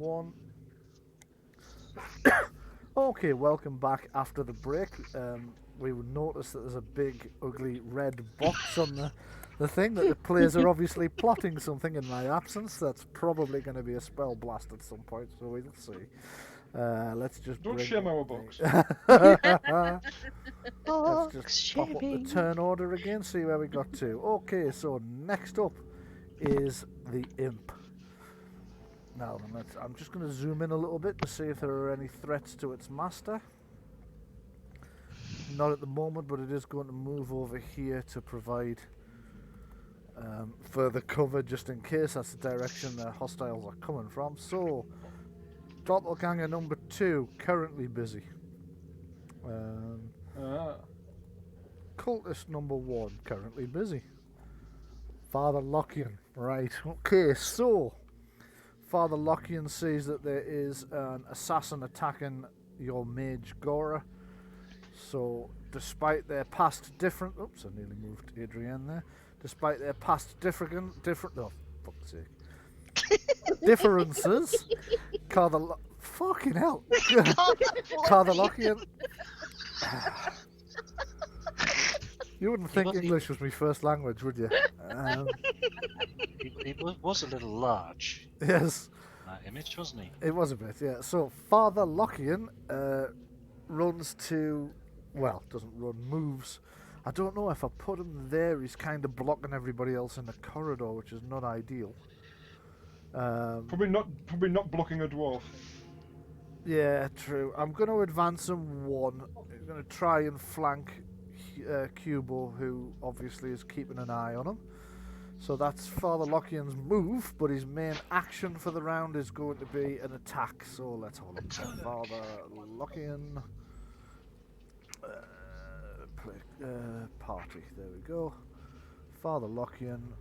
One. Okay, welcome back after the break. We would notice that there's a big, ugly red box on the thing that the players are obviously plotting something in my absence. That's probably going to be a spell blast at some point, so we'll see. Let's just Don't bring shame up our box. Let's just pop up the turn order again, see where we got to. Okay, so next up is the imp. Now then, I'm just going to zoom in a little bit to see if there are any threats to its master. Not at the moment, but it is going to move over here to provide further cover just in case that's the direction the hostiles are coming from. So, Doppelganger number 2, currently busy. Cultist number 1, currently busy. Father Lockian, right, okay, so Father Lockian sees that there is an assassin attacking your mage Gora. So, despite their past different... Oops, I nearly moved Adrienne there. Despite their past different... Oh, fuck's sake. Differences, fucking hell. Father Lockian... You wouldn't think English was my first language, would you? He was a little large. Yes. That image, wasn't he? It was a bit, yeah. So, Father Lockian runs to... Well, doesn't run, moves. I don't know if I put him there, he's kind of blocking everybody else in the corridor, which is not ideal. Probably not blocking a dwarf. Yeah, true. I'm going to advance him 1. I'm going to try and flank Cubo, who obviously is keeping an eye on him. So that's Father Lockian's move, but his main action for the round is going to be an attack. So let's hold up. Father Lockian. Party. There we go. Father Lockian.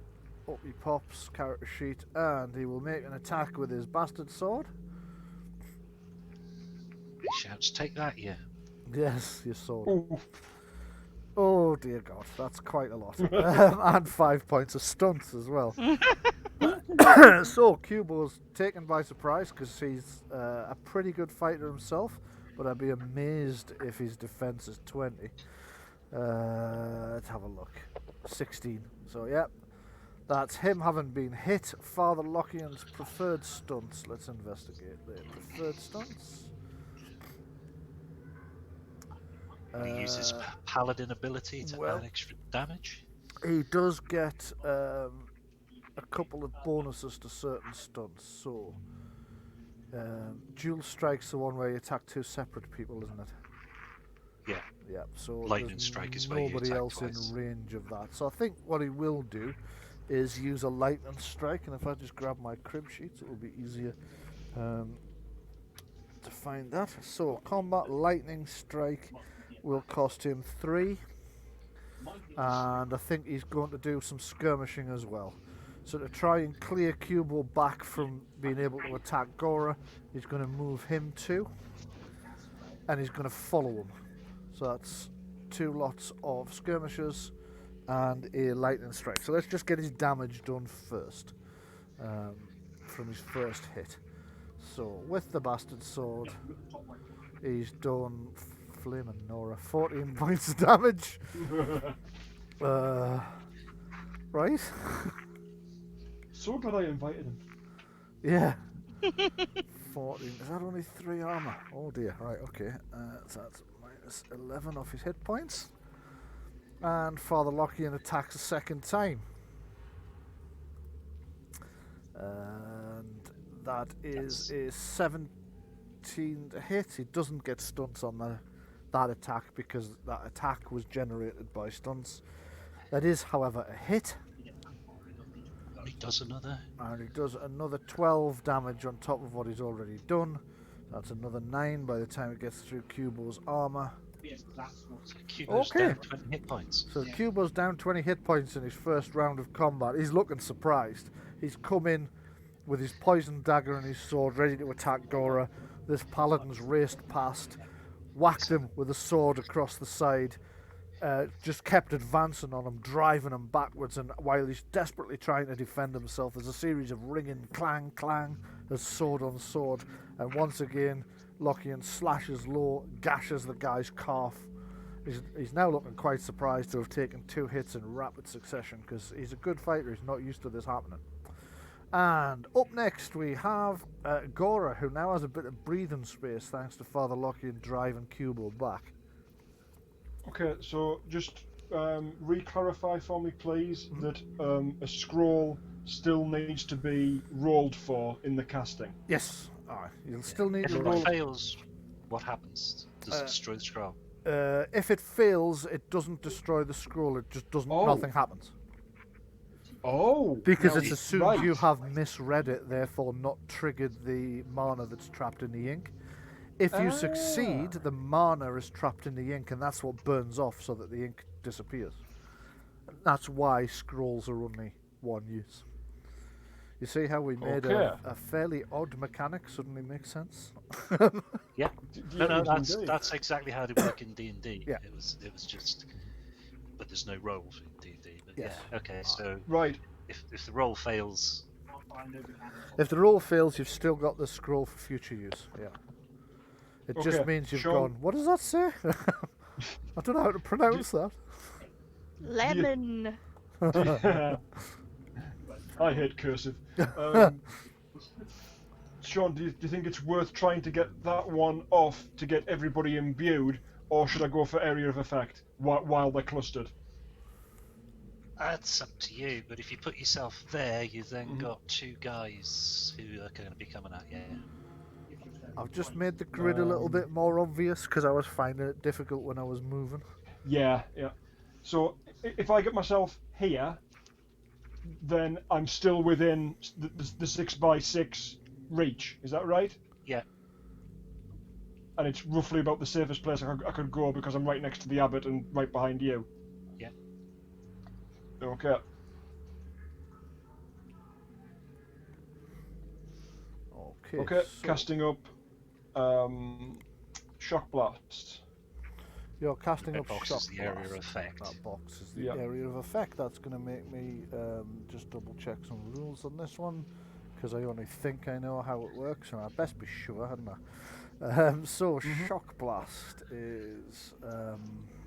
Up he pops, character sheet, and he will make an attack with his bastard sword. He shouts, "Take that, you!" Yes, your sword. Ooh. Oh dear God, that's quite a lot. And 5 points of stunts as well. So Cubo's taken by surprise because he's a pretty good fighter himself, but I'd be amazed if his defense is 20. Let's have a look. 16. So yep, that's him having been hit. Father Lockian's preferred stunts. Let's investigate their preferred stunts. He uses paladin ability to add extra damage. He does get a couple of bonuses to certain stunts. So, dual strike's the one where you attack 2 separate people, isn't it? Yeah. Yeah. So lightning strike is where you nobody attack else twice. in range of that. So I think what he will do is use a lightning strike, and if I just grab my crib sheets, it will be easier to find that. So combat lightning strike will cost him 3, and I think he's going to do some skirmishing as well. So to try and clear Cubo back from being able to attack Gora, he's going to move him 2, and he's going to follow him. So that's 2 lots of skirmishers and a lightning strike. So let's just get his damage done first from his first hit. So with the bastard sword, he's done Flaming Nora 14 points of damage. Right? So glad I invited him. Yeah. 14. Is that only 3 armor? Oh dear. Right, okay. So that's minus 11 off his hit points. And Father Lockian attacks a second time. And that is a 17 to hit. He doesn't get stunts on that attack because that attack was generated by stunts. That is, however, a hit. And he does another. And he does another 12 damage on top of what he's already done. That's another 9 by the time it gets through Cubo's armor. So Cubo's down 20 hit points. So Cubo's down 20 hit points in his first round of combat. He's looking surprised. He's come in with his poison dagger and his sword ready to attack Gora. This paladin's raced past, whacked him with a sword across the side. just kept advancing on him, driving him backwards, and while he's desperately trying to defend himself, there's a series of ringing clang clang as sword on sword, and once again Lockian slashes low, gashes the guy's calf. He's now looking quite surprised to have taken 2 hits in rapid succession, because he's a good fighter, he's not used to this happening. And up next we have Gora, who now has a bit of breathing space thanks to Father Lockian driving Cubo back. Okay, so just re-clarify for me, please, that a scroll still needs to be rolled for in the casting. Yes. You'll still need If to it roll. fails, what happens? Does it destroy the scroll? If it fails, it doesn't destroy the scroll. It just doesn't. Nothing happens. Oh. Because now it's assumed right. you have misread it, therefore not triggered the mana that's trapped in the ink. If you succeed, the mana is trapped in the ink, and that's what burns off so that the ink disappears. That's why scrolls are only 1 use. You see how we made a fairly odd mechanic suddenly make sense? Yeah. No, that's exactly how they work in D&D. Yeah. It was just, but there's no rolls in D&D. But Yes. yeah, okay. So Right. if the roll fails, If the roll fails, you've still got the scroll for future use. Yeah. It just means you've gone. What does that say? I don't know how to pronounce that. Lemon. I hate cursive. Sean, do you think it's worth trying to get that one off to get everybody imbued, or should I go for area of effect while they're clustered? that's up to you. But if you put yourself there, you then got 2 guys who are going to be coming at you. I've just made the grid a little bit more obvious because I was finding it difficult when I was moving. Yeah. So if I get myself here, then I'm still within the 6x6 reach. Is that right? Yeah. And it's roughly about the safest place I could go because I'm right next to the abbot and right behind you. Yeah. Okay. Okay. So Casting up. Shock blast. you're casting That up box shock is the area of blast. effect. That box is the area of effect. That's going to make me just double check some rules on this one, because I only think I know how it works, and I'd best be sure, hadn't I? Shock blast is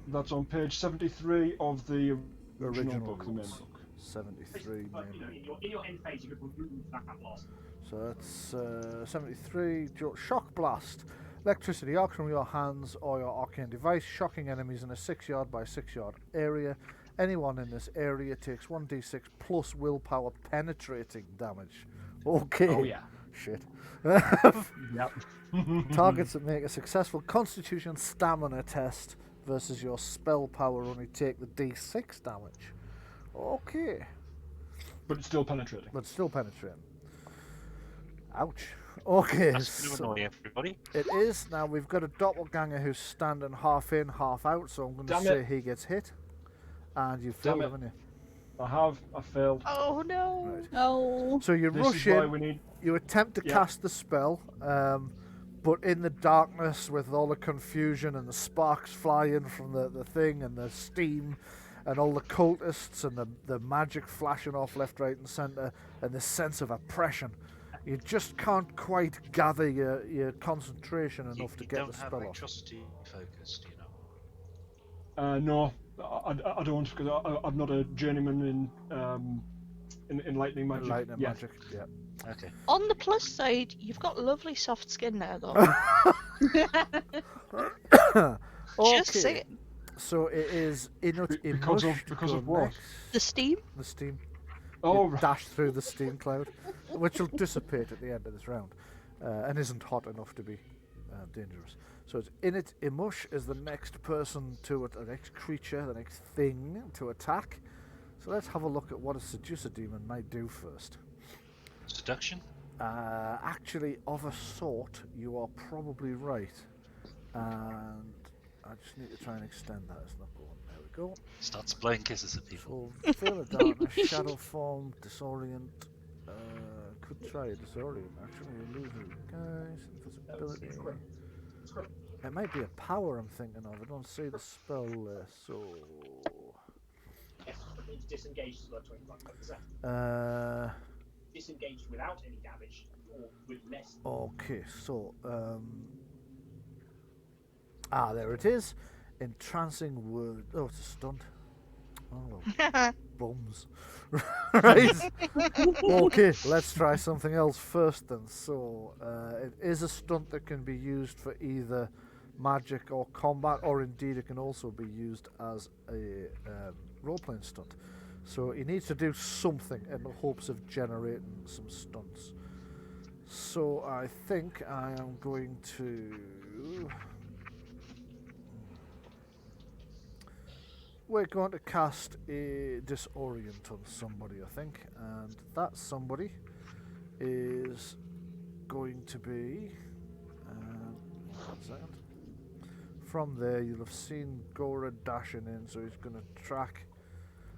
That's on page 73 of the original book, the main rules. book. 73 In your end phase, you could remove that blast. So that's 73. Shock blast. Electricity arcs from your hands or your arcane device, shocking enemies in a 6-yard by 6-yard area. Anyone in this area takes 1d6 plus willpower penetrating damage. Okay. Oh yeah. Shit. Yep. Targets that make a successful Constitution stamina test versus your spell power only take the d6 damage. Okay. But it's still penetrating. But still penetrating. Ouch. Okay. That's going to annoy everybody. It is. Now we've got a doppelganger who's standing half in, half out, so I'm going to say he gets hit. And you've failed, haven't you? I failed. Oh no. Right. No. So you This rush is why in, we need. you attempt to cast the spell, but in the darkness with all the confusion and the sparks flying from the thing and the steam and all the cultists and the magic flashing off left, right and centre and the sense of oppression, you just can't quite gather your concentration enough to get the spell off. You don't have off. electricity focused, you know. No, I don't, because I'm not a journeyman in lightning magic. Lightning yet. magic, yeah. Okay. On the plus side, you've got lovely soft skin there, though. Just saying. So it is Because of what? next. The steam. The steam. Oh, You right. dash through the steam cloud, which will dissipate at the end of this round, and isn't hot enough to be dangerous. So it's Imush is the next person the next creature, the next thing to attack. So let's have a look at what a seducer demon might do first. Seduction? Actually, of a sort, you are probably right. And I just need to try and extend that. It's not going. There we go. Starts blowing kisses at people. So, Veil of Darkness, Shadow Form, Disorient. Could try a Disorient, actually. Illusory Guise, Invisibility. It might be a power I'm thinking of. I don't see the spell there, so... Yes, but it's disengaged as well, 25%. Uh, Disengaged without any damage, or with less. okay, so... there it is. Entrancing word. Oh, it's a stunt. Oh, well. Bums. Right. Okay, let's try something else first then. So, it is a stunt that can be used for either magic or combat, or indeed it can also be used as a role-playing stunt. So he needs to do something in the hopes of generating some stunts. So I think I am going to... We're going to cast a disorient on somebody, I think, and that somebody is going to be... 1 second. From there, you'll have seen Gora dashing in, so he's going to track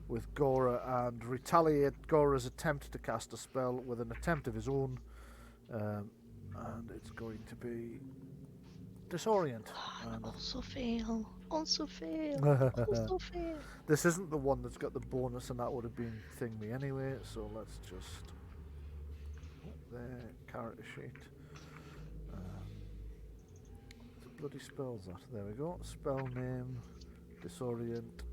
with Gora and retaliate Gora's attempt to cast a spell with an attempt of his own, and it's going to be disorient. And Also fail. this isn't the one that's got the bonus, and that would have been thingy anyway, so let's just... there, character sheet. Bloody spells that. There we go. Spell name, disorient.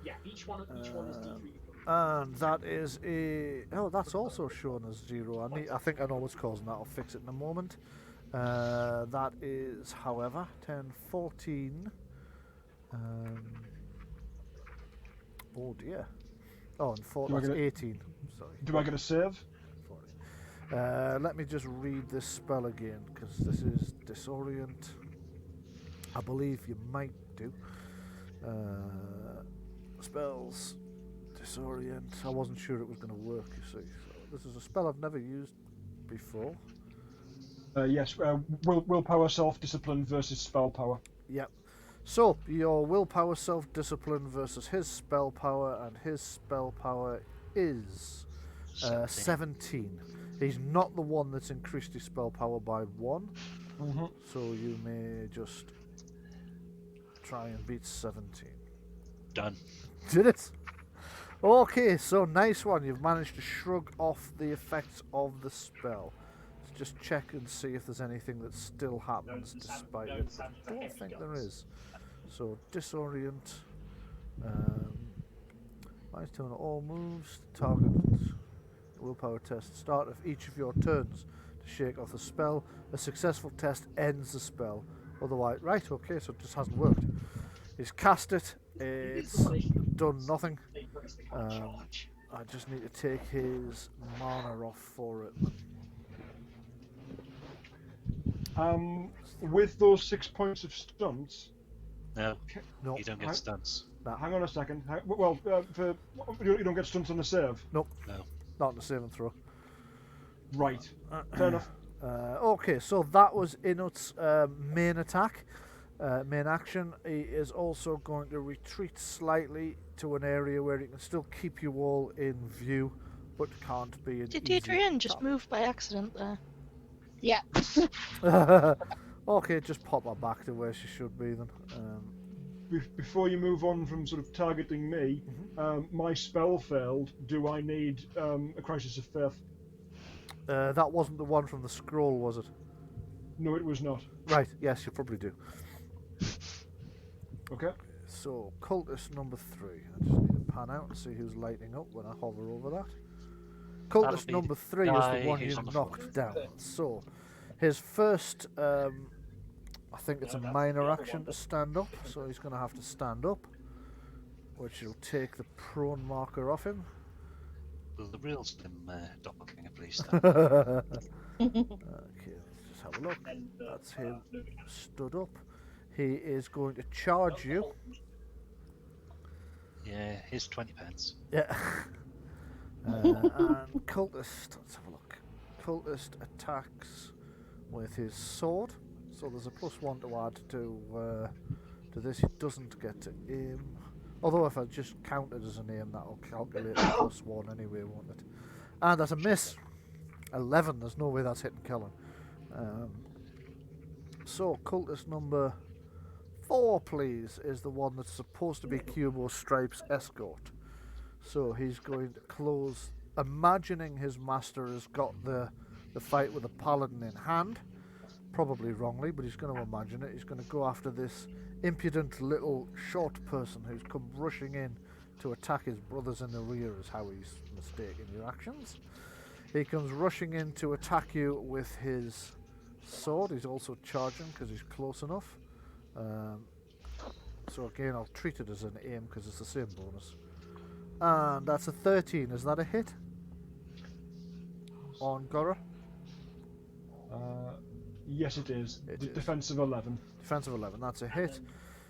Yeah, each one is D3. And that is a... oh, that's also shown as 0. I think I know what's causing that. I'll fix it in a moment. That is, however, 10, 14. Oh dear. Oh, and 4, that's 18. Sorry. Do I get a save? Let me just read this spell again, because this is disorient. I believe you might do. Spells, disorient. I wasn't sure it was going to work, you see. So this is a spell I've never used before. Yes, willpower, self-discipline versus spell power. Yep. So, your willpower, self-discipline versus his spell power, and his spell power is 17. He's not the one that's increased his spell power by 1, so you may just try and beat 17. Done. Did it? Okay, so nice one. You've managed to shrug off the effects of the spell. Let's just check and see if there's anything that still happens despite it. I don't think there is. So, disorient. Minus 2 on all moves. Target. Willpower test. Start of each of your turns to shake off the spell. A successful test ends the spell. Otherwise, right, okay, so it just hasn't worked. He's cast it. It's done nothing. I just need to take his mana off for it. With those 6 points of stunts. No, No. you don't get stunts. Hang on a second. You don't get stunts on the save. Nope. No. Not in the saving throw. Right. Fair enough. Okay, so that was Inut's main attack, main action. He is also going to retreat slightly to an area where he can still keep you all in view, but can't be an Did easy Adrian just tap. move by accident there? Yeah. Okay, just pop her back to where she should be then. Before you move on from sort of targeting me, my spell failed. Do I need a crisis of faith? That wasn't the one from the scroll, was it? No, it was not. Right, yes, you probably do. Okay. So, cultist number 3. I just need to pan out and see who's lighting up when I hover over that. Cultist be number the 3 is guy the one who's you on the floor. knocked down. So, his first, I think it's a minor action to stand up, so he's going to have to stand up, which will take the prone marker off him. Will the real Slim doppelganger please stand? Okay, let's just have a look. That's him stood up. He is going to charge you. Yeah, here's 20 pence. Yeah. And cultist, let's have a look. Cultist attacks with his sword, so there's a +1 to add to this. He doesn't get to aim, although if I just count it as an aim, that'll calculate the +1 anyway, won't it? And that's a miss. 11. There's no way that's hitting Kellen. So, cultist number 4, please, is the one that's supposed to be Cubo Stripe's escort. So he's going to close, imagining his master has got the fight with the paladin in hand. Probably wrongly, but he's going to imagine it. He's going to go after this impudent little short person who's come rushing in to attack his brothers in the rear, is how he's mistaken your actions. He comes rushing in to attack you with his sword. He's also charging because he's close enough. So again, I'll treat it as an aim because it's the same bonus. And that's a 13. Is that a hit? On Gora? Yes, it is. It is. Defensive 11. Defensive 11, that's a hit.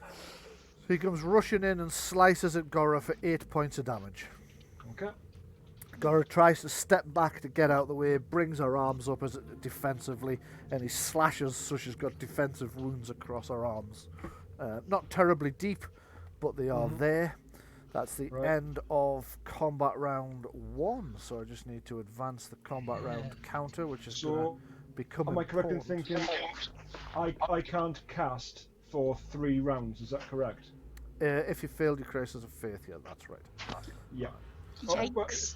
So he comes rushing in and slices at Gora for 8 points of damage. Okay. Gora tries to step back to get out of the way, brings her arms up as defensively, and he slashes so she's got defensive wounds across her arms. Not terribly deep, but they are there. That's the end of combat round 1, so I just need to advance the combat round counter, which is going to become Am I correct in important. thinking I can't cast for 3 rounds, is that correct? If you failed your Crisis of Faith, yeah, that's right. Yeah. Yikes.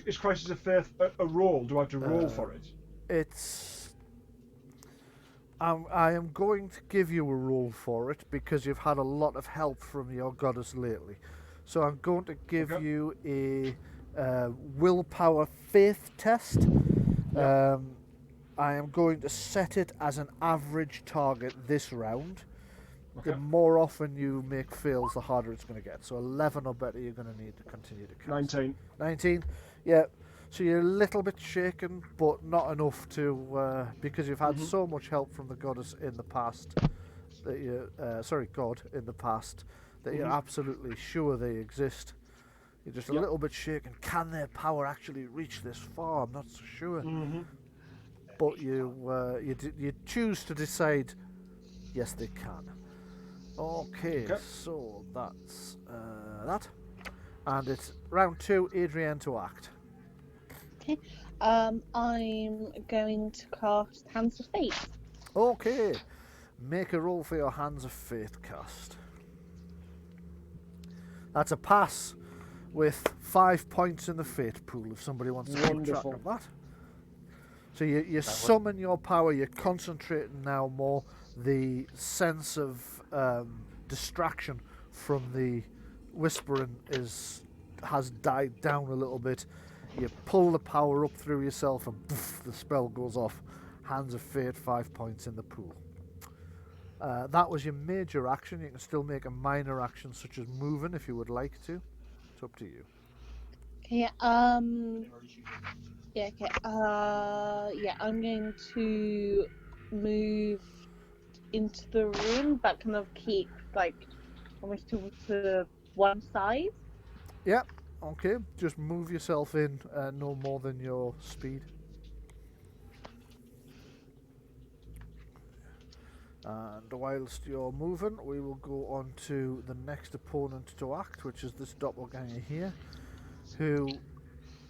Is Crisis of Faith a roll? Do I have to roll for it? It's... I am going to give you a roll for it because you've had a lot of help from your goddess lately. So I'm going to give you a willpower faith test. I am going to set it as an average target this round. The more often you make fails, the harder it's going to get. So 11 or better, you're going to need to continue to cast. 19. 19, yeah. So you're a little bit shaken, but not enough to, because you've had so much help from the goddess in the past, that you, God in the past, that you're absolutely sure they exist. You're just a little bit shaken. Can their power actually reach this far? I'm not so sure. But you choose to decide, yes, they can. Okay, so that's that. And it's round 2, Adrienne to act. Okay. I'm going to cast Hands of Fate. Okay, make a roll for your Hands of Faith cast. That's a pass with 5 points in the fate pool if somebody wants to keep track of that. So you summon your power, you're concentrating now more. The sense of distraction from the whispering has died down a little bit. You pull the power up through yourself and poof, the spell goes off. Hands of Fate, 5 points in the pool. That was your major action. You can still make a minor action such as moving if you would like to. It's up to you. Okay, I'm going to move into the room, but kind of keep, almost to one side. Yep, okay. Just move yourself in no more than your speed. And whilst you're moving, we will go on to the next opponent to act, which is this doppelganger here, who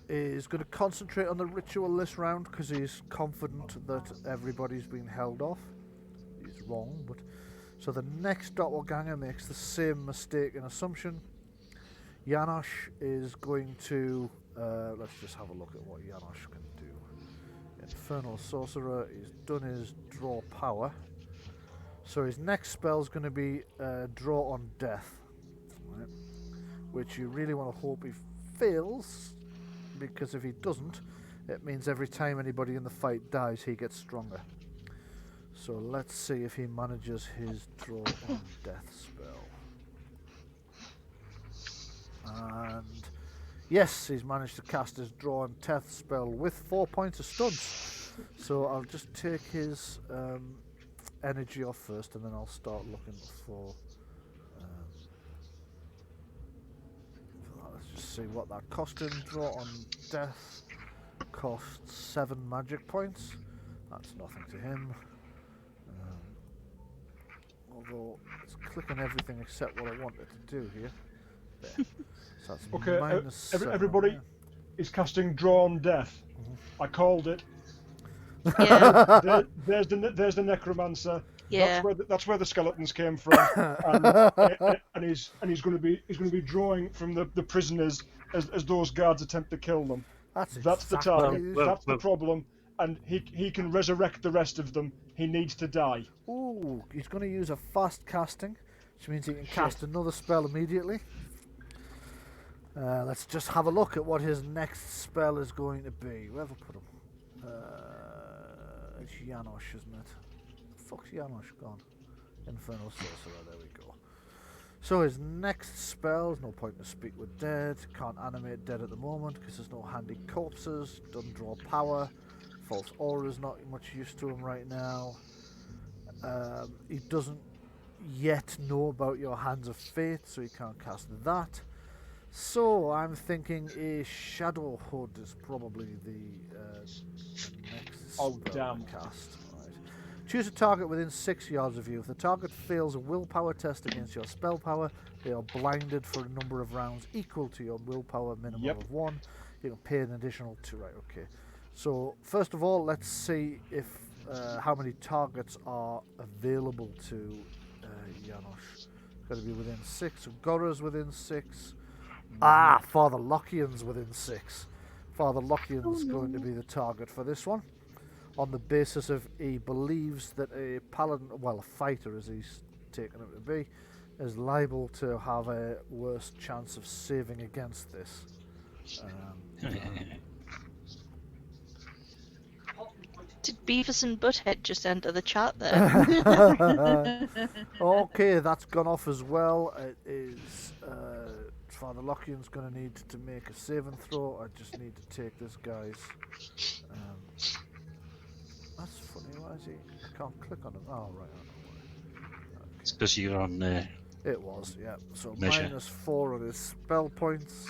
is going to concentrate on the ritual this round because he's confident that everybody's been held off. He's wrong, but... So the next doppelganger makes the same mistake and assumption. Janosch is going to... let's just have a look at what Janosch can do. Infernal Sorcerer, he's done his draw power. So his next spell is going to be Draw on Death, right? Which you really want to hope he fails, because if he doesn't, it means every time anybody in the fight dies, he gets stronger. So let's see if he manages his Draw on Death spell. And yes, he's managed to cast his Draw on Death spell with 4 points of stuns. So I'll just take his... energy off first, and then I'll start looking for that. Let's just see what that cost him. Draw on Death costs 7 magic points. That's nothing to him. Although it's clicking everything except what I wanted to do here. There. So that's Okay, minus 7. everybody is casting Draw on Death. I called it. Yeah. There's the necromancer. Yeah. That's where the skeletons came from, and he's going to be drawing from the prisoners as those guards attempt to kill them. That's That's the exactly target. it. That's the problem, and he can resurrect the rest of them. He needs to die. Ooh, he's going to use a fast casting, which means he can Shit. cast another spell immediately. Let's just have a look at what his next spell is going to be. Where have I put him? It's Janosch, isn't it? The fuck's Janosch gone? Infernal Sorcerer, there we go. So his next spell, no point to speak with dead, can't animate dead at the moment because there's no handy corpses, doesn't draw power, false aura's not much use to him right now. He doesn't yet know about your Hands of Fate, so he can't cast that. So I'm thinking a Shadow Hood is probably the next Oh, spell damn. to cast. Right. Choose a target within 6 yards of you. If the target fails a willpower test against your spell power, they are blinded for a number of rounds equal to your willpower minimum Yep. of 1. You can pay an additional 2. Right, okay. So first of all, let's see if how many targets are available to Janosch. Got to be within 6. So Gora's within 6. Ah, Father Lockian's within 6. Father Lockian's going to be the target for this one, on the basis of he believes that a paladin, well, a fighter as he's taken him to be, is liable to have a worse chance of saving against this. Did Beavis and Butthead just enter the chat there? Okay, that's gone off as well. It is Father Lockian's going to need to make a saving throw. I just need to take this guy's. That's funny. Why is he? I can't click on him. Oh right, I know why. It's because you're on. It was, yeah. So Measure. -4 on his spell points.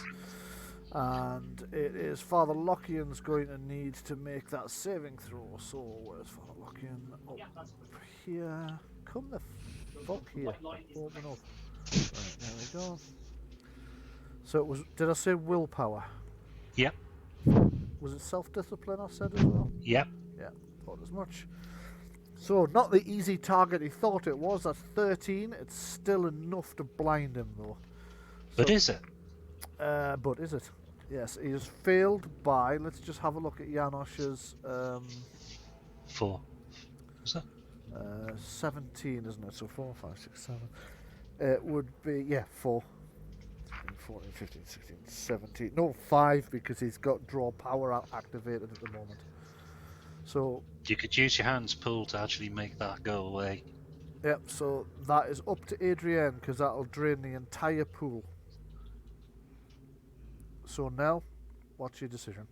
And it is Father Lockian's going to need to make that saving throw. So where's Father Lockian? Up here. Come the fuck here. Open up. Right, there we go. So it was, did I say willpower? Yep. Was it self-discipline I said as well? Yep. Yeah, thought as much. So not the easy target he thought it was. That's 13. It's still enough to blind him though. But So- is it? but is it? Yes, he has failed by. Let's just have a look at Janosch's 4. Is that? 17, isn't it? So 4, 5, 6, 7. It would be, yeah, 4. 14, 15, 16, 17. No, 5 because he's got draw power activated at the moment. So, You could use your hands pool to actually make that go away. yep, so that is up to Adrienne because that'll drain the entire pool. So, Nell, what's your decision?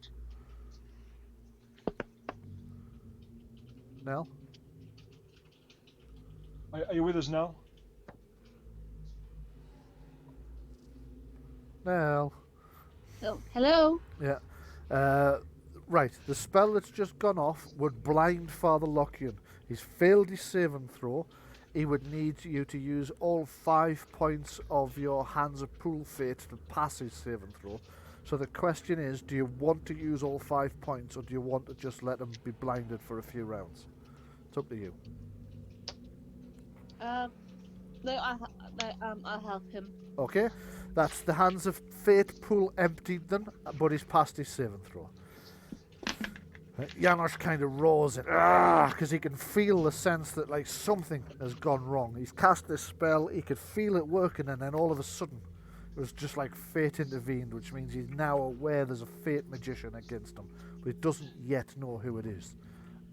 Nell? Are you with us now? Nell? Oh, hello. Yeah. Right, the spell that's just gone off would blind Father Lockian. He's failed his saving throw. He would need you to use all 5 points of your Hands of Pool Fate to pass his saving throw. So the question is, do you want to use all 5 points or do you want to just let him be blinded for a few rounds? It's up to you. No, I'll help him. Okay, that's the Hands of Fate pool emptied then, but he's passed his saving throw. Janosch kind of roars it, because he can feel the sense that like something has gone wrong. He's cast this spell, he could feel it working, and then all of a sudden it was just like fate intervened, which means he's now aware there's a fate magician against him, but he doesn't yet know who it is.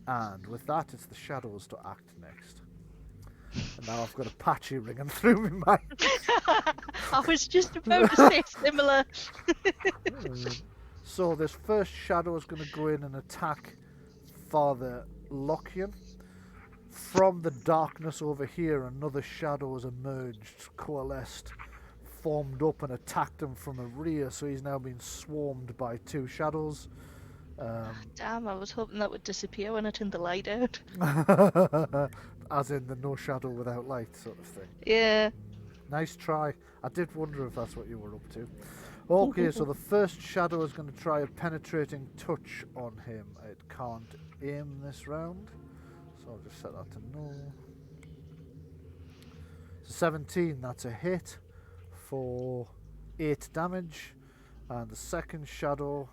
And with that, it's the shadows to act next. And now I've got a patchy ringing through my mind. I was just about to say similar. So this first shadow is going to go in and attack Father Lockian. From the darkness over here, another shadow has emerged, coalesced, formed up and attacked him from the rear. So he's now been swarmed by 2 shadows. Damn, I was hoping that would disappear when I turned the light out. As in the no shadow without light sort of thing. Yeah. Nice try. I did wonder if that's what you were up to. Okay, so the first shadow is going to try a penetrating touch on him. It can't aim this round, so I'll just set that to no. So 17, that's a hit for 8 damage. And the second shadow,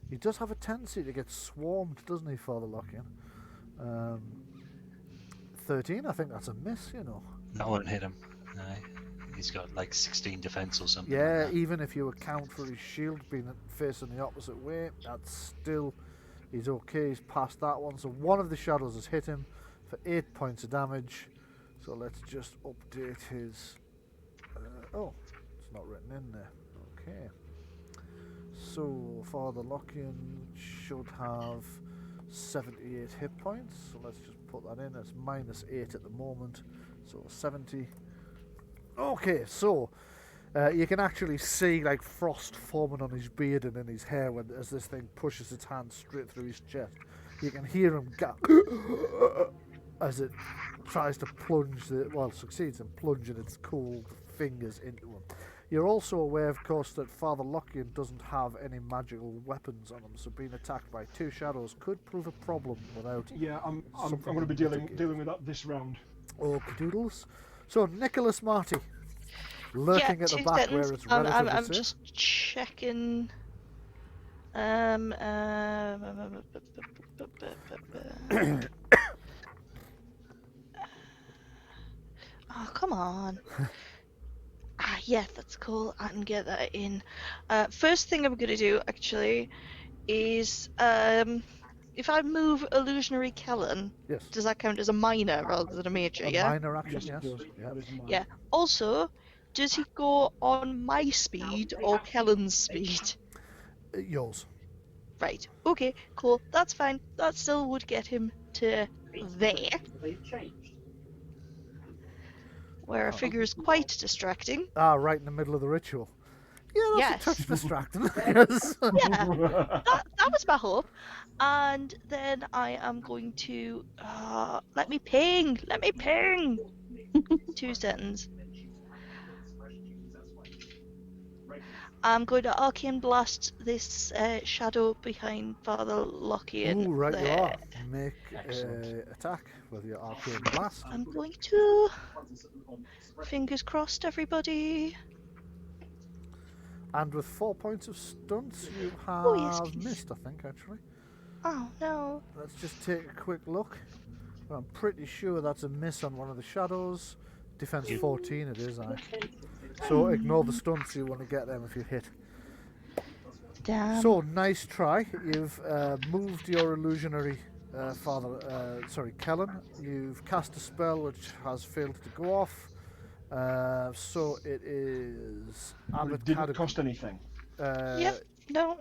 he does have a tendency to get swarmed, doesn't he, Father Lockian? 13, I think that's a miss, you know. That won't hit him. No, he's got like 16 defense or something. Yeah, like that. even if you account for his shield being facing the opposite way, that's still, he's okay, he's past that one. So one of the shadows has hit him for 8 points of damage. So let's just update his, oh, it's not written in there. Okay. So Father Lockian should have 78 hit points. So let's just put that in. It's -8 at the moment. So 70. Okay, so you can actually see like frost forming on his beard and in his hair as this thing pushes its hand straight through his chest. You can hear him as it tries to plunge, succeeds in plunging its cold fingers into him. You're also aware, of course, that Father Lockian doesn't have any magical weapons on him, so being attacked by 2 shadows could prove a problem without. Yeah, I'm something going to be dealing mitigating. with that this round. Okie doodles. So Nicholas Marty, lurking at the 2 back seconds. where it's relatively I'm safe. just checking. Oh, come on. Yeah, that's cool. I can get that in. First thing I'm gonna do actually is if I move illusionary Kellen, Yes. does that count as a minor rather than a major? A Yeah. minor action, Yes, yes. it does. Yeah. That is mine. Yeah. Also, does he go on my speed or Kellen's speed? Yours. Right. Okay. Cool. That's fine. That still would get him to there, They've changed. where a figure is quite distracting. Ah, right in the middle of the ritual. Yeah, that's Yes. a touch distracting. Yes. Yeah. That was my hope. And then I am going to let me ping. 2 seconds. I'm going to arcane blast this shadow behind Father Lockian. Ooh, right you there. are. Make attack with your arcane blast. I'm going to. Fingers crossed, everybody. And with 4 points of stunts, you have Oh, yes, please. missed, I think, actually. Oh no. Let's just take a quick look. I'm pretty sure that's a miss on one of the shadows. Defense 14 it is, aye. So ignore the stunts, you want to get them if you hit. Damn. So, nice try. You've moved your illusionary Kellen. You've cast a spell which has failed to go off. So it is But Abbot it didn't Cadogan. cost anything. Yep. No.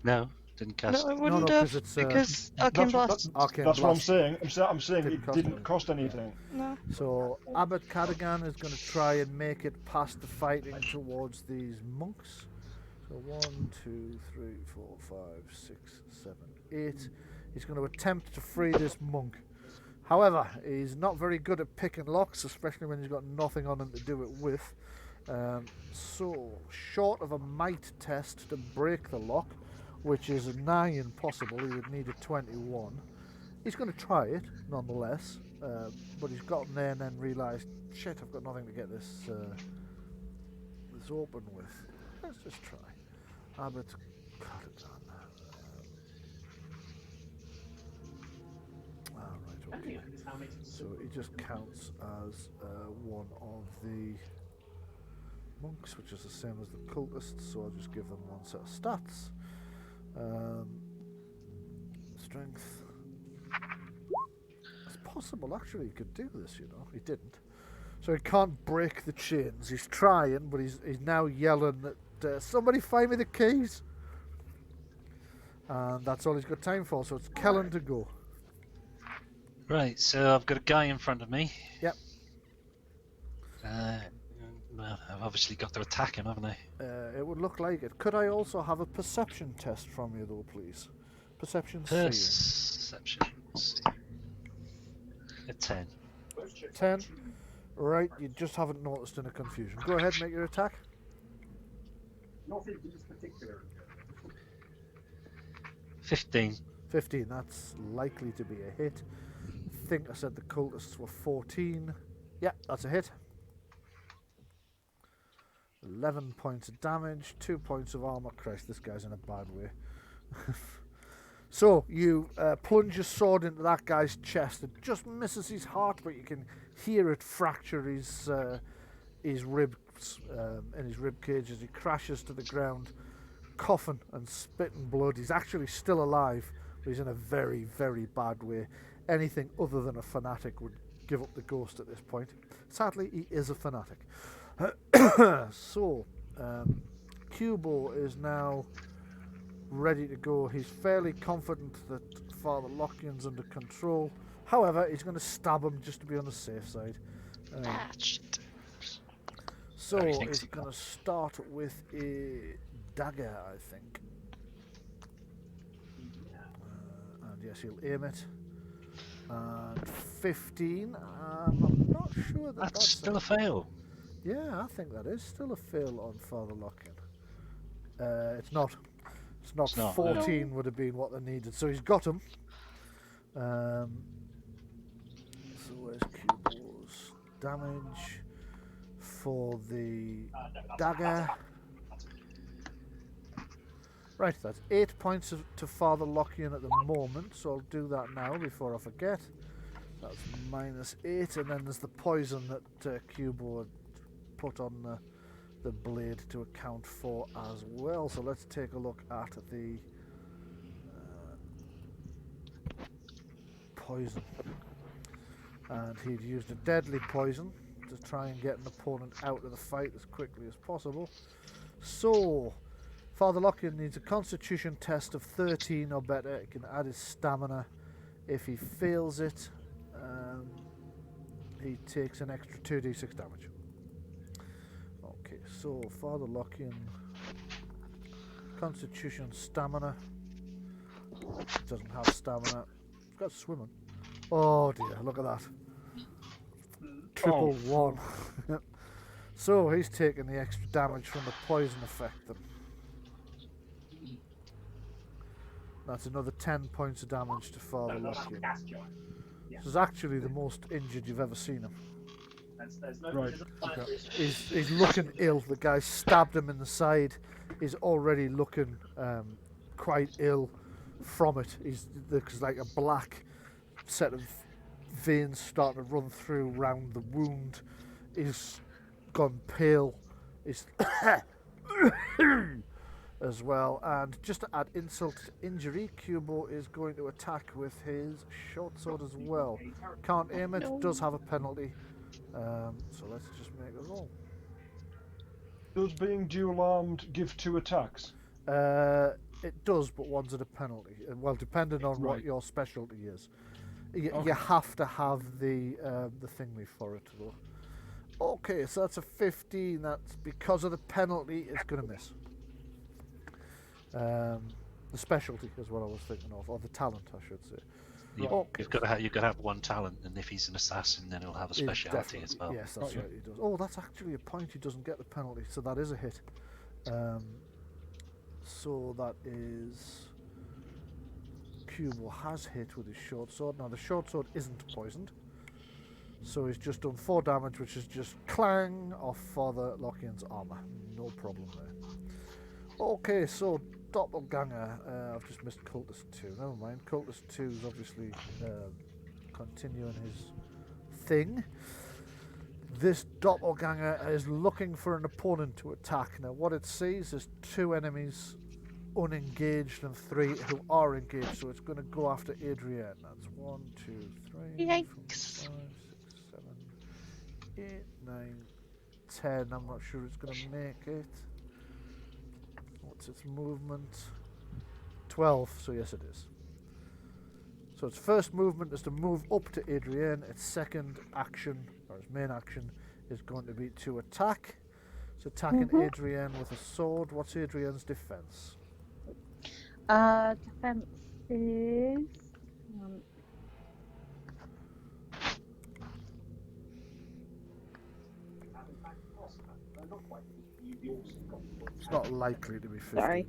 No, didn't cast. No, I no, wouldn't 'cause have it's, because arcane That's, blast. Arcane that's what I'm blast. saying. I'm saying Didn't it cost didn't anything. cost anything. No. So Abbot Cadogan is going to try and make it past the fighting towards these monks. So 1, 2, 3, 4, 5, 6, 7, 8. He's going to attempt to free this monk. However, he's not very good at picking locks, especially when he's got nothing on him to do it with. So, short of a might test to break the lock, which is nigh impossible, he would need a 21. He's going to try it, nonetheless, but he's gotten there and then realised, shit, I've got nothing to get this this open with. Let's just try. Abbot Cadogan. Right, okay. So he just counts as one of the monks, which is the same as the cultists, so I'll just give them one set of stats. Strength. It's possible, actually, he could do this, you know. He didn't. So he can't break the chains. He's trying, but he's now yelling that somebody find me the keys. And that's all he's got time for, so it's Kellen to go. Right, so I've got a guy in front of me. Yep. Well, I've obviously got to attack him, haven't I? It would look like it. Could I also have a perception test from you, though, please? Perception seeing. Perception. Let's see. A 10. 10. Right, you just haven't noticed in a confusion. Go ahead, make your attack. Nothing in particular. 15. 15, that's likely to be a hit. I think I said the cultists were 14. Yeah, that's a hit. 11 points of damage, 2 points of armor. Christ, this guy's in a bad way. So you plunge your sword into that guy's chest. It just misses his heart, but you can hear it fracture his ribs in his rib cage as he crashes to the ground, coughing and spitting blood. He's actually still alive, but he's in a very, very bad way. Anything other than a fanatic would give up the ghost at this point. Sadly, he is a fanatic. So, Cubo is now ready to go. He's fairly confident that Father Lockian's under control. However, he's going to stab him just to be on the safe side. Shit. So Oh, he thinks he's he going to start with a dagger, I think. And yes, he'll aim it. And 15. I'm not sure That's still a fail. Yeah, I think that is still a fail on Father Lockian. It's not. It's not. 14 would have been what they needed. So he's got him. So where's Cubo's damage for the dagger? Right, that's 8 points to Father Lockian at the moment. So I'll do that now before I forget. That's -8, and then there's the poison that Cubo had put on the blade to account for as well. So let's take a look at the poison. And he'd used a deadly poison to try and get an opponent out of the fight as quickly as possible. So Father Lockian needs a constitution test of 13 or better. He can add his stamina. If he fails it, he takes an extra 2d6 damage. Okay, so Father Lockian, constitution, stamina. Doesn't have stamina. He's got swimming. Oh dear, look at that. Triple one. So he's taking the extra damage from the poison effect then. That's another 10 points of damage to Father Lockian. This is actually the most injured you've ever seen him. Right. Okay. He's looking ill. The guy stabbed him in the side. He's already looking quite ill from it. There's like a black set of veins starting to run through round the wound. He's gone pale. He's as well. And just to add insult to injury, Cubo is going to attack with his short sword as well. Can't aim it. Does have a penalty. So let's just make a roll. Does being dual armed give 2 attacks? It does, but one's at a penalty. Well, depending on what your specialty is, you have to have the thingy for it though. Okay, so that's a 15. That's because of the penalty. It's going to miss. The specialty is what I was thinking of, or the talent, I should say. You've got to have one talent, and if he's an assassin, then he'll have a speciality as well. Yes, that's right. He does. Oh, that's actually a point. He doesn't get the penalty, so that is a hit. So that is Cubo has hit with his short sword. Now the short sword isn't poisoned, so he's just done 4 damage, which is just clang off Father Lockian's armor. No problem there. Okay, so Doppelganger. I've just missed Cultist 2. Never mind. Cultist 2 is obviously continuing his thing. This Doppelganger is looking for an opponent to attack. Now, what it sees is 2 enemies unengaged and 3 who are engaged. So it's going to go after Adrienne. That's 1, 2, 3, 4, 5, 6, 7, 8, 9, 10. I'm not sure it's going to make it. What's its movement? 12, so yes it is. So its first movement is to move up to Adrienne. Its second action, or its main action, is going to be to attack. It's attacking Adrienne with a sword. What's Adrienne's defense? Defense is... It's not likely to be 15. Sorry.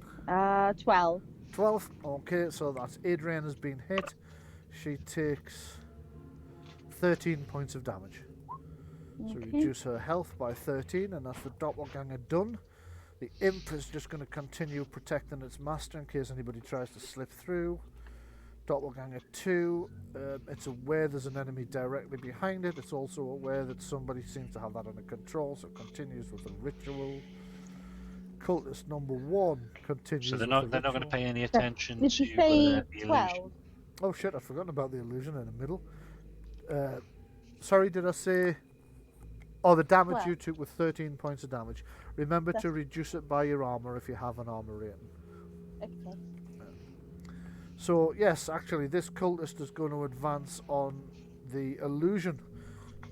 12. 12. Okay, so that's Adrian has been hit. She takes 13 points of damage. So Okay. reduce her health by 13, and that's the doppelganger done. The imp is just going to continue protecting its master in case anybody tries to slip through. Doppelganger 2, it's aware there's an enemy directly behind it. It's also aware that somebody seems to have that under control, so it continues with the ritual. Cultist number 1 continues So they're with not the going to ritual. pay any attention Did to you say the illusion. 12? Oh shit, I'd forgotten about the illusion in the middle. Sorry, did I say... Oh, the damage 12. you took with 13 points of damage. Remember to reduce it by your armour if you have an armour rating. Okay. So, yes, actually, this cultist is going to advance on the illusion.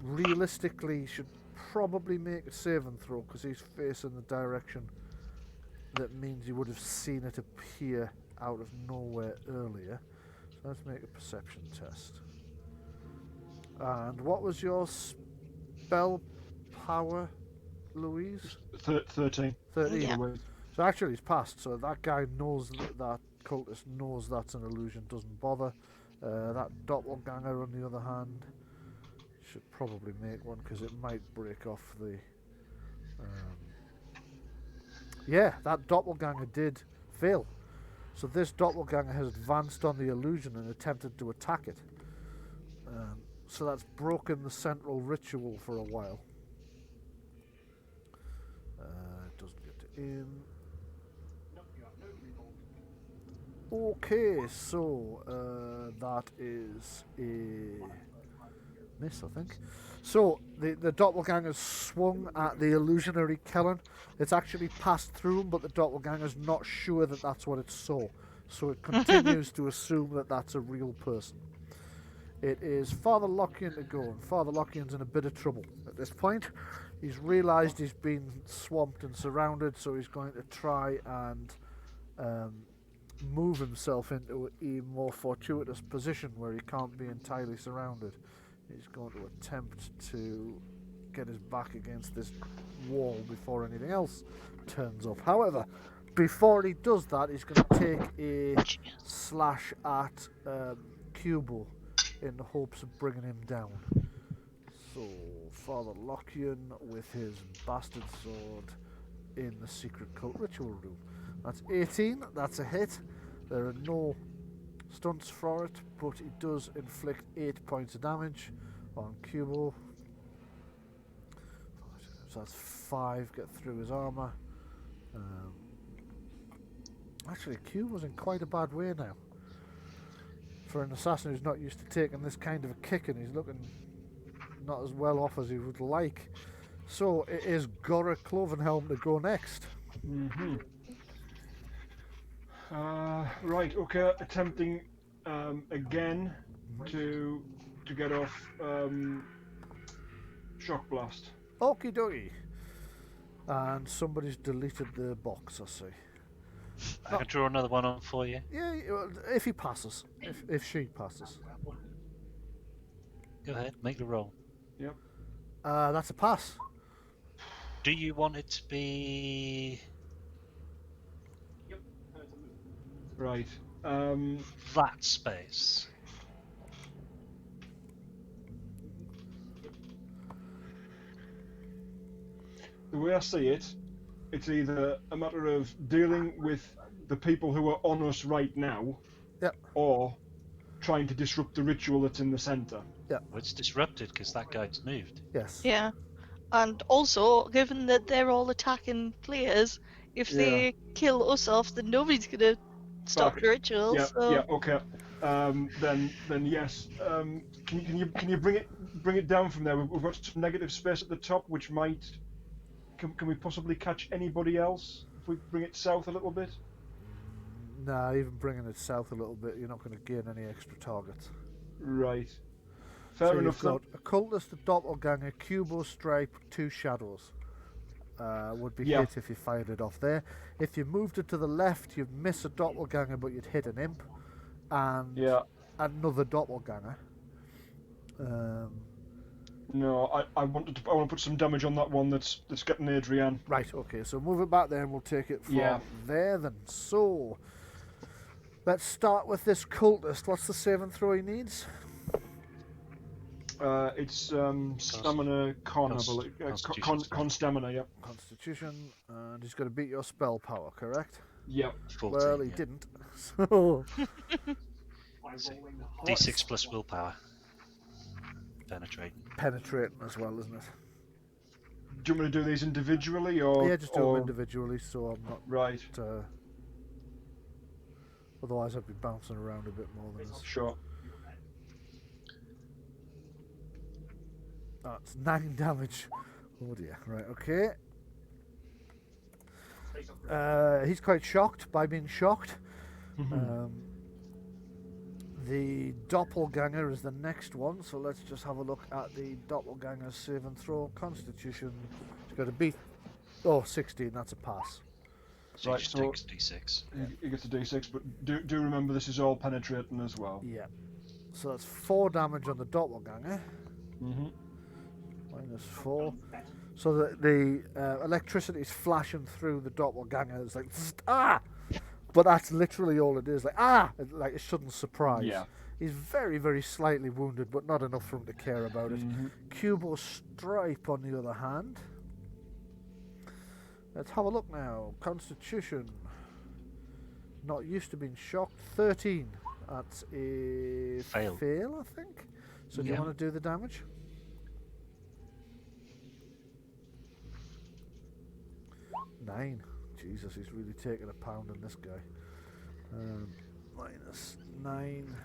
Realistically, should probably make a saving throw because he's facing the direction that means you would have seen it appear out of nowhere earlier. So let's make a perception test. And what was your spell power, Louise? 13. 13. Yeah. So actually he's passed, so that guy knows that cultist knows that's an illusion, doesn't bother. That doppelganger, on the other hand, should probably make one because it might break off the... Yeah, that doppelganger did fail. So this doppelganger has advanced on the illusion and attempted to attack it. So that's broken the central ritual for a while. It doesn't get in. Okay, so that is a miss, I think. So the doppelganger's swung at the illusionary Kellen. It's actually passed through him, but the doppelganger's not sure that that's what it saw. So it continues to assume that that's a real person. It is Father Lockian to go, and Father Lockian's in a bit of trouble at this point. He's realised he's been swamped and surrounded, so he's going to try and move himself into a more fortuitous position where he can't be entirely surrounded. He's going to attempt to get his back against this wall before anything else turns up. However, before he does that, he's going to take a slash at Cubo in the hopes of bringing him down. So, Father Lockian with his bastard sword in the secret cult ritual room. That's 18, that's a hit. There are no stunts for it, but it does inflict 8 points of damage on Cubo. So that's 5, get through his armour. Actually, Cubo's in quite a bad way now. For an assassin who's not used to taking this kind of a kicking, he's looking not as well off as he would like. So it is Gora Clovenhelm to go next. Mm-hmm. Right, okay, attempting again to get off Shock Blast. Okie dokie. And somebody's deleted the box, I see. I can draw another one on for you. Yeah, well, if he passes. If she passes. Go ahead, make the roll. Yep. That's a pass. Do you want it to be Right. that space? The way I see it, it's either a matter of dealing with the people who are on us right now, Yep. or trying to disrupt the ritual that's in the centre. Well, it's disrupted because that guy's moved. Yes. Yeah. And also, given that they're all attacking players, if they kill us off, then nobody's gonna stop the ritual. Yeah, so... yeah, okay. Then yes. Can you bring it down from there? We've got some negative space at the top, which might. Can we possibly catch anybody else if we bring it south a little bit? Nah, even bringing it south a little bit, you're not going to gain any extra targets. Right. Fair So enough. you've got a cultist, a doppelganger, Cubo, Stripe, 2 shadows. Would be hit if you fired it off there. If you moved it to the left, you'd miss a doppelganger, but you'd hit an imp, and another doppelganger. No, I want to put some damage on that one that's getting Adrian. Right. Okay. So move it back there, and we'll take it from there then. So Let's start with this cultist. What's the saving throw he needs? It's stamina con, I believe. Con stamina, yep. Constitution, and he's going to beat your spell power, correct? Yep. 14, Well, he yeah. didn't. So, D6 plus willpower. Penetrate. penetrating as well, isn't it? Do you want me to do these individually, or Yeah, just do them individually, so I'm not. Right. Otherwise, I'd be bouncing around a bit more than this. Sure. That's 9 damage. Oh dear. Right. Okay. He's quite shocked by being shocked. The doppelganger is the next one, so let's just have a look at the doppelganger's save and throw. Constitution. He's got to beat. Oh, 16. That's a pass. So Right, he just so- takes D6. He gets a d6, but do remember this is all penetrating as well. Yeah. So that's 4 damage on the doppelganger. Mm-hmm. Minus 4. So the electricity is flashing through the doppelganger. It's like, ah! But that's literally all it is. Like, ah! Like a sudden surprise. Yeah. He's very, very slightly wounded, but not enough for him to care about it. Cubo Stripe, on the other hand. Let's have a look now. Constitution. Not used to being shocked. 13. That's a Fail. I think. So do you Yeah. want to do the damage? Nine. Jesus, he's really taking a pound on this guy. Minus 9.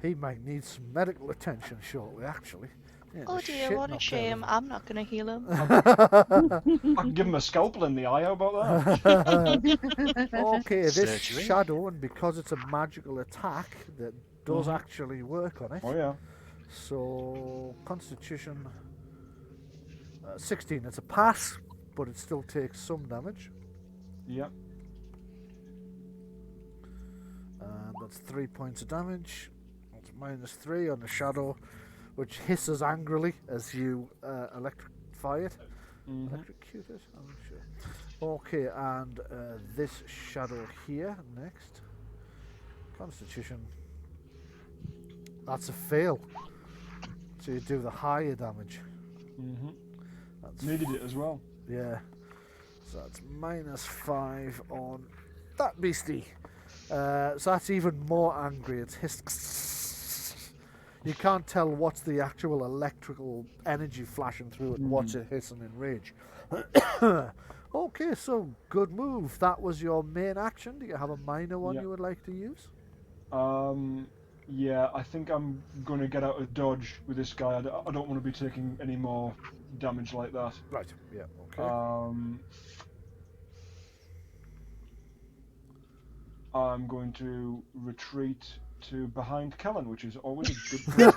He might need some medical attention shortly, actually. Yeah, Oh the dear, shit what a knocked out shame. of I'm not going to heal him. I can give him a scalpel in the eye. How about that? Okay, this Surgery. shadow, and because it's a magical attack, that does actually work on it. Oh yeah. So, Constitution 16. It's a pass, but it still takes some damage. Yep. And that's 3 points of damage. That's minus 3 on the shadow, which hisses angrily as you electrify it. Electrocute it? I'm not sure. Okay, and this shadow here next. Constitution. That's a fail. So you do the higher damage. That's Needed it as well. yeah. So that's minus 5 on that beastie. So that's even more angry. It's hiss. You can't tell what's the actual electrical energy flashing through it and what's it hissing in rage. Okay, so good move. That was your main action. Do you have a minor one Yeah. you would like to use? Yeah, I think I'm going to get out of dodge with this guy. I don't want to be taking any more damage like that. Right. Yeah. Okay. I'm going to retreat to behind Kellen, which is always a good place.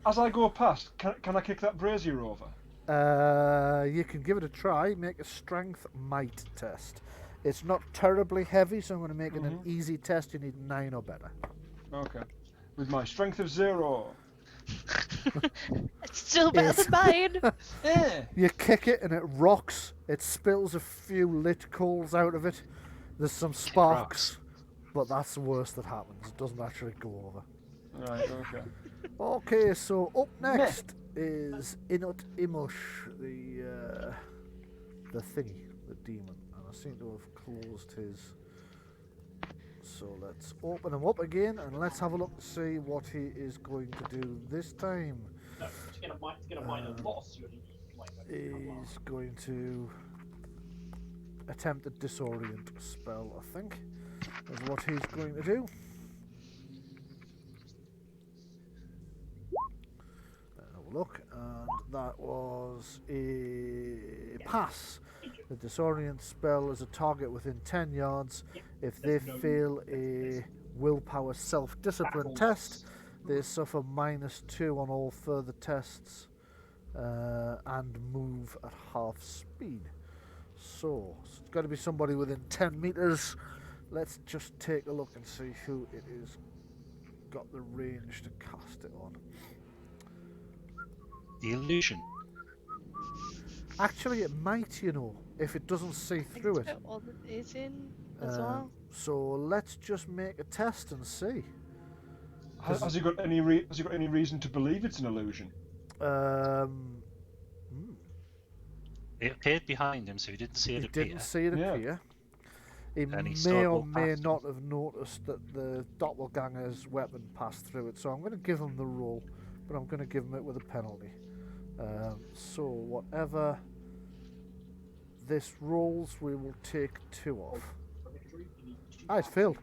As I go past, can I kick that brazier over? You can give it a try. Make a strength might test. It's not terribly heavy, so I'm going to make it an easy test. You need 9 or better. Okay. With my strength of 0. It's still better than mine. You kick it and it rocks. It spills a few lit coals out of it. There's some sparks, but that's the worst that happens. It doesn't actually go over. Right, okay. Okay, so up next is Inut Imush, the thingy, the demon. And I seem to have closed his. So let's open him up again and let's have a look to see what he is going to do this time. No, to get a minor loss, you need He's going to attempt a disorient spell, I think, is what he's going to do. Have a look, and that was a pass. The disorient spell is a target within 10 yards. If they fail a willpower self-discipline test, they suffer -2 on all further tests and move at half speed. So, it's got to be somebody within 10 meters. Let's just take a look and see who it is got the range to cast it on. The illusion. Actually, it might, you know, if it doesn't see through it. All that is in as well. So let's just make a test and see. Has he got any reason to believe it's an illusion? It appeared behind him, so he didn't see it He appear. didn't see it Yeah. appear. He And he may started or walk may past not have noticed that the doppelganger's weapon passed through it. So I'm going to give him the roll, but I'm going to give him it with a penalty. So whatever this rolls, we will take 2 off. It's failed.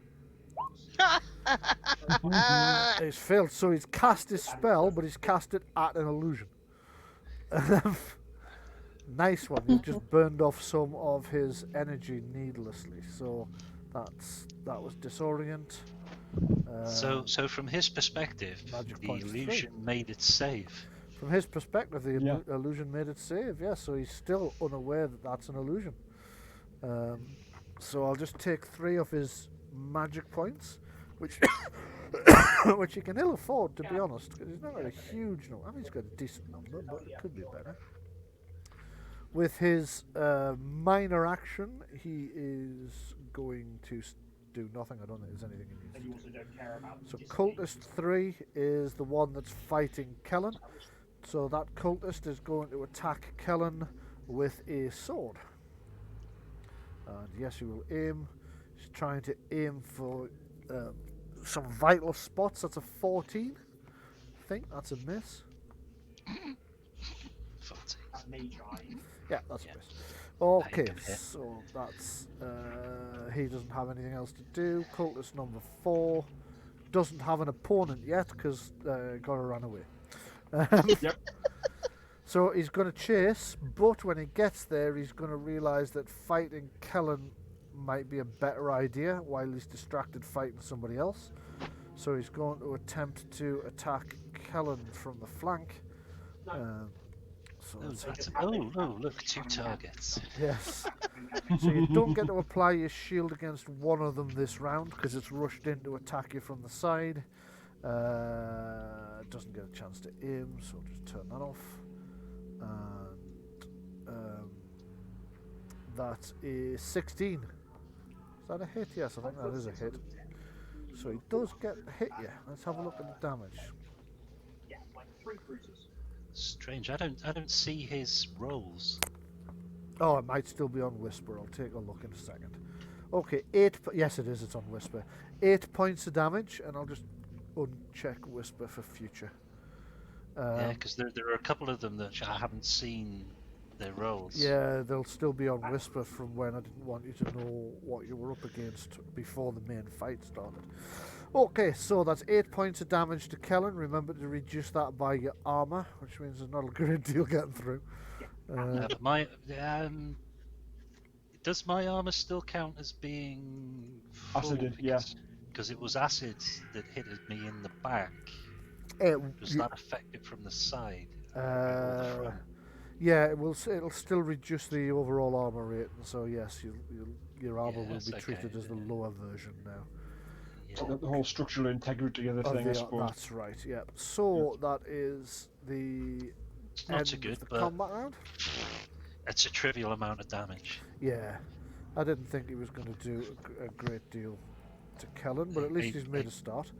It's failed. So he's cast his spell, but he's cast it at an illusion. Nice one. You've just burned off some of his energy needlessly. So that was disorient. So from his perspective, Magic the points illusion made it save. From his perspective, the Yeah. illusion made it save. Yeah, so he's still unaware that that's an illusion. So I'll just take 3 of his magic points, which which he can ill afford, to be honest, because he's not got a huge number. I mean, he's got a decent number, but it could be better. With his minor action, he is going to do nothing. I don't think there's anything he And you needs to also do. don't care about So disengagement. cultist 3 is the one that's fighting Kellen. So that cultist is going to attack Kellen with a sword. And yes, he will aim. He's trying to aim for some vital spots. That's a 14. I think that's a miss. 14. That's me trying. Yeah, that's Yeah. a miss. Okay, Bang, hit. so that's he doesn't have anything else to do. Cultist number 4 doesn't have an opponent yet because gotta run away. Yep. So he's going to chase, but when he gets there, he's going to realise that fighting Kellen might be a better idea while he's distracted fighting somebody else. So he's going to attempt to attack Kellen from the flank. So Oh, that's look, 2 targets. yes. So you don't get to apply your shield against one of them this round because it's rushed in to attack you from the side. Doesn't get a chance to aim, so just turn that off. And that is 16. Is that a hit? Yes, I think that is a hit. So he does get hit you. Let's have a look at the damage. Yeah, like 3 bruises. Strange. I don't see his rolls. Oh, it might still be on Whisper. I'll take a look in a second. Okay, yes, it is. It's on Whisper. 8 points of damage, and I'll just uncheck Whisper for future. Yeah, because there are a couple of them that I haven't seen their rolls. Yeah, they'll still be on Whisper from when I didn't want you to know what you were up against before the main fight started. Okay, so that's 8 points of damage to Kellen. Remember to reduce that by your armour, which means there's not a great deal getting through. But does my armor still count as being full? Acided, yeah. Because it was acid that hit me in the back. Does that affect it from the side? Yeah, it'll still reduce the overall armour rating. So yes, your armour will Yes, be okay, treated as the yeah. lower version now. Yeah. The whole structural integrity of the thing, I suppose. That's right. Yeah. So that is the It's not end so good, of the but combat round. it's a trivial amount of damage. Yeah, I didn't think he was going to do a great deal to Kellen, but at least he's made a start.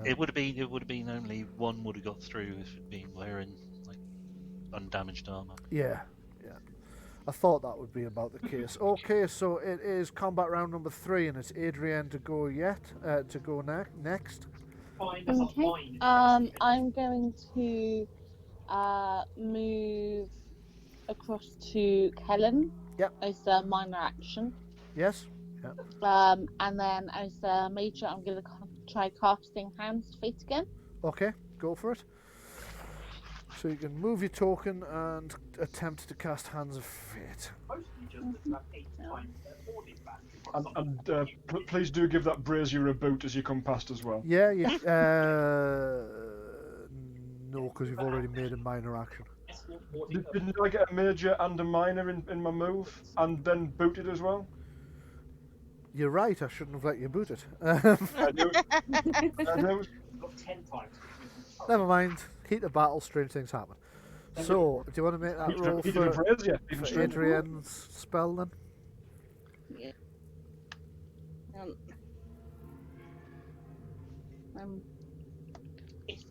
It would have been only one would have got through if it'd been wearing like undamaged armor. Yeah. I thought that would be about the case. Okay, so it is combat round number 3, and it's Adrienne to go next. Fine, that's not Okay. fine. I'm going to move across to Kellen. Yep. As a minor action. Yes. And then as a major, I'm going to try casting Hands of Fate again. Okay, go for it. So you can move your token and attempt to cast Hands of Fate. Mostly just that you have 8 times their hoarding battery. And please do give that brazier a boot as you come past as well. Yeah, no, because you've already made a minor action. Didn't I get a major and a minor in my move, and then booted as well? You're right, I shouldn't have let you boot it. I know. You've got 10 times. Never mind, heat of battle, strange things happen. So, do you want to make that roll He did a for praise, yeah. Even for stronger. Adrian's spell then? Yeah. It's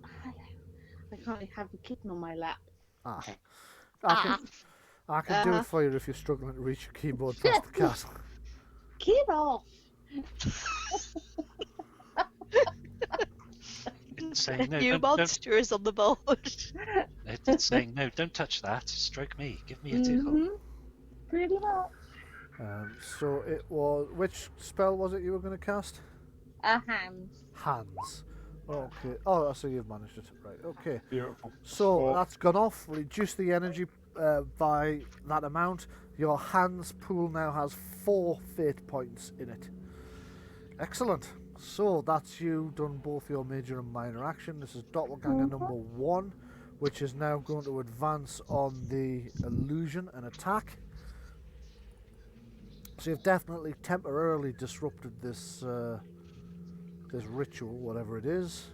I can't have a kitten on my lap. Ah. Ah. I can do it for you if you're struggling to reach your keyboard past the cat. Get off! It's saying no. New Don't. monster is on the board. It's saying no. Don't touch that. Stroke me. Give me a tickle. Pretty much. So it was... Which spell was it you were going to cast? Hands. Hands. Okay. Oh, so you've managed it. Right, okay. Beautiful. So that's gone off. Reduce the energy by that amount. Your hands pool now has 4 fate points in it. Excellent. So that's you done both your major and minor action. This is doppelganger number 1, which is now going to advance on the illusion and attack. So you've definitely temporarily disrupted this this ritual, whatever it is.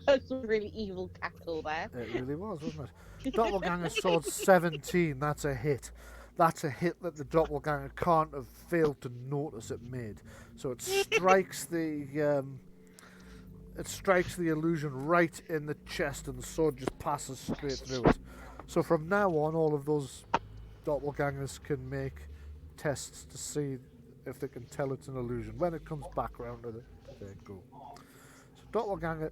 That's a really evil tackle there. It really was, wasn't it? Doppelganger sword 17, that's a hit. That's a hit that the doppelganger can't have failed to notice it made. So it strikes the illusion right in the chest, and the sword just passes straight through it. So from now on, all of those doppelgangers can make tests to see if they can tell it's an illusion when it comes back round to their go. So doppelganger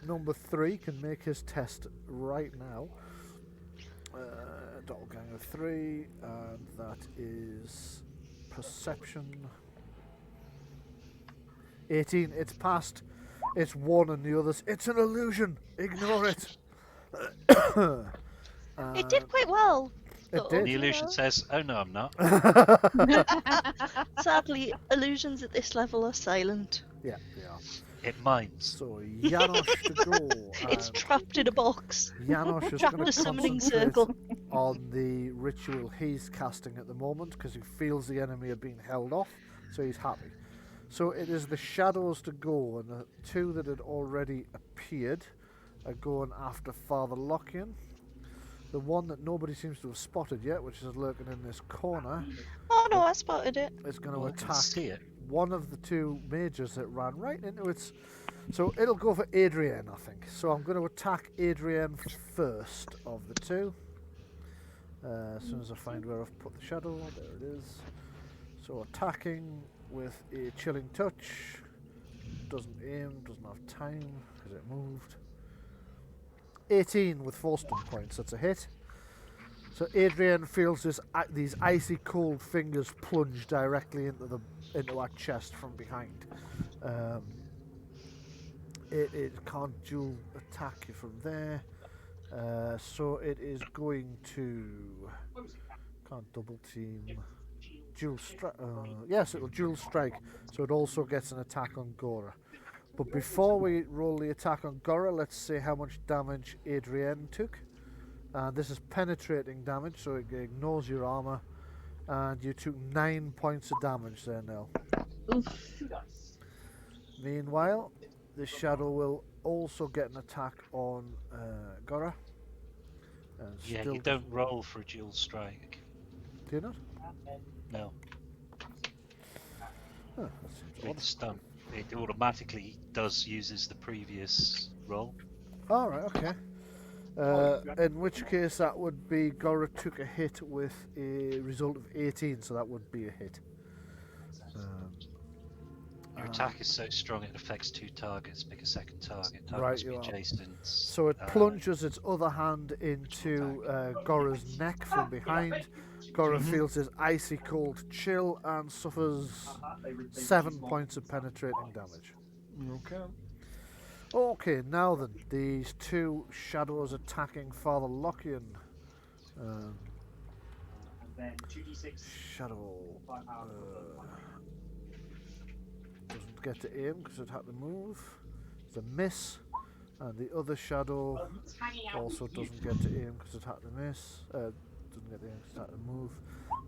number 3 can make his test right now. Doppelganger 3, and that is perception 18. It's passed. It's 1 and the others. It's an illusion. Ignore it. It did quite well. It though, did. The you illusion know. says, "Oh no, I'm not." Sadly, illusions at this level are silent. Yeah, they are. It mines. So Janosch to go. It's and trapped in a box. Janosch is Trapped going in a to summoning concentrate circle. on the ritual he's casting at the moment because he feels the enemy are being held off, so he's happy. So it is the shadows to go, and the 2 that had already appeared are going after Father Lockian. The one that nobody seems to have spotted yet, which is lurking in this corner, Oh no, I spotted it. is going to Oh, I can attack see it. one of the 2 mages that ran right into its... So it'll go for Adrian, I think. So I'm going to attack Adrian first of the 2. As soon as I find where I've put the shadow, there it is. So attacking with a chilling touch. Doesn't aim, doesn't have time because it moved. 18 with 4 stun points, that's a hit. So Adrian feels these icy cold fingers plunge directly into our chest from behind. It can't dual attack you from there, so it is going to can't double team. Dual strike. Yes, it'll dual strike, so it also gets an attack on Gora. But before we roll the attack on Gora, let's see how much damage Adrienne took. This is penetrating damage, so it ignores your armor, and you took 9 points of damage there now. Oof. Meanwhile, the shadow will also get an attack on Gora. And Yeah, still you don't roll for a dual strike. Do you not? No, Oh, that seems odd. it's stun. It automatically uses the previous roll. All right, okay. In which case, that would be Gora took a hit with a result of 18, so that would be a hit. Your attack is so strong it affects 2 targets. Pick a second target. Right, Targets you be are. adjacent. So it plunges its other hand into Gora's neck from behind. Gora feels his icy cold chill and suffers 7 points of penetrating damage. Okay. Okay, now then, these 2 shadows attacking Father Lockian. And then 2d6. Shadow doesn't get to aim because it had to move. It's a miss. And the other shadow also doesn't get to aim because it had to miss. Doesn't get to aim because it had to move.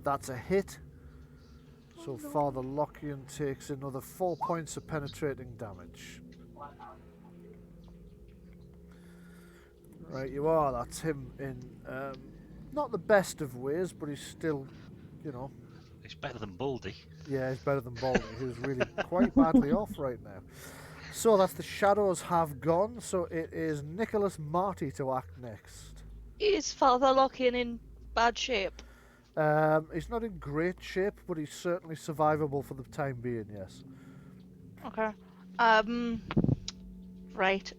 That's a hit. So Father Lockian takes another 4 points of penetrating damage. Right, you are. That's him in not the best of ways, but he's still, you know, It's better than Baldy. yeah, he's better than Baldy, who's really quite badly off right now. So that's the shadows have gone. So it is Nicholas Marty to act next. Is Father Lockin in bad shape? He's not in great shape, but he's certainly survivable for the time being. Yes. Okay. Right.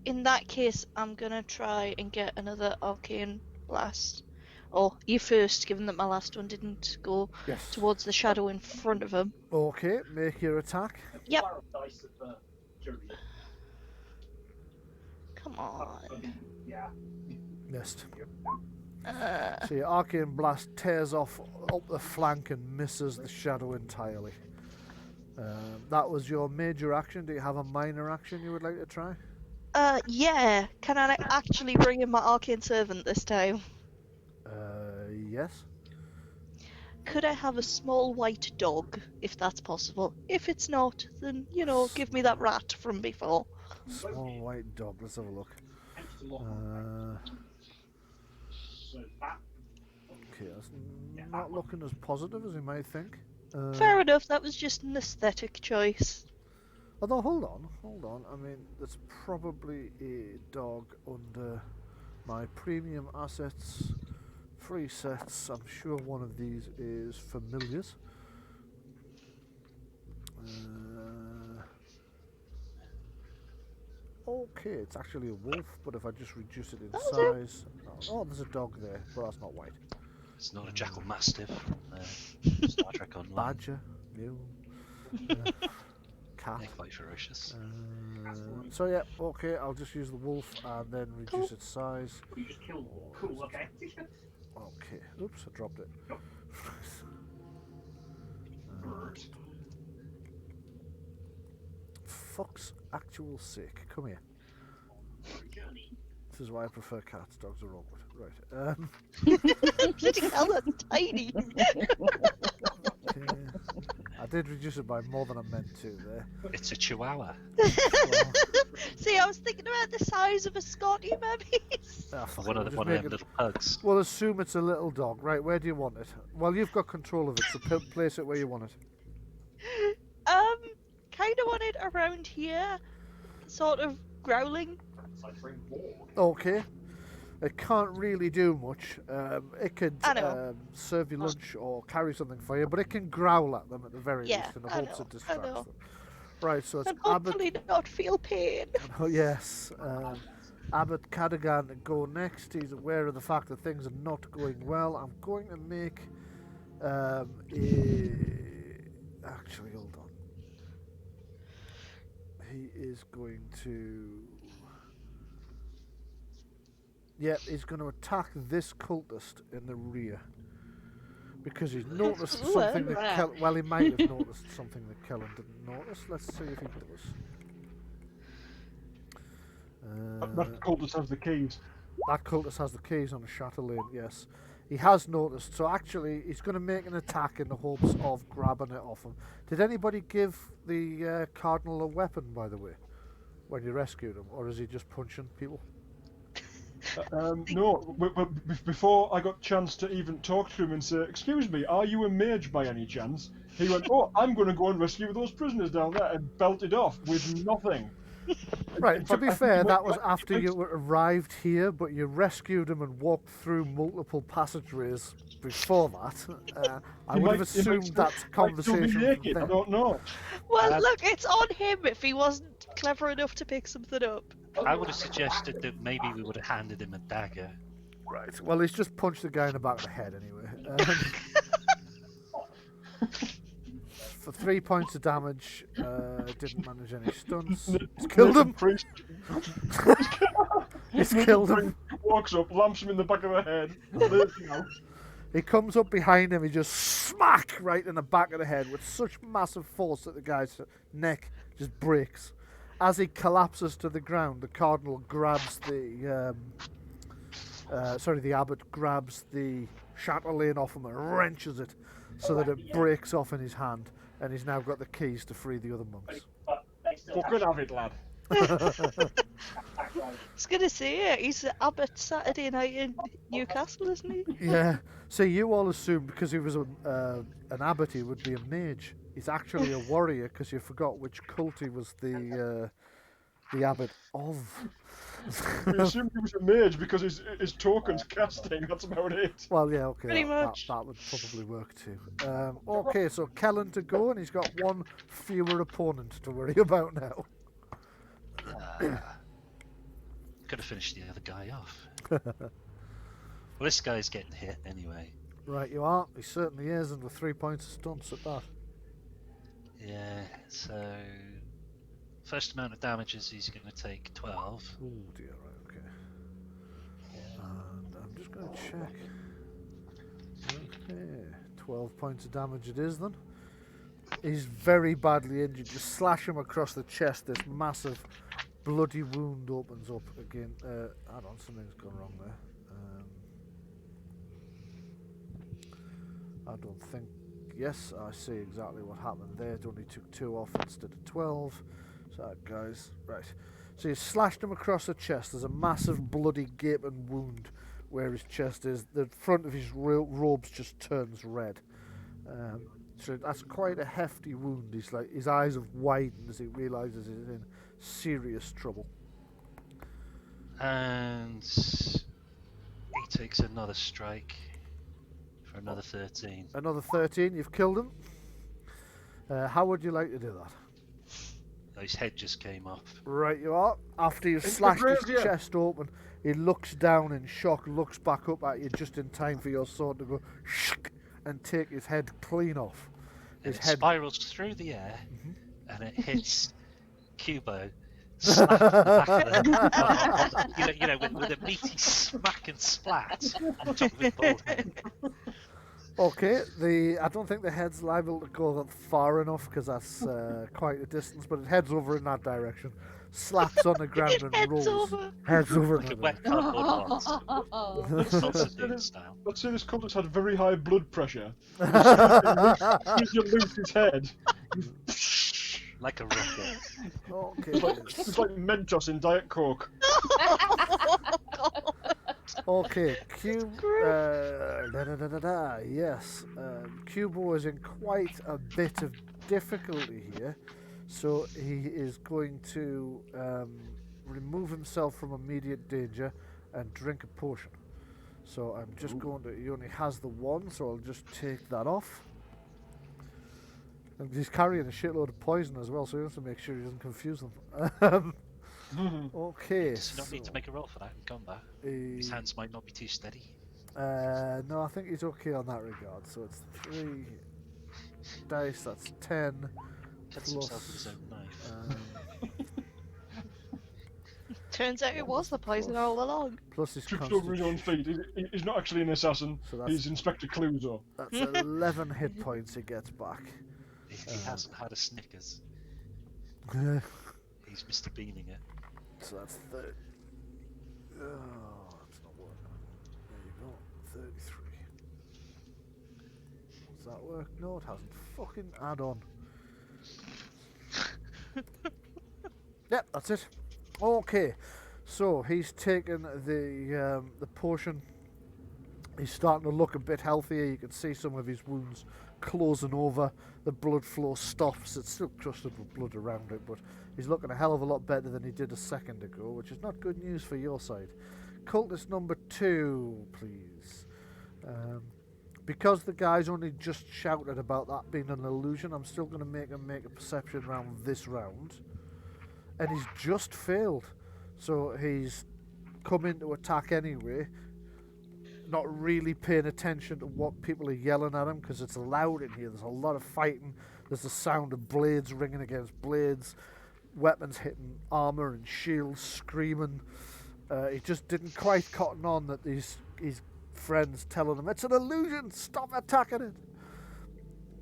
In that case, I'm gonna try and get another arcane blast. Or you first, given that my last one didn't go Yes. towards the shadow in front of him. Okay, make your attack. Yep. Dice of the jury. Come on. Yeah. Missed. So your arcane blast tears off up the flank and misses the shadow entirely. That was your major action. Do you have a minor action you would like to try? Yeah. Can I actually bring in my arcane servant this time? Yes. Could I have a small white dog, if that's possible? If it's not, then, you know, give me that rat from before. Small white dog. Let's have a look. So that. Okay, that's not looking as positive as you might think. Fair enough, that was just an aesthetic choice. Although, hold on. I mean, there's probably a dog under my premium assets. Free sets. I'm sure one of these is familiars. Okay, it's actually a wolf, but if I just reduce it in size... Oh, there's a dog there, but that's not white. It's not a jackal mastiff from Star Trek Online. Badger, mule, cat. They're quite ferocious. So yeah, okay, I'll just use the wolf and then reduce its size. You just killed one. Cool, okay. Okay, oops, I dropped it. Fuck's actual sake, come here. This is why I prefer cats, dogs are awkward. Right, Bloody hell, that's tiny. okay. I did reduce it by more than I meant to there. It's a chihuahua. See, I was thinking about the size of a Scotty, maybe. Fuck One it, of we'll them just make little pugs. We'll assume it's a little dog. Right, where do you want it? Well, you've got control of it, so place it where you want it. Kind of want it around here, sort of growling. Okay. It can't really do much. It could I know. serve you lunch or carry something for you, but it can growl at them at the very Yeah, least in the I hopes know, it distracts I know. them. Right, so it's And Abbott. hopefully not feel pain. Oh, yes. Abbott Cadogan to go next. He's aware of the fact that things are not going well. I'm going to make actually, hold on. He is going to... Yeah, he's going to attack this cultist in the rear. Because he's noticed something that well, he might have noticed something that Kellen didn't notice. Let's see if he does. That cultist has the keys. That cultist has the keys on the Chatelaine, yes. He has noticed, so actually he's going to make an attack in the hopes of grabbing it off him. Did anybody give the Cardinal a weapon, by the way, when you rescued him? Or is he just punching people? No, before I got a chance to even talk to him and say, "Excuse me, are you a mage by any chance?" He went, "Oh, I'm going to go and rescue those prisoners down there," and belted off with nothing. Right, In to fact, be I think fair, he that went was after you arrived here, but you rescued him and walked through multiple passageways before that. I would have assumed that conversation... Still be naked, I don't know. Well, look, it's on him if he wasn't clever enough to pick something up. I would have suggested that maybe we would have handed him a dagger. Right, well, he's just punched the guy in the back of the head anyway. For 3 points of damage, didn't manage any stunts. He's killed him! He's killed him. Walks up, lamps him in the back of the head. Lays him out. He comes up behind him, he just smack right in the back of the head with such massive force that the guy's neck just breaks. As he collapses to the ground, the Cardinal grabs the Abbot grabs the Chatelaine off him and wrenches it so that it breaks off in his hand, and he's now got the keys to free the other monks. Fucking have it, lad. I was gonna say it. He's the Abbot Saturday night in Newcastle, isn't he? Yeah. So you all assumed because he was an abbot, he would be a mage. He's actually a warrior because you forgot which cult he was the abbot of. We assumed he was a mage because his token's casting. That's about it. Well, yeah, okay, Pretty that much. would probably work too. Okay, so Kellen to go, and he's got one fewer opponent to worry about now. Could have finished the other guy off. Well, this guy's getting hit anyway. Right, you are. He certainly is, and with 3 points of stunts at that. Yeah, so first amount of damages he's going to take 12. Oh dear, right, okay. And I'm just going to check. Okay, 12 points of damage it is then. He's very badly injured. You slash him across the chest, this massive bloody wound opens up again. Hold on, something's gone wrong there. I don't think. Yes, I see exactly what happened there. It only took 2 off instead of 12. So, guys, right. So you slashed him across the chest. There's a massive bloody gaping wound where his chest is. The front of his robes just turns red. So that's quite a hefty wound. He's like, his eyes have widened as he realizes he's in serious trouble. And he takes another strike for another 13. Another 13. You've killed him. How would you like to do that? His head just came off. Right, you are. After you've slashed his chest open, he looks down in shock, looks back up at you just in time for your sword to go shk and take his head clean off. And His it head spirals through the air, and it hits Cubo. Slap in the back of the, you know, with a meaty smack and splat on top of his bald head. Okay, I don't think the head's liable to go that far enough because that's quite a distance, but it heads over in that direction, slaps on the ground and Heads rolls. over. Heads over. Like in a that wet direction. cardboard box. Salsa style. Let's say this cultist had very high blood pressure. As soon as you lose his head, Like a rocket. Okay. it's like Mentos in Diet Coke. Okay, yes, Cubo is in quite a bit of difficulty here, so he is going to remove himself from immediate danger and drink a potion. So I'm just going to, he only has the one, so I'll just take that off. And he's carrying a shitload of poison as well, so he has to make sure he doesn't confuse them. Okay. Does he not need to make a roll for that in combat? His hands might not be too steady. No, I think he's okay on that regard. So it's 3 dice, that's 10. Cuts himself with his own knife. Turns out it was the poison all along. Plus his Trips over his own feet. He's not actually an assassin. So that's- He's Inspector Clouseau. That's 11 hit points he gets back. He hasn't had a Snickers. He's Mr. Beaning it. So that's 30. Oh, that's not working. There you go. 33. Does that work? No, it hasn't. Fucking add on. Yep, that's it. Okay, so he's taken the potion. He's starting to look a bit healthier. You can see some of his wounds closing over. The blood flow stops. It's still crusted with blood around it, but he's looking a hell of a lot better than he did a second ago, which is not good news for your side. Cultist number 2, please. Because the guy's only just shouted about that being an illusion, I'm still going to make him make a perception round this round. And he's just failed. So he's come in to attack anyway, not really paying attention to what people are yelling at him because it's loud in here. There's a lot of fighting. There's the sound of blades ringing against blades, weapons hitting armor and shields, screaming. He just didn't quite cotton on that his friends telling him it's an illusion. Stop attacking it.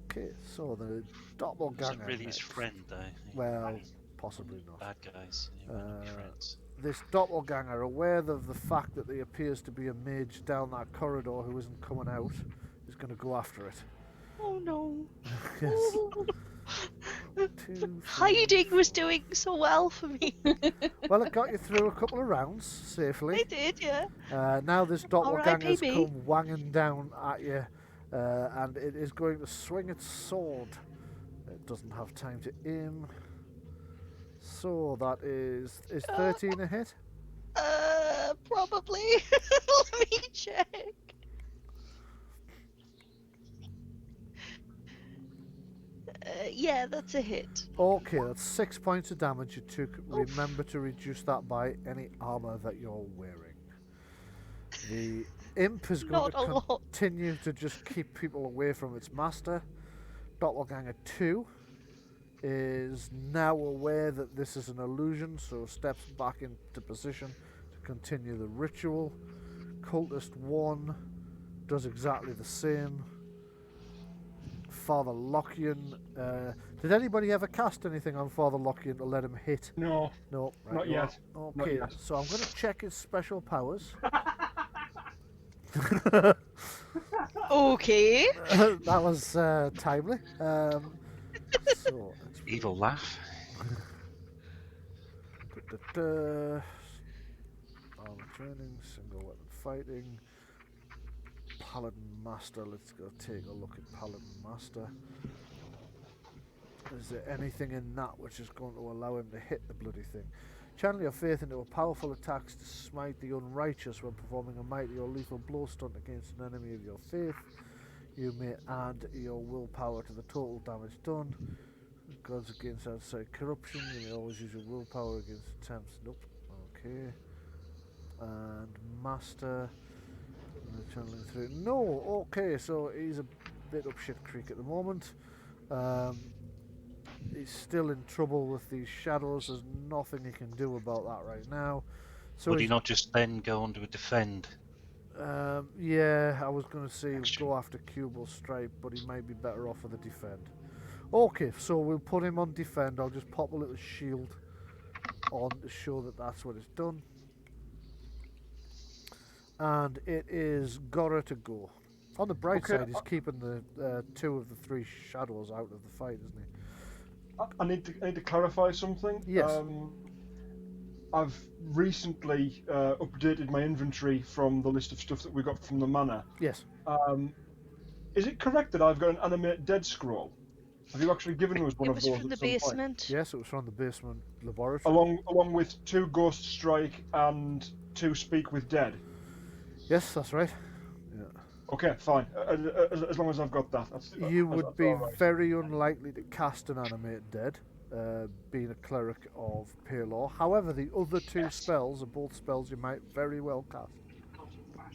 Okay, so the doppelganger. Wasn't really his next. friend, though. Well, possibly not. Bad guys. He wouldn't be friends. This doppelganger, aware of the fact that there appears to be a mage down that corridor who isn't coming out, is going to go after it. Oh no. Yes. 2, 3, Hiding was 4. doing so well for me. Well, it got you through a couple of rounds safely. I did, yeah. Now this doppelganger's R.I.P.B.. come wanging down at you, and it is going to swing its sword. It doesn't have time to aim. So that is 13 a hit? Probably. Let me check. Yeah, that's a hit. Okay, that's 6 points of damage you took. Oof. Remember to reduce that by any armour that you're wearing. The imp is going Not a to lot. continue to just keep people away from its master. Doppelganger 2 is now aware that this is an illusion, so steps back into position to continue the ritual. Cultist 1 does exactly the same. Father Lockian, did anybody ever cast anything on Father Lockian to let him hit? No, No, right, not yet. Okay, Not yet. so I'm going to check his special powers. Okay. That was timely. So let's Evil laugh. Armor training, single weapon fighting. Paladin Master, let's go take a look at Paladin Master. Is there anything in that which is going to allow him to hit the bloody thing? Channel your faith into a powerful attack to smite the unrighteous when performing a mighty or lethal blow stunt against an enemy of your faith. You may add your willpower to the total damage done. Gods against outside corruption, you may always use your willpower against attempts. Nope. Okay. And Master. Channeling through. No, okay, so he's a bit up shit creek at the moment. He's still in trouble with these shadows. There's nothing he can do about that right now. So Would he not just then go on to a defend? yeah, I was going to say go after Cubal Stripe, but he might be better off with a defend. Okay, so we'll put him on defend. I'll just pop a little shield on to show that that's what it's done. And it is Gora to go. On the bright side, he's keeping the 2 of the 3 shadows out of the fight, isn't he? I need to clarify something. Yes. I've recently updated my inventory from the list of stuff that we got from the manor. Yes. Is it correct that I've got an animate dead scroll? Have you actually given us one It of was those from the at some point? basement. Yes, it was from the basement laboratory. Along with 2 Ghost Strike and 2 Speak with Dead. Yes, that's right. Yeah. Okay, fine. As long as I've got that. You would that's be all right. very unlikely to cast an animate dead, being a cleric of Palor. However, the other 2 spells are both spells you might very well cast.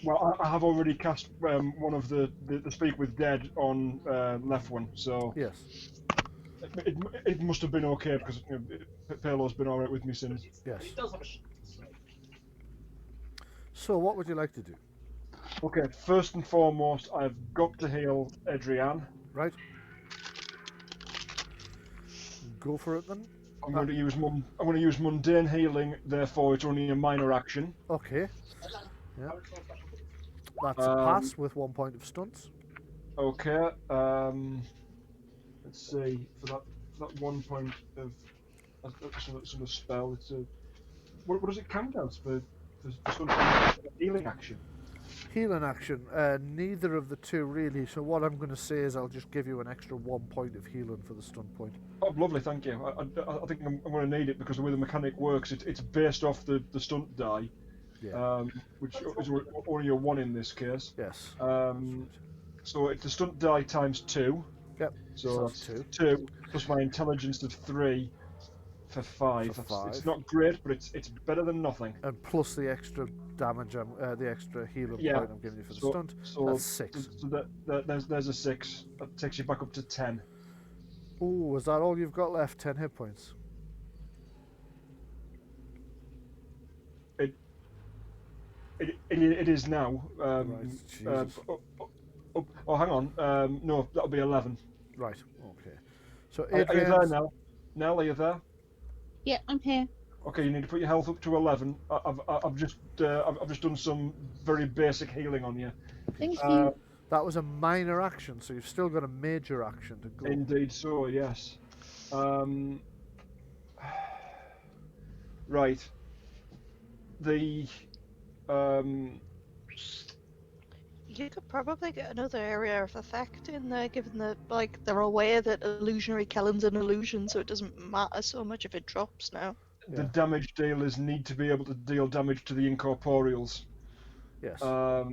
Well, I have already cast one of the Speak with Dead on left one, so Yes. it must have been okay because Palor's been alright with me since. Yes. It does have a So, what would you like to do? Okay, first and foremost, I've got to heal Adrienne. Right. Go for it then. I'm going to use mundane healing, therefore it's only a minor action. Okay. Yeah. That's a pass with 1 point of stunts. Okay. Let's see. For that 1 point of some spell, it's a what does it count as for some healing action? Healing action. Neither of the 2 really. So what I'm going to say is I'll just give you an extra 1 point of healing for the stun point. Oh, lovely, thank you. I think I'm going to need it because the way the mechanic works, it's based off the stunt die, Yeah. which is only a 1 in this case. Yes. So it's the stunt die times 2. Yep. So that's that's 2 plus my intelligence of 3 for 5. For 5. It's not great, but it's better than nothing. And plus the extra damage, the extra healing point I'm giving you for the stunt. So That's 6. So there's a 6. That takes you back up to 10. Oh, is that all you've got left? 10 hit points. It is now. Right, Jesus. Oh, hang on. No, that'll be 11. Right. Okay. So Are you there Adrian's now? Nell, are you there? Yeah, I'm here. Okay, you need to put your health up to 11. I've just done some very basic healing on you. Thank you. that was a minor action, so you've still got a major action to go. Indeed, so yes. Right. The You could probably get another area of effect in there, given that they're aware that illusionary Kellen's an illusion, so it doesn't matter so much if it drops now. the Yeah. damage dealers need to be able to deal damage to the incorporeals. Yes.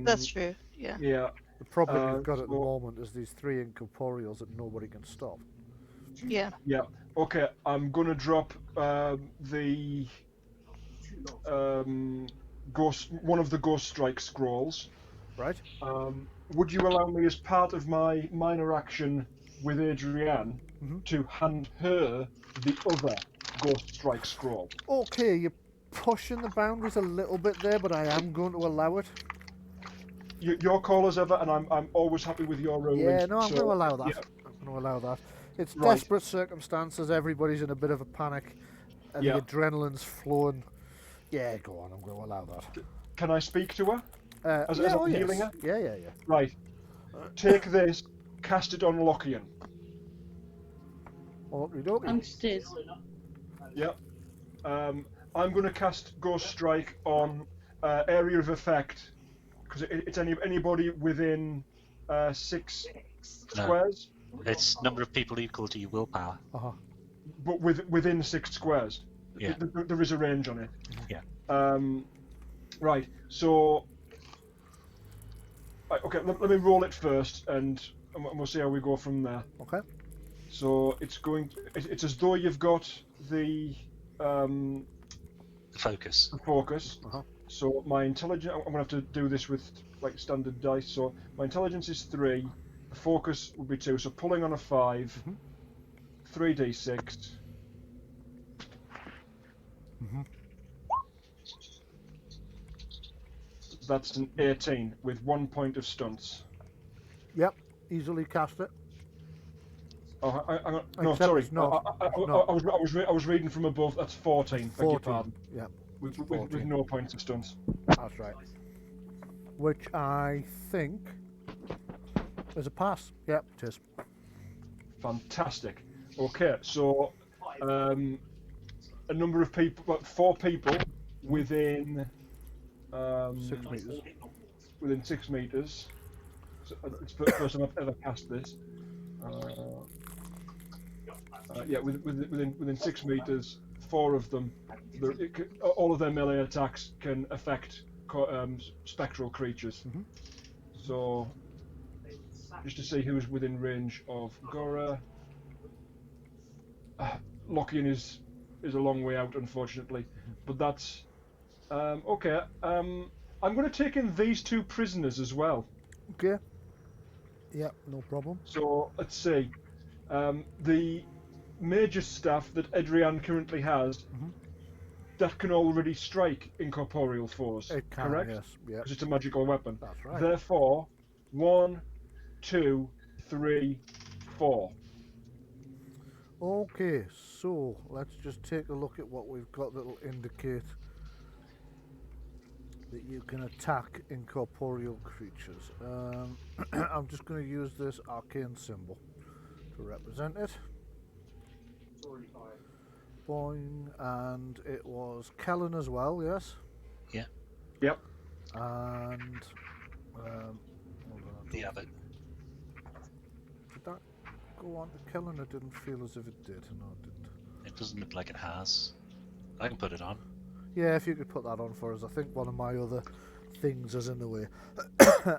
That's true. Yeah. Yeah. The problem you've got at the so- moment is these 3 incorporeals that nobody can stop. Yeah. Yeah. Okay. I'm gonna drop the one of the ghost strike scrolls. Right? Would you allow me, as part of my minor action with Adrienne, Mhm. to hand her the other ghost strike scroll? Okay, you're pushing the boundaries a little bit there, but I am going to allow it. Your call as ever, and I'm always happy with your rulings. Yeah, no, I'm so, going to allow that. yeah. I'm going to allow that. It's Right. desperate circumstances. Everybody's in a bit of a panic, and Yeah. the adrenaline's flowing. Yeah, go on. I'm going to allow that. Can I speak to her? As yeah, I'm oh, healing yes. her? Yeah. Right. Take this, cast it on Lockian. Okie dokie. Understood. Yep. I'm going to cast Ghost Strike on area of effect, because it's anybody within 6 No. squares, It's number of people equal to your willpower. Uh-huh. but within 6 squares. Yeah. There is a range on it. Yeah. Right. So. Right, okay. Let me roll it first, and we'll see how we go from there. Okay. So it's going. It's as though you've got the The focus. focus. Uh-huh. So my intelligence. I'm gonna have to do this with like standard dice. So my intelligence is 3. The focus would be 2. So pulling on a 5. Mhm. 3d6. Mhm. That's an 18 with 1 point of stunts. Yep. Easily cast it. Oh, no, Except sorry. it's not. I was reading from above. That's 14. Beg your 14. pardon. Yep. With 14. no points of stunts. That's right. Which I think is a pass. Yep, it is. Fantastic. Okay, so a number of people, 4 people within 6 meters. within 6 meters. So it's the first time I've ever cast this. Yeah, within 6 meters, 4 of them. All of their melee attacks can affect spectral creatures. Mhm. So, just to see who's within range of Gora. Lockian is a long way out, unfortunately, but that's okay. I'm going to take in these 2 prisoners as well. Okay. Yep, no problem. So let's see. The major staff that Adrienne currently has, Mhm. that can already strike incorporeal foes. It can, correct? yes. Yep, Because it's a magical weapon. that's right. Therefore, 1, 2, 3, 4. Okay, so let's just take a look at what we've got that'll indicate that you can attack incorporeal creatures. I'm just going to use this arcane symbol to represent it. Boing, and it was Kellen as well, yes? Yep. And hold on, I The don't- abbot. did that go on to Kellen? It didn't feel as if it did. No, it didn't. It doesn't look like it has. I can put it on. Yeah, if you could put that on for us. I think one of my other things is in the way.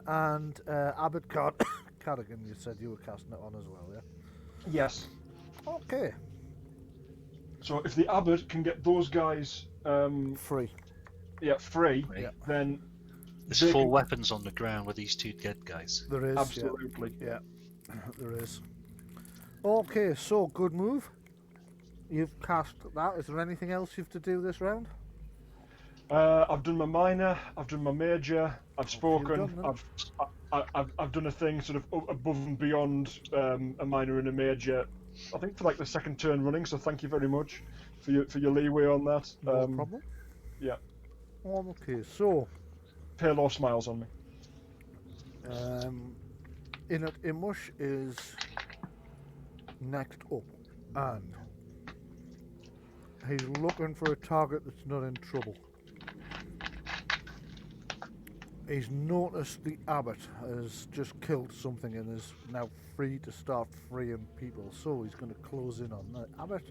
And Abbot Cardigan, you said you were casting it on as well, yeah? Yes. Okay, So if the abbot can get those guys, free. free, Yeah. then There's they 4 can- weapons on the ground with these 2 dead guys. There is, absolutely. yeah. There is. Okay, so good move. You've cast that. Is there anything else you have to do this round? I've done my minor. I've done my major. I've spoken. done them? I've done a thing sort of above and beyond a minor and a major. I think for like the 2nd turn running. So thank you very much for your leeway on that. No problem. yeah. Okay, so Palor smiles on me. Inat Imush is next up, and He's looking for a target that's not in trouble. He's noticed the abbot has just killed something and is now free to start freeing people. So he's going to close in on the abbot.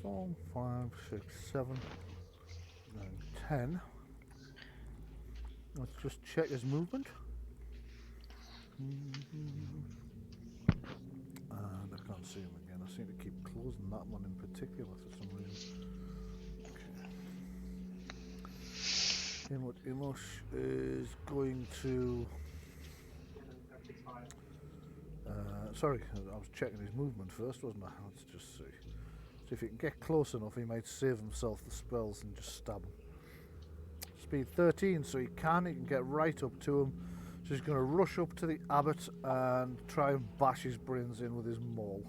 4, 5, 6, 7, 9, 10. Let's just check his movement. And I can't see him again. I seem to keep closing that one in particular for some reason. Okay. And what Imosh is going to... sorry, I was checking his movement first, wasn't I? Let's just see. So if he can get close enough, he might save himself the spells and just stab him. Speed 13, so he can get right up to him. So he's going to rush up to the abbot and try and bash his brains in with his maul.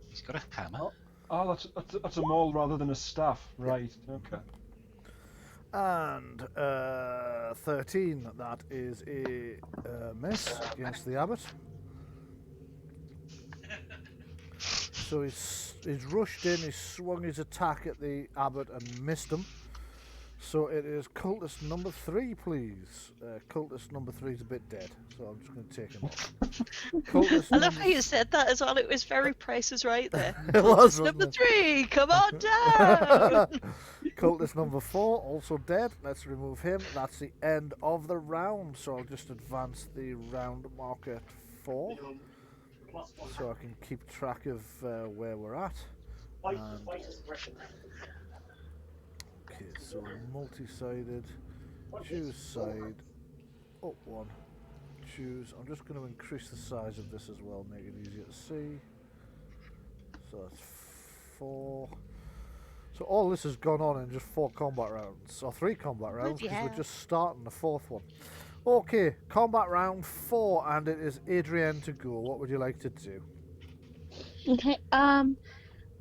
He's got a hammer. Oh, that's a maul rather than a staff. Right, okay. And 13, that is a miss against the abbot. So he's rushed in, he's swung his attack at the abbot and missed him. So it is cultist number 3, please. Cultist number 3 is a bit dead, so I'm just going to take him off. Cultist I love how you said that as well. It was very Price is Right there. It was, Number wasn't 3, come on down. Cultist number 4, also dead. Let's remove him. That's the end of the round, so I'll just advance the round marker at 4. So I can keep track of where we're at. And okay, so multi-sided, choose side, up 1, choose. I'm just going to increase the size of this as well, make it easier to see. So that's 4. So all this has gone on in just 4 combat rounds, or 3 combat rounds, because we're just starting the 4th one. Okay, combat round 4, and it is Adrienne to go. What would you like to do? Okay. Can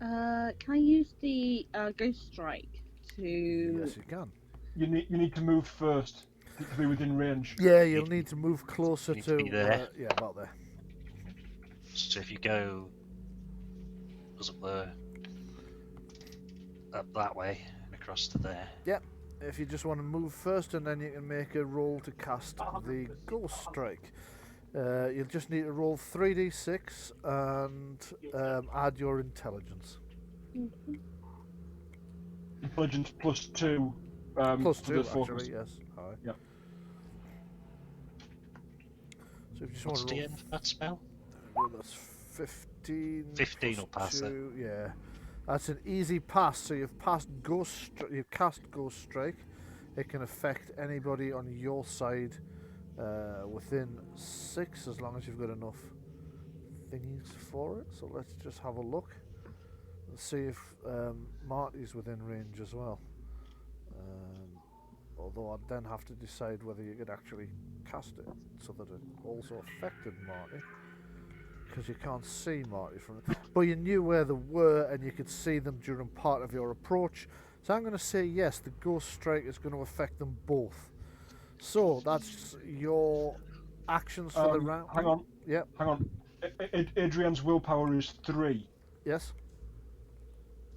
I use the ghost strike to? Yes, you can. You need to move first to be within range. Yeah, you'll need to move closer need to be there. yeah, about there. So if you go, as it were, up that way and across to there. Yep. If you just want to move first, and then you can make a roll to cast the Ghost Strike. You'll just need to roll 3d6 and add your intelligence. Intelligence plus 2. Plus for 2, the focus. actually, yes. All right. Yeah. So if you just What's want to the roll... end of that spell? That's 15. 15 plus will pass it. 2, yeah. That's an easy pass. So you've passed you've cast Ghost Strike. It can affect anybody on your side within 6, as long as you've got enough thingies for it. So let's just have a look and see if Marty's within range as well. Although I'd then have to decide whether you could actually cast it so that it also affected Marty, because you can't see Marty from it. But you knew where they were and you could see them during part of your approach. So I'm going to say yes, the Ghost Strike is going to affect them both. So that's your actions for the round. Hang on. Yep. Hang on. Adrian's willpower is 3. Yes.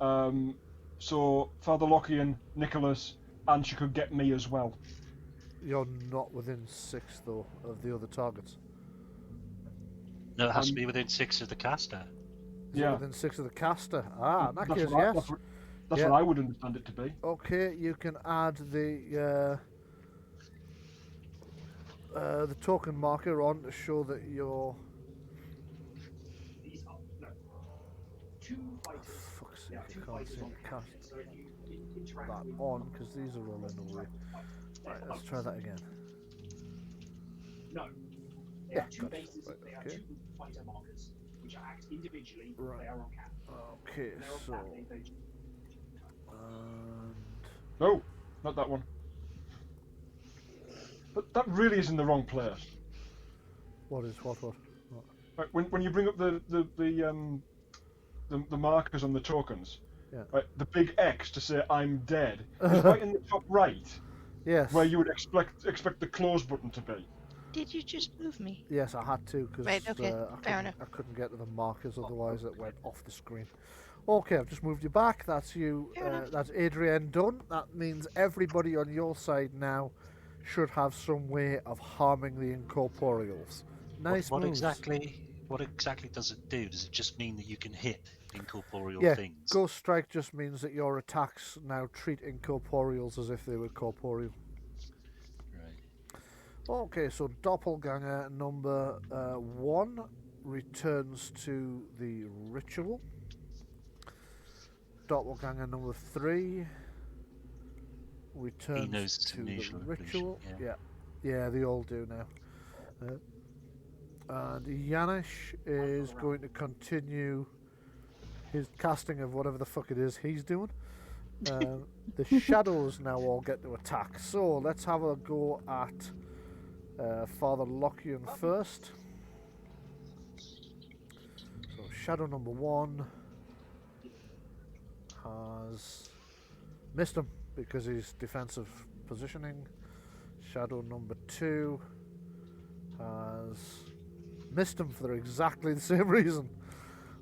So Father Lockie, Nicholas, and she could get me as well. You're not within 6 though of the other targets. No, it has to be within 6 of the caster. Is it within 6 of the caster? Ah, in that That's case, what I- yes. That's what I would understand it to be. Okay, you can add the token marker on to show that you're... These are no. 2 fighters. Fuck's sake, There are I 2 can't fighters seem on to the cast field, so if you interact that with on, because these are all in the way. Right, let's try that again. No. There Yeah, are 2 gotcha. bases. Right, They are okay. 2 fighter markers, which act individually. Right. They are on cap. Okay, They're on so... cap, they And... No, not that one. But that really is in the wrong place. What? Right, when you bring up the markers on the tokens, Yeah. right, the big X to say I'm dead is right in the top right, Yes. where you would expect the close button to be. Did you just move me? Yes, I had to because Right, okay, fair enough. I couldn't get to the markers, otherwise it went off the screen. Okay, I've just moved you back. That's you. Fair enough. That's Adrienne done. That means everybody on your side now should have some way of harming the incorporeals. Nice What moves. exactly does it do? Does it just mean that you can hit incorporeal Yeah, things? Ghost Strike just means that your attacks now treat incorporeals as if they were corporeal. Right. Okay, so Doppelganger number 1 returns to the ritual. Doppelganger number 3 returns knows to the unusual ritual. illusion, Yeah, they all do now. And Yanish is going to continue his casting of whatever the fuck it is he's doing. The shadows now all get to attack. So let's have a go at Father Lockian first. So shadow number 1 has missed him because he's defensive positioning. Shadow number 2 has missed him for exactly the same reason.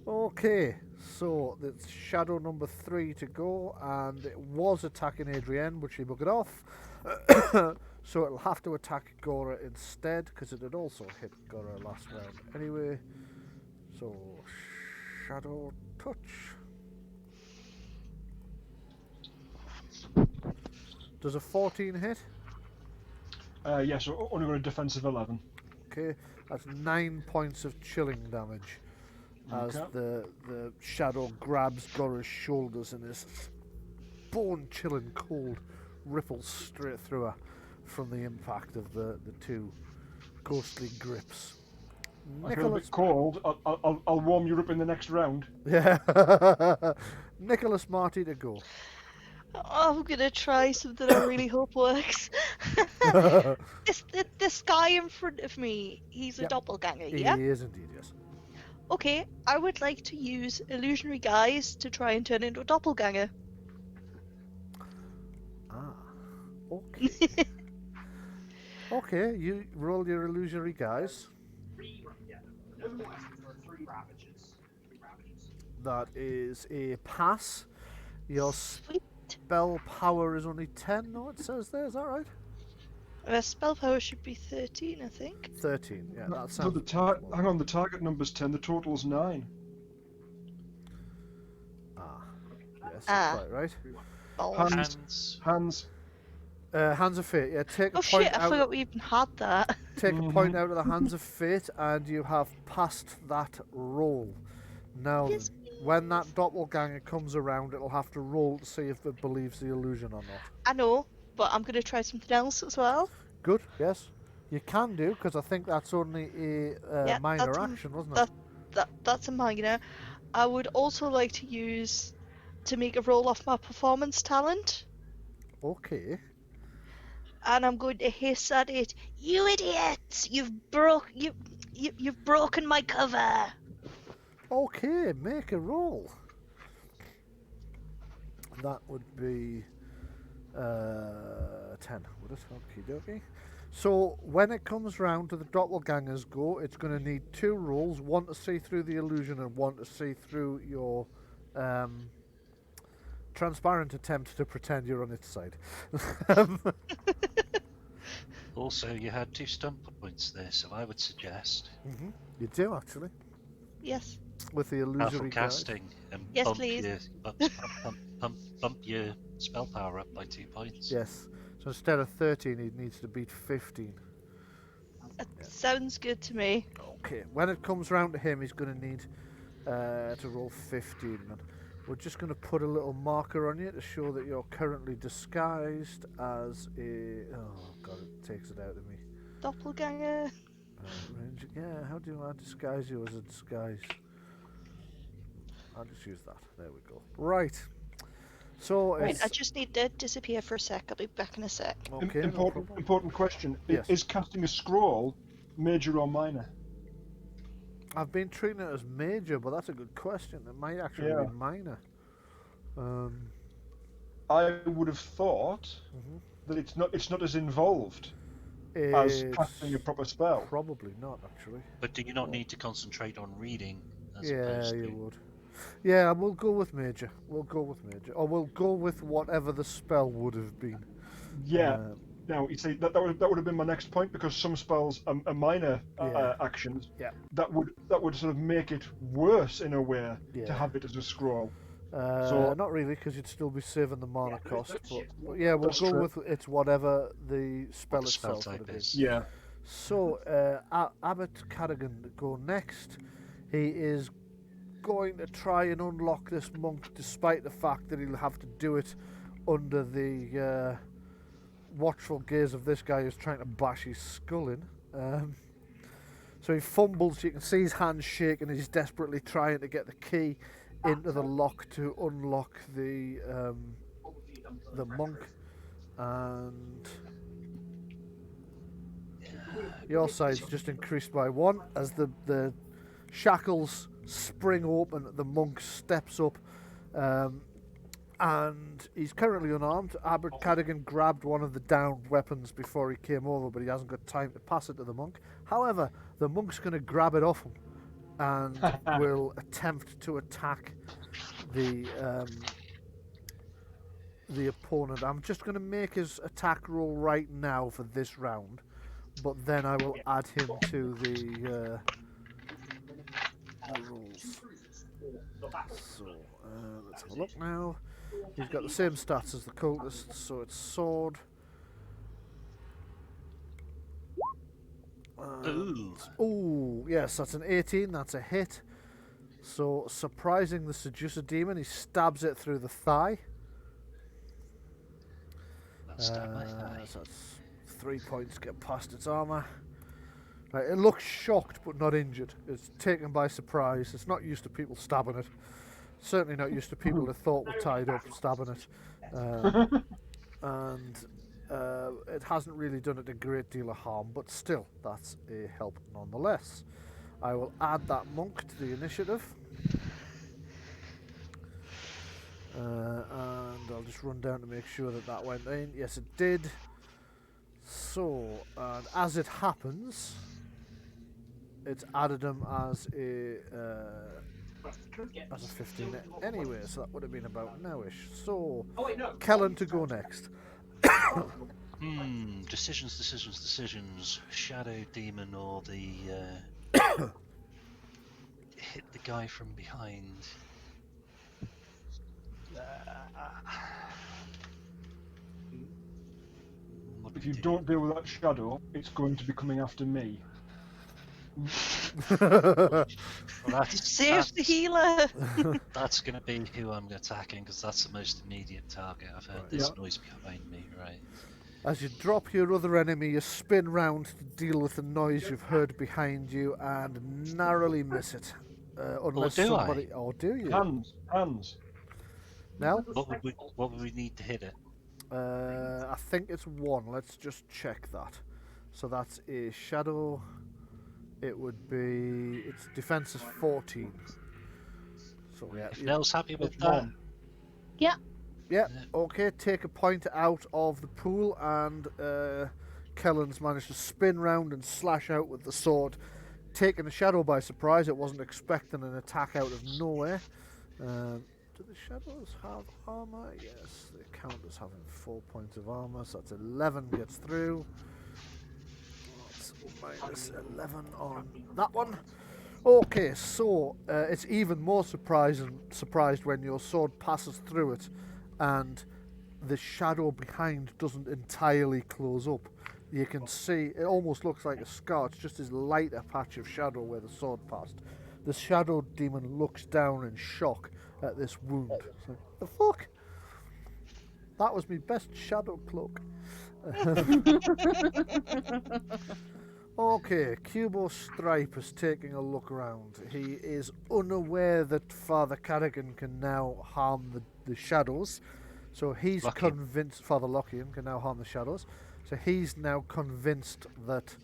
Okay, so it's shadow number 3 to go, and it was attacking Adrienne, but she buggered off. So it'll have to attack Gora instead, because it had also hit Gora last round anyway. So, shadow touch. Does a 14 hit? Yes, so only got a defensive 11. Okay, that's 9 points of chilling damage. As Okay. the shadow grabs Gora's shoulders and this bone-chilling cold ripples straight through her from the impact of the two ghostly grips. I feel a bit cold. I'll warm you up in the next round. Yeah. Nicholas Marty to go. I'm gonna try something I really hope works. This guy in front of me, he's a Yep. doppelganger, He yeah? is indeed, yes. Okay, I would like to use illusionary guise to try and turn into a doppelganger. Ah. Okay. Okay, you roll your illusory guys. That is a pass. Your Sweet. spell power is only 10, no, it says there, is that right? Spell power should be 13, I think. 13, yeah, that So sounds... hang on, the target number's 10, the total's 9. Ah, yes, Ah. quite right. Balls. Hands. Hands of Fate, yeah, take a Oh point shit, I out... forgot we even had that. Take a point out of the Hands of Fate, and you have passed that roll. Now, Yes, when that doppelganger comes around, it'll have to roll to see if it believes the illusion or not. I know, but I'm gonna try something else as well. Good, yes. You can do, because I think that's only a Yeah, minor that's action, wasn't it? That's a minor. I would also like to use to make a roll off my performance talent, Okay. and I'm going to hiss at it. You idiots! You've broken my cover. Okay, make a roll. That would be 10, would it? Okie dokie. So when it comes round to the doppelganger's go, it's going to need 2 rolls, one to see through the illusion and one to see through your transparent attempt to pretend you're on its side. Also, you had 2 stump points there, so I would suggest You do, actually, Yes. with the powerful illusory guide. casting and Yes, bump please. your bump your spell power up by 2 points. Yes. So instead of 13, he needs to beat 15. That sounds good to me. Okay, when it comes round to him, he's going to need to roll 15. And we're just going to put a little marker on you to show that you're currently disguised as a... Oh, God, it takes it out of me. Doppelganger. Yeah, how do I disguise you as a disguise? I'll just use that. There we go. Right. So Right, it's... I just need to disappear for a sec. I'll be back in a sec. Okay, no problem. Important question. Yes. Is casting a scroll major or minor? I've been treating it as major, but that's a good question. It might actually Yeah. be minor. I would have thought Mhm. that it's not as involved as It's casting a proper spell. Probably not, actually. But do you not need to concentrate on reading as Yeah, opposed you to? would. Yeah, we'll go with major. We'll go with major. Or we'll go with whatever the spell would have been. Yeah. Um, Now, you see, that would have been my next point, because some spells are minor Yeah. actions. Yeah. That would sort of make it worse in a way Yeah. to have it as a scroll. So- not really, because you'd still be saving the mana cost. But yeah, we'll That's go true. with it's whatever the spell What the spell itself would type have been. is. Yeah. So, Abbot Carrigan go next. He is going to try and unlock this monk, despite the fact that he'll have to do it under the watchful gaze of this guy who's trying to bash his skull in. So he fumbles. You can see his hands shaking. He's desperately trying to get the key into the lock to unlock the monk, and your side's just increased by 1 as the shackles spring open. The monk steps up, and he's currently unarmed. Abbot Carrigan grabbed one of the downed weapons before he came over, but he hasn't got time to pass it to the monk. However, the monk's going to grab it off him and will attempt to attack the opponent. I'm just going to make his attack roll right now for this round, but then I will add him to the rules. So let's have a look now. He's got the same stats as the cultists, so it's sword. Ooh, yes, that's an 18. That's a hit. So, surprising the seducer demon, he stabs it through the thigh. Stab my thigh. So that's 3 points get past its armor. Right, it looks shocked but not injured. It's taken by surprise. It's not used to people stabbing it. Certainly not used to people that thought were tied up stabbing it. And it hasn't really done it a great deal of harm, but still, that's a help nonetheless. I will add that monk to the initiative. And I'll just run down to make sure that that went in. Yes, it did. So, and as it happens, it's added him as a 15 anyway, so that would have been about nowish. So, Kellen to go next. Decisions. Shadow demon or the hit the guy from behind. What do If we you do? don't deal with that shadow, it's going to be coming after me. Well, that's, Save the healer. that's going to be who I'm attacking, because that's the most immediate target. I've heard this Yeah. noise behind me, right? As you drop your other enemy, you spin round to deal with the noise you've heard behind you and narrowly miss it. Unless do I? somebody... Or do you? Hands. Now? What would we need to hit it? I think it's 1. Let's just check that. So that's a shadow. It would be... Its defense is 14. So yeah. If Nell's happy with It's that, 1. Yeah, okay, take a point out of the pool, and Kellen's managed to spin round and slash out with the sword, taking the shadow by surprise. It wasn't expecting an attack out of nowhere. Do the shadows have armour? Yes, they count as having 4 points of armour, so that's 11 gets through. That's minus 11 on that one. Okay, so it's even more surprised when your sword passes through it and the shadow behind doesn't entirely close up. You can see, it almost looks like a scar. It's just this lighter patch of shadow where the sword passed. The shadow demon looks down in shock at this wound. It's like, the fuck? That was my best shadow cloak. Okay, Cubo Stripe is taking a look around. He is unaware that Father Carrigan can now harm the shadows. So he's Lockian. convinced Father Lockian can now harm the shadows. So he's now convinced that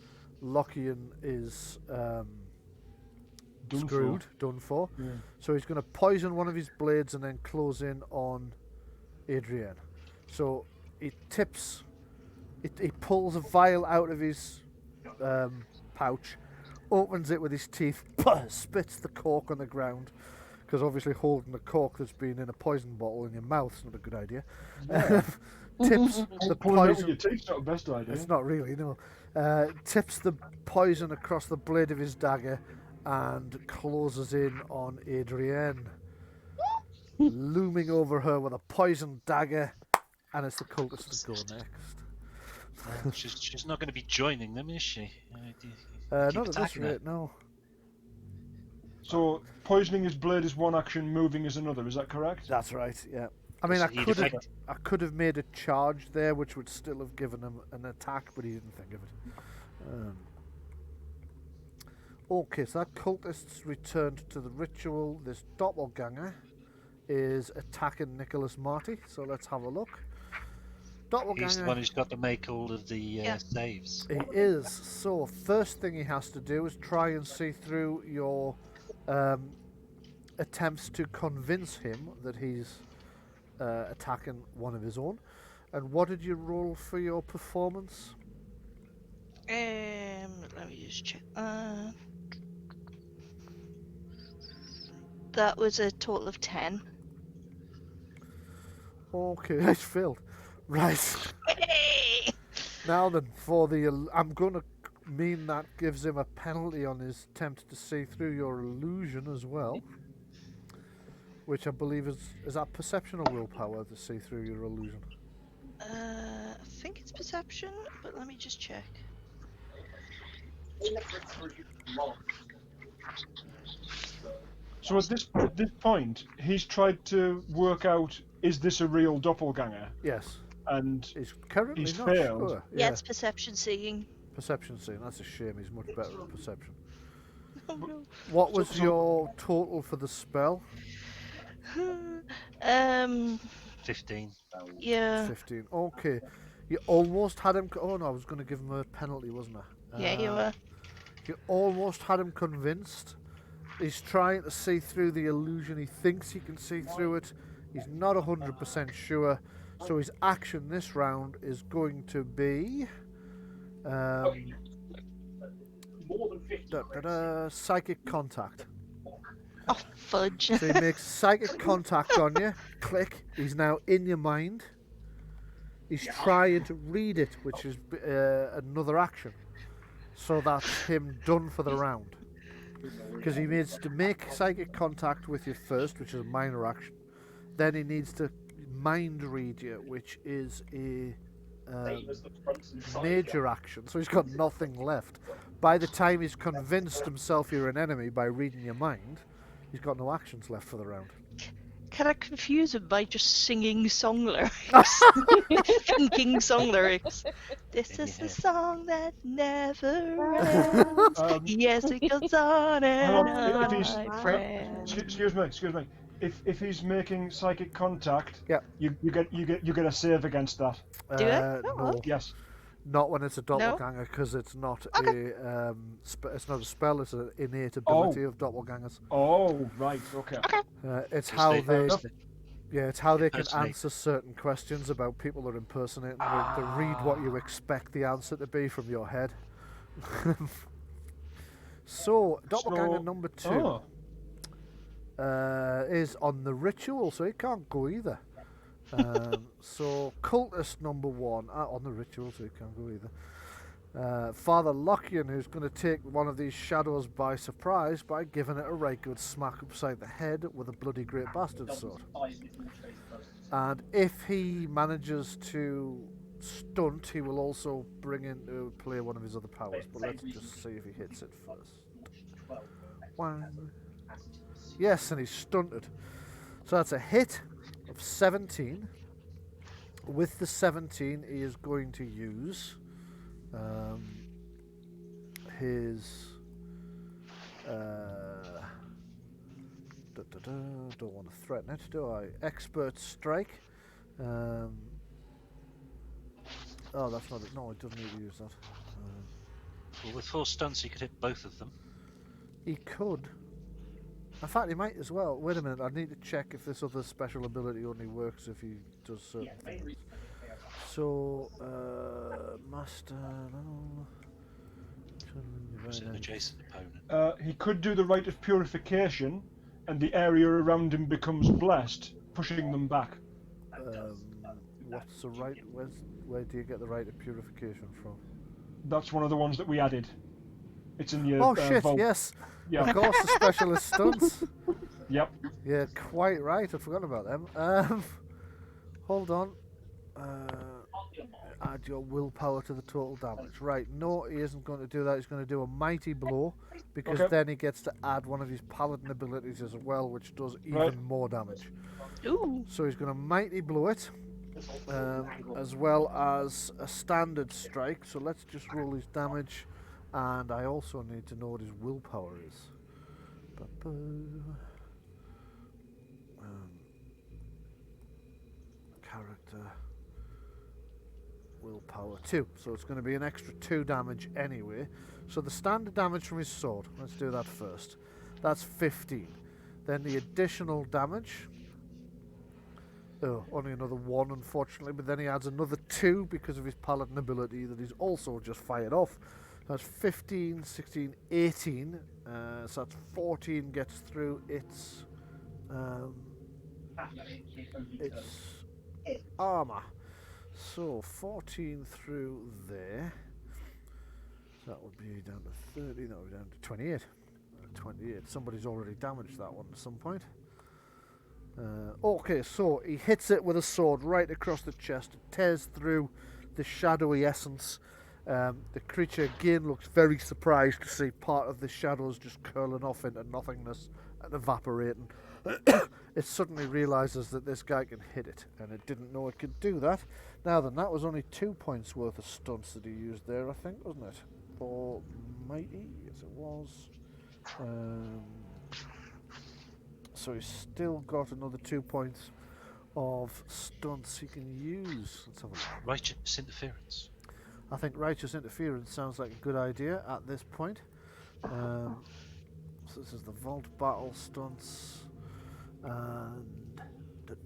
Lockian is screwed, done for. Yeah. So he's going to poison one of his blades and then close in on Adrienne. So he tips He pulls a vial out of his pouch, opens it with his teeth, spits the cork on the ground, because obviously holding a cork that's been in a poison bottle in your mouth is not a good idea. Yeah. Tips the Pulling it out with poison. your teeth's not the best idea. It's not really, no. Tips the poison across the blade of his dagger and closes in on Adrienne, looming over her with a poisoned dagger, and it's the cultists that go next. She's not going to be joining them, is she? Keep Not at this attacking her. rate, no. So poisoning his blade is one action, moving is another. Is that correct? That's right, yeah. I mean, So I could have made a charge there, which would still have given him an attack, but he didn't think of it. Okay, so that cultist's returned to the ritual. This doppelganger is attacking Nicholas Marty, so let's have a look. He's the one who's got to make all of the saves. He is. So first thing he has to do is try and see through your attempts to convince him that he's attacking one of his own. And what did you roll for your performance? Let me just check. That was a total of 10. Okay, I failed. Right. Now then, for the I'm going to mean that gives him a penalty on his attempt to see through your illusion as well, which I believe is that perception or willpower to see through your illusion. I think it's perception, but let me just check. So at this point, he's tried to work out, is this a real doppelganger? Yes. And He's currently He's not failed. sure. Yeah, it's perception seeing. Perception scene. That's a shame. He's much better at perception. Oh no. What was your total for the spell? 15. Yeah. 15. Okay. You almost had him. Oh no, I was going to give him a penalty, wasn't I? Yeah, you were. You almost had him convinced. He's trying to see through the illusion. He thinks he can see through it. He's not 100% sure. So his action this round is going to be psychic contact. Oh, fudge. So he makes psychic contact on you. Click. He's now in your mind. He's trying to read it, which is another action. So that's him done for the round. Because he needs to make psychic contact with you first, which is a minor action. Then he needs to mind read you, which is a major action. So he's got nothing left. By the time he's convinced himself you're an enemy by reading your mind, he's got no actions left for the round. Can I confuse him by just singing song lyrics? Thinking song lyrics. This is the song that never ends. Yes, it goes on and on, my friend. excuse me. If he's making psychic contact, Yeah. you get a save against that. Do I? Oh, No, okay. Yes. not when it's a doppelganger, because it's not a it's not a spell. It's an innate ability of doppelgangers. Oh, right. Okay. It's how they Just it's how they can Impersonate. answer certain questions about people they're impersonating. They read what you expect the answer to be from your head. So doppelganger number 2 is on the ritual, so it can't go either. So cultist number 1 on the ritual, so it can't go either. Father Lockian, who's going to take one of these shadows by surprise by giving it a right good smack upside the head with a bloody great bastard sword. And if he manages to stunt, he will also bring into play one of his other powers. But let's just see if he hits it first. One. Yes, and he's stunted. So that's a hit of 17. With the 17, he is going to use his don't want to threaten it, do I? Expert strike. Oh, that's not it. No, it doesn't need to use that. Well, with 4 stunts, you could hit both of them. He could. In fact, he might as well. Wait a minute, I need to check if this other special ability only works if he does certain things. So, master. No. Or is it an adjacent opponent? He could do the rite of purification, and the area around him becomes blessed, pushing them back. What's the right? Where do you get the rite of purification from? That's one of the ones that we added. It's in your Oh shit! vault. Yes, Yeah. of course, the specialist stunts. Yep. Yeah, quite right. I'd forgotten about them. Hold on. Add your willpower to the total damage. Right, no, he isn't going to do that. He's going to do a mighty blow, because Okay. then he gets to add one of his paladin abilities as well, which does even Right. more damage. Ooh. So he's going to mighty blow it, as well as a standard strike. So let's just roll his damage, and I also need to know what his willpower is. Character. Willpower 2, so it's going to be an extra 2 damage anyway. So the standard damage from his sword, let's do that first. That's 15. Then the additional damage, only another 1 unfortunately, but then he adds another 2 because of his paladin ability that he's also just fired off. That's 15, 16, 18, so that's 14 gets through its armour. So 14 through there. That would be down to 30. That would be down to 28. 28. Somebody's already damaged that one at some point. Okay, so he hits it with a sword right across the chest. It tears through the shadowy essence. The creature again looks very surprised to see part of the shadows just curling off into nothingness and evaporating. It suddenly realises that this guy can hit it, and it didn't know it could do that. Now then, that was only 2 points worth of stunts that he used there, I think, wasn't it? For mighty, yes it was. So he's still got another 2 points of stunts he can use. Let's have a look. Righteous interference. I think righteous interference sounds like a good idea at this point. So this is the vault battle stunts. And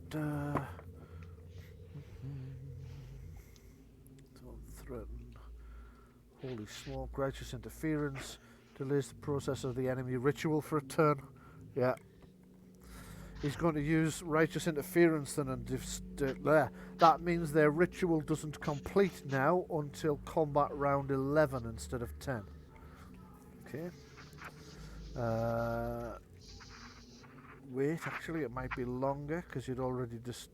don't threaten. Holy smoke! Righteous interference delays the process of the enemy ritual for a turn. Yeah. He's going to use righteous interference then, and there. That means their ritual doesn't complete now until combat round 11 instead of 10. Okay. Wait, actually, it might be longer because you'd already just.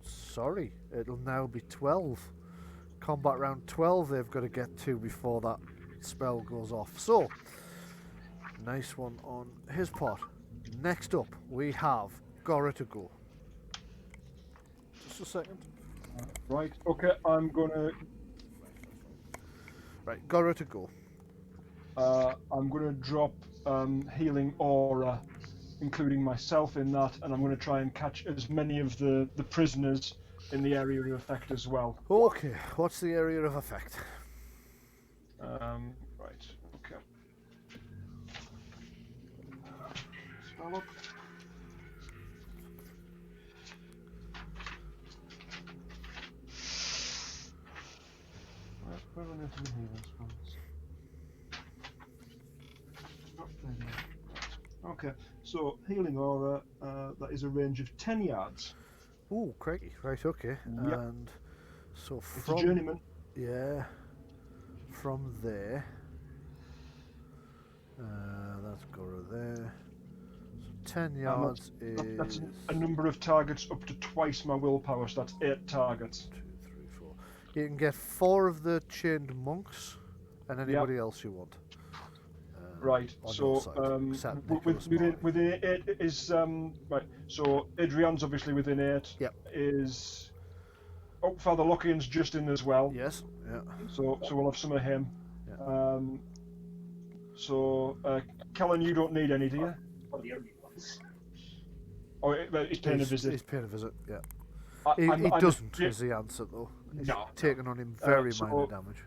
Sorry, it'll now be 12. Combat round 12 they've got to get to before that spell goes off. So, nice one on his part. Next up, we have Gora to go. Just a second. Right. Okay. I'm gonna. Right, Gora to go. I'm gonna drop healing aura, including myself in that, and I'm gonna try and catch as many of the prisoners in the area of effect as well. Okay, what's the area of effect? Right. Okay. Spell up. Right, where are the healing spells? Oh, there you are. Okay, so healing aura, that is a range of 10 yards. Ooh, crikey. Right, okay. Yep. And so It's from a journeyman. yeah, from there, that's Gora there. So 10 yards is That's a number of targets up to twice my willpower, so that's 8 targets. 2, 3, 4. You can get 4 of the chained monks and anybody else you want. Right, on so your side, except Nicholas within 8 is right. So Adrian's obviously within 8. Yep. Is Father Lockian's just in as well. Yes. Yeah. So we'll have some of him. Yeah. So Callan, you don't need any, do you? One of the only ones. Oh, he's paying a visit. He's paying a visit. Yeah. I- He I'm- doesn't yeah. is the answer though. He's No. taken on him very So- minor damage.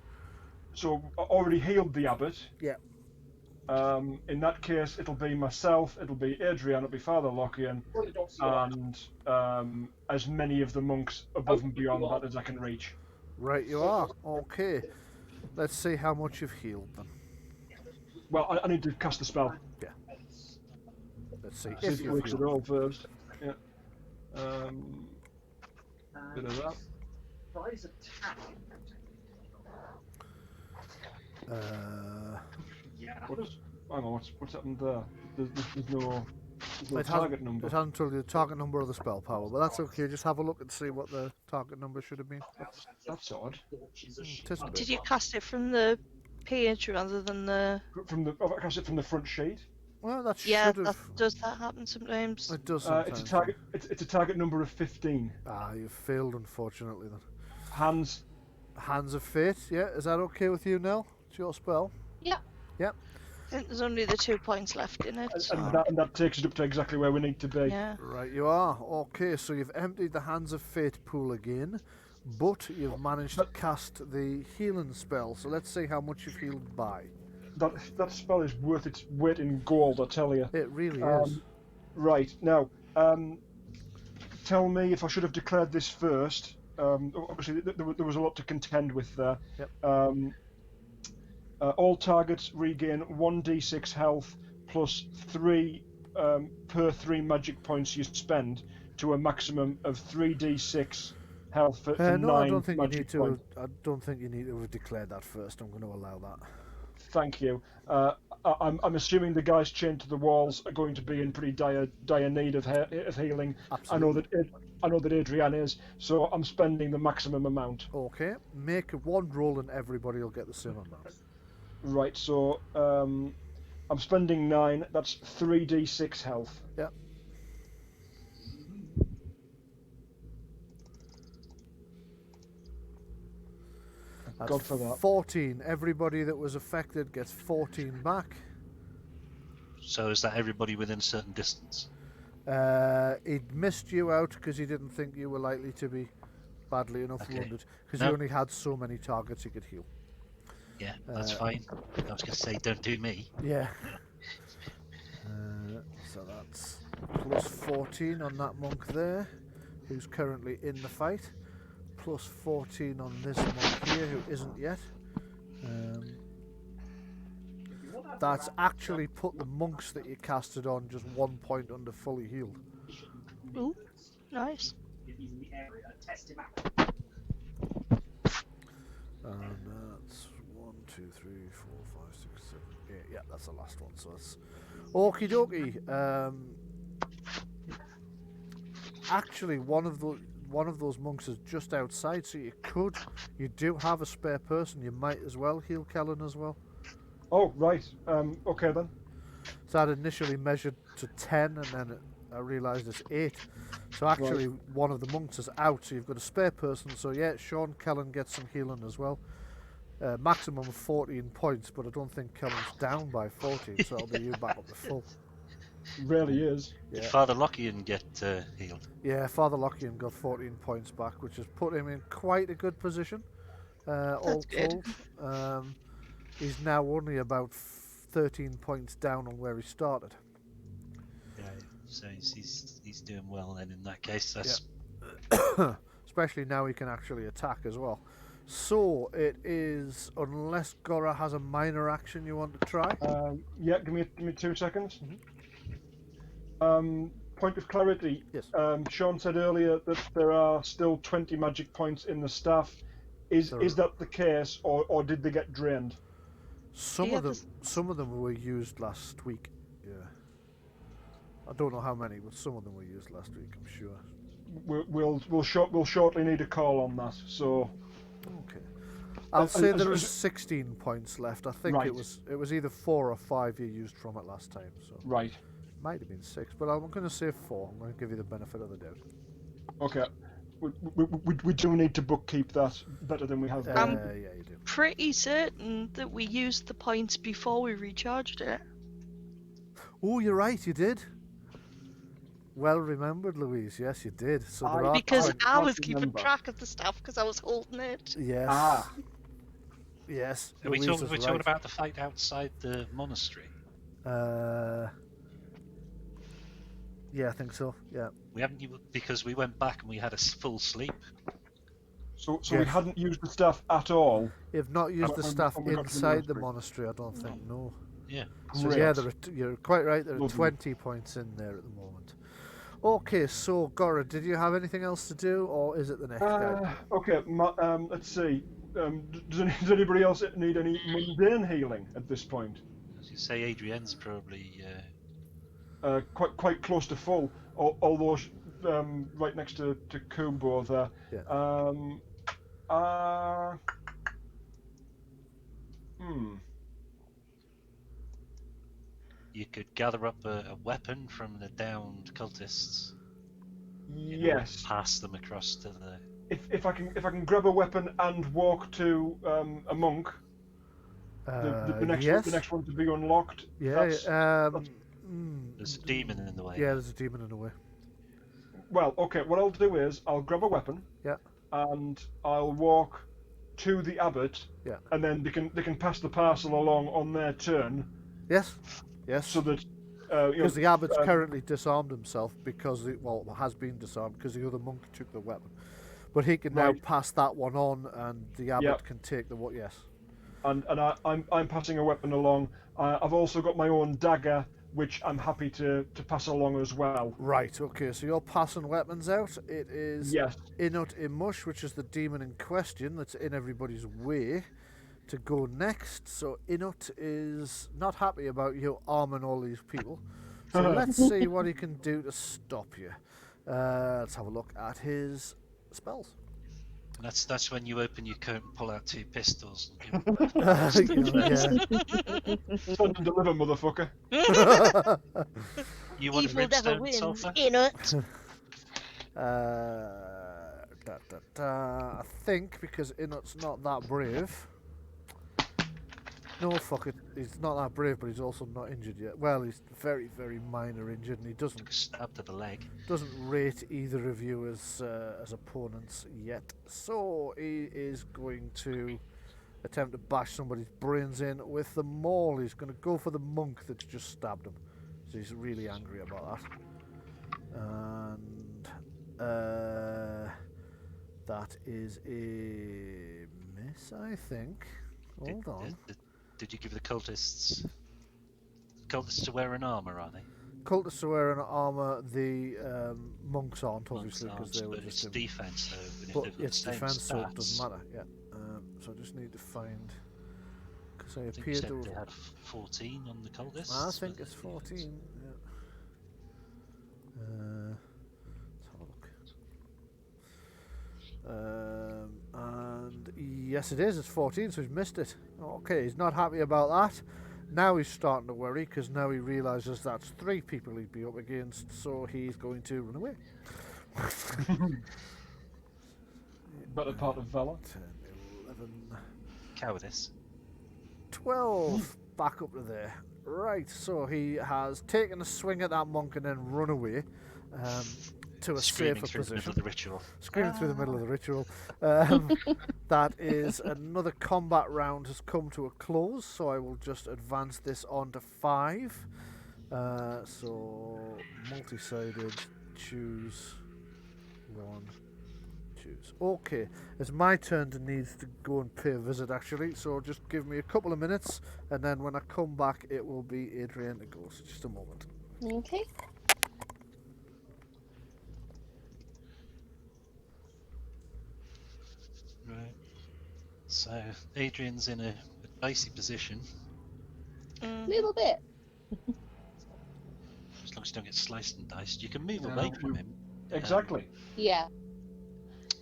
So I already healed the abbot. Yeah. In that case, it'll be myself, it'll be Adrian, it'll be Father Lockian, and as many of the monks above and beyond that as I can reach. Right, you are. Okay. Let's see how much you've healed then. Well, I need to cast the spell. Let's see See if if it you've works at healed. all first. Yeah. Bit of that. Prize attack. What is? Hang on, what's happened there? There's no It target number. It hasn't told you the target number of the spell power, but that's okay. Just have a look and see what the target number should have been. That's odd. It is a bit. Did you cast it from the page rather than the? I cast it from the front sheet. Well, that Yeah, should have. does that happen sometimes? It does It's sometimes. a target. It's a target number of 15. Ah, you failed, unfortunately. Then. Hands. Hands of Fate. Yeah, is that okay with you, Nell? It's your spell. Yeah. Yep. I think there's only the 2 points left in it. So. And that takes it up to exactly where we need to be. Yeah. Right, you are. Okay, so you've emptied the Hands of Fate pool again, but you've managed to cast the healing spell. So let's see how much you've healed by. That spell is worth its weight in gold, I tell you. It really is. Right, now, tell me if I should have declared this first. Obviously, there was a lot to contend with there. Yep. All targets regain 1d6 health plus 3 per 3 magic points you spend to a maximum of 3d6 health for No, 9 I don't think you magic need to. points. I don't think you need to have declared that first. I'm going to allow that. Thank you. I'm assuming the guys chained to the walls are going to be in pretty dire need of healing. Absolutely. I know that Adrian is, so I'm spending the maximum amount. Okay, make one roll and everybody will get the same amount. Right, so I'm spending 9. That's 3d6 health. Yep. That's God for that. 14. Everybody that was affected gets 14 back. So is that everybody within a certain distance? He'd missed you out because he didn't think you were likely to be badly enough wounded. Because he No. only had so many targets he could heal. Yeah, that's fine. I was going to say, don't do me. Yeah. So that's plus 14 on that monk there, who's currently in the fight. Plus 14 on this monk here, who isn't yet. That's actually put the monks that you casted on just 1 point under fully healed. Ooh, nice. Using the area, test him out. And that's 1, 2, 3, 4, 5, 6, 7, 8. Yeah, that's the last one. So that's okie dokie. Actually, one of those monks is just outside, so you do have a spare person. You might as well heal Kellen as well. Oh, right. Okay then. So I'd initially measured to 10, and then I realised it's 8. So actually, one of the monks is out. So you've got a spare person. So yeah, Sean Kellen gets some healing as well. Maximum of 14 points, but I don't think Kellen's down by 14, so it'll be you back up to full. Really is. Did Yeah. Father Lockian get healed? Yeah, Father Lockian got 14 points back, which has put him in quite a good position. All good. told, he's now only about 13 points down on where he started. Yeah. So he's doing well then. In that case, that's Especially now he can actually attack as well. So it is, unless Gora has a minor action you want to try. Yeah, give me 2 seconds. Mm-hmm. Point of clarity. Yes. Sean said earlier that there are still 20 magic points in the staff. Is that the case, or did they get drained? Some Yeah, of them were used last week. Yeah. I don't know how many, but some of them were used last week, I'm sure. We'll shortly need a call on that. So. Okay. I'll say there is 16 points left. I think Right. it was either 4 or 5 you used from it last time. So Right. might have been 6, but I'm going to say 4. I'm going to give you the benefit of the doubt. Okay. We do need to bookkeep that better than we have done. Yeah, you do. Pretty certain that we used the points before we recharged it. Oh, you're right. You did. Well remembered, Louise. Yes, you did. So there are Because I I was can't keeping remember. track of the stuff because I was holding it. Yes. Yes. Are we Louise is talking right. about the fight outside the monastery? Yeah, I think so. Yeah. We haven't because we went back and we had a full sleep. So we Yes. hadn't used the staff at all. You've not used the when staff we got to the inside the monastery. monastery, I don't think. No. Yeah. So Great. yeah, you're quite right. There are Lovely. 20 points in there at the moment. Okay, so Gora, did you have anything else to do, or is it the next guy? Okay, let's see. Does anybody else need any mundane healing at this point? As you say, Adrienne's probably. Quite close to full, although right next to Kumbo there. Yeah. You could gather up a weapon from the downed cultists. Yes. Pass them across to the. If I can grab a weapon and walk to a monk, the next one to be unlocked. Yeah. There's a demon in the way. Yeah, there's a demon in the way. Well, okay. What I'll do is I'll grab a weapon. Yeah. And I'll walk to the abbot. Yeah. And then they can pass the parcel along on their turn. Yes. Yes. So that. Because the abbot's currently disarmed himself because has been disarmed because the other monk took the weapon, but he can now pass that one on, and the abbot can take the what? Yes. And I'm passing a weapon along. I've also got my own dagger, which I'm happy to pass along as well. Right. Okay. So you're passing weapons out. It is Inut Imush, which is the demon in question that's in everybody's way, to go next. So Inut is not happy about you arming all these people. So let's see what he can do to stop you. Let's have a look at his spells. And that's when you open your coat and pull out 2 pistols. And Stand and deliver, motherfucker. You want Evil never brimstone wins. sulfur? Inut. I think because Inut's not that brave. No, fuck it. He's not that brave, but he's also not injured yet. Well, he's very, very minor injured, and he doesn't Stabbed to the leg. doesn't rate either of you as opponents yet. So he is going to attempt to bash somebody's brains in with the maul. He's going to go for the monk that's just stabbed him. So he's really angry about that. And that is a miss, I think. Hold on. Did you give the cultists to wear an armour, are they? Cultists are wearing armour, the monks aren't, obviously, because they were but just it's defence, though. But it's defence, so it doesn't matter, yeah. So I just need to find... Because I think appear to they have... had 14 on the cultists. I think it's 14, yeah. Let's have a look. And yes, it is, it's 14, so he's missed it. Okay, he's not happy about that. Now he's starting to worry, because now he realises that's 3 people he'd be up against, so he's going to run away. Better part of valor. 10, 11... Cowardice. 12 back up to there. Right, so he has taken a swing at that monk and then run away to a Screaming safer through the middle position. of the ritual. Screaming through the middle of the ritual. That is another combat round has come to a close, so I will just advance this on to 5. So multi-sided, choose 1. Choose. Okay, it's my turn to need to go and pay a visit actually, so just give me a couple of minutes and then when I come back it will be Adrienne to go, so just a moment. Okay. Right. So Adrian's in a dicey position. Little bit. As long as you don't get sliced and diced, you can move away from him. Exactly. Yeah.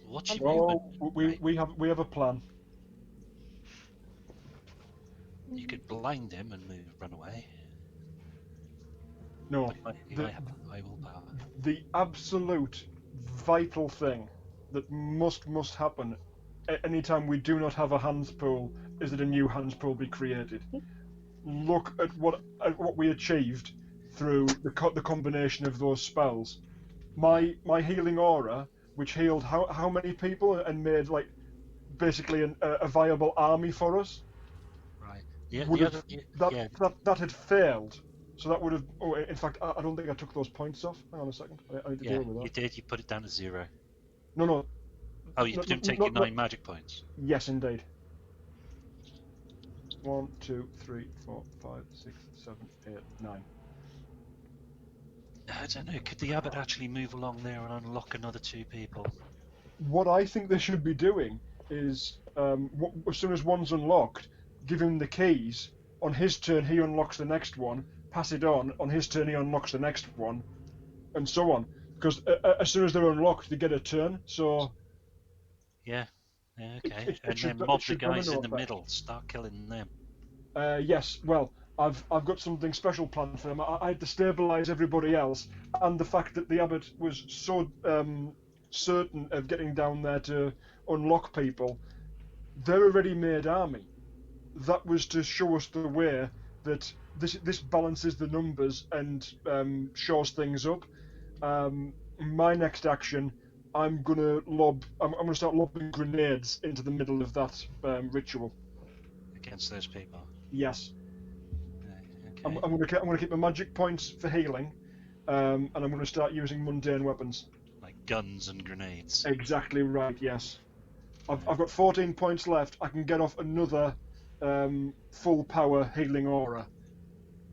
What's your Oh, movement? we have a plan. You could blind him and run away. No, He might have high willpower. the absolute vital thing that must happen anytime we do not have a hands pool is that a new hands pool be created. Look at what we achieved through the combination of those spells. My healing aura, which healed how many people and made like basically a viable army for us. Right. Yeah. That had failed So that would have. Oh, in fact, I don't think I took those points off. Hang on a second. I need to Yeah, deal with you that. did. You put it down to 0. No. Oh, you didn't take your 9 magic points. Yes, indeed. 1, 2, 3, 4, 5, 6, 7, 8, 9. I don't know. Could the abbot actually move along there and unlock another 2 people? What I think they should be doing is, as soon as one's unlocked, give him the keys. On his turn, he unlocks the next one. Pass it on. On his turn, he unlocks the next one, and so on. Because as soon as they're unlocked, they get a turn. So Yeah. Yeah, okay. it And should then mob the should guys in domino the effect. middle. Start killing them. Yes, well, I've got something special planned for them. I had to stabilise everybody else, and the fact that the abbot was so certain of getting down there to unlock people, they're a ready-made army. That was to show us the way that this balances the numbers and shores things up. My next action, I'm gonna start lobbing grenades into the middle of that ritual. Against those people. Yes. Okay. I'm gonna keep my magic points for healing, and I'm gonna start using mundane weapons. Like guns and grenades. Exactly right. Yes, I've got 14 points left. I can get off another full power healing aura,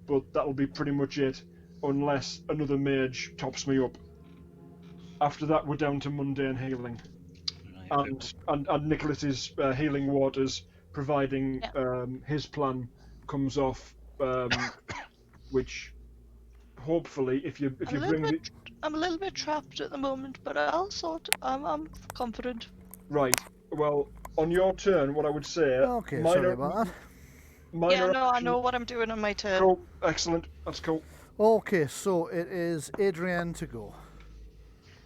but that'll be pretty much it, unless another mage tops me up. After that, we're down to mundane healing, Right. and Nicholas's healing waters, providing his plan comes off, which hopefully, if you bring the I'm a little bit trapped at the moment, but I'm confident. right, well, on your turn, what I would say, Okay, sorry about that. minor Yeah, no, I action- know what I'm doing on my turn. Cool, excellent, that's cool. Okay, so it is Adrienne to go.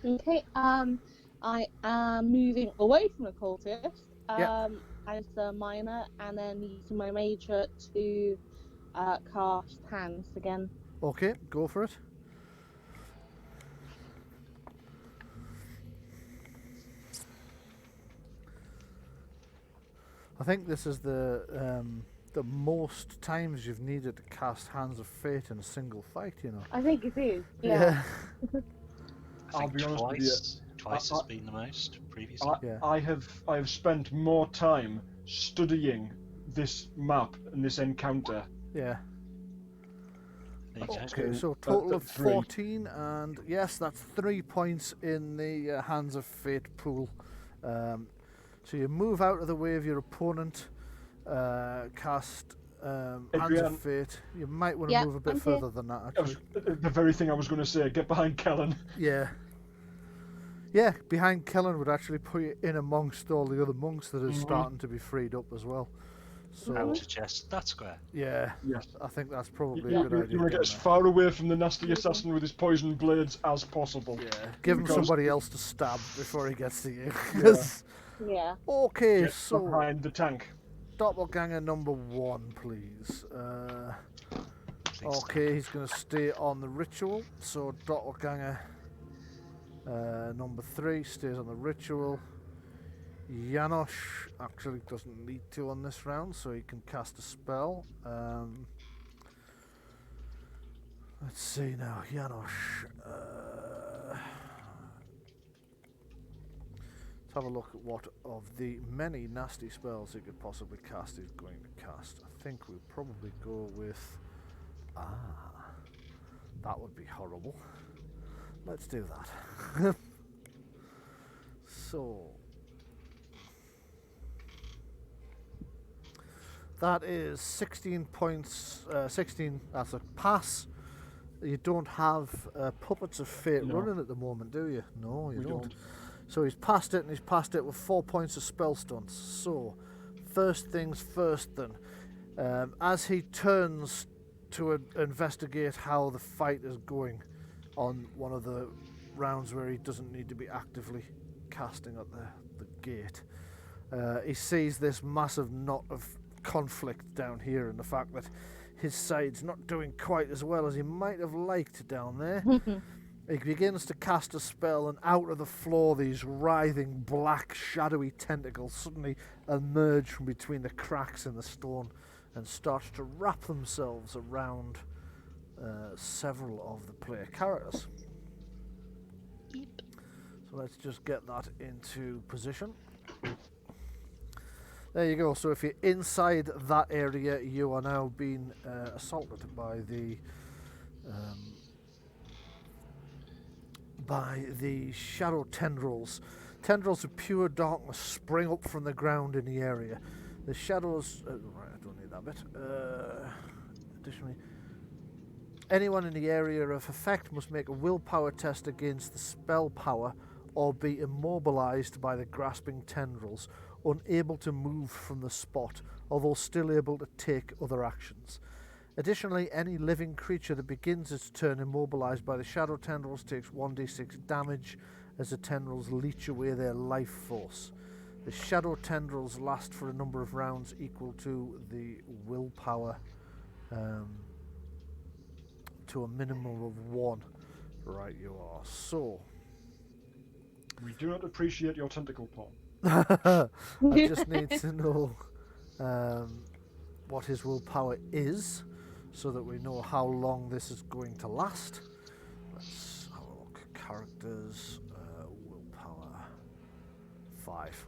Okay, I am moving away from the cultist Yeah. as a minor, and then using my major to cast hands again. Okay, go for it. I think this is the most times you've needed to cast Hands of Fate in a single fight, you know. I think it is. Yeah. I I'll think be honest with you, twice has been the most previously. Yeah. I have spent more time studying this map and this encounter. Yeah. There you go. Okay, so total of three. 14, and yes, that's 3 points in the Hands of Fate pool. So you move out of the way of your opponent, cast Hands Adrienne. of Fate. You might want to Yeah, move a bit I'm further than that, actually. The very thing I was going to say, get behind Kellen. Yeah. Yeah, behind Kellen would actually put you in amongst all the other monks that are starting to be freed up as well. I So, would suggest that square. yeah, Yes. I think that's probably You a good idea. want to get as doing far away from the nasty assassin with his poison blades as possible. that. Yeah, give him Because- somebody else to stab before he gets to you. 'Cause- Yeah. okay, Get so behind the tank. doppelganger number 1, please. Please Okay, he's going to stay on the ritual. So doppelganger number 3 stays on the ritual. Janosch actually doesn't need to on this round, so he can cast a spell. Let's see now, Janosch. Let's have a look at what of the many nasty spells he could possibly cast he's going to cast. I think we'll probably go with... that would be horrible. Let's do that. So... that is 16 points, 16, that's a pass. You don't have Puppets of Fate No. running at the moment, do you? No, you We don't. don't. So he's passed it, and he's passed it with 4 points of spell stunts. So, first things first then. As he turns to investigate how the fight is going on one of the rounds where he doesn't need to be actively casting at the gate, he sees this massive knot of conflict down here, and the fact that his side's not doing quite as well as he might have liked down there. He begins to cast a spell, and out of the floor these writhing black shadowy tentacles suddenly emerge from between the cracks in the stone and start to wrap themselves around several of the player characters. Yep. So let's just get that into position. There you go. So if you're inside that area, you are now being assaulted by the shadow tendrils. Tendrils of pure darkness spring up from the ground in the area. The shadows. Right, I don't need that bit. Additionally, anyone in the area of effect must make a willpower test against the spell power or be immobilized by the grasping tendrils, unable to move from the spot, although still able to take other actions. Additionally, any living creature that begins its turn immobilized by the shadow tendrils takes 1d6 damage as the tendrils leech away their life force. The shadow tendrils last for a number of rounds equal to the willpower to a minimum of 1. Right, you are. So, We do not appreciate your tentacle paw. I just need to know what his willpower is, so that we know how long this is going to last. Let's have a look. Characters, willpower 5.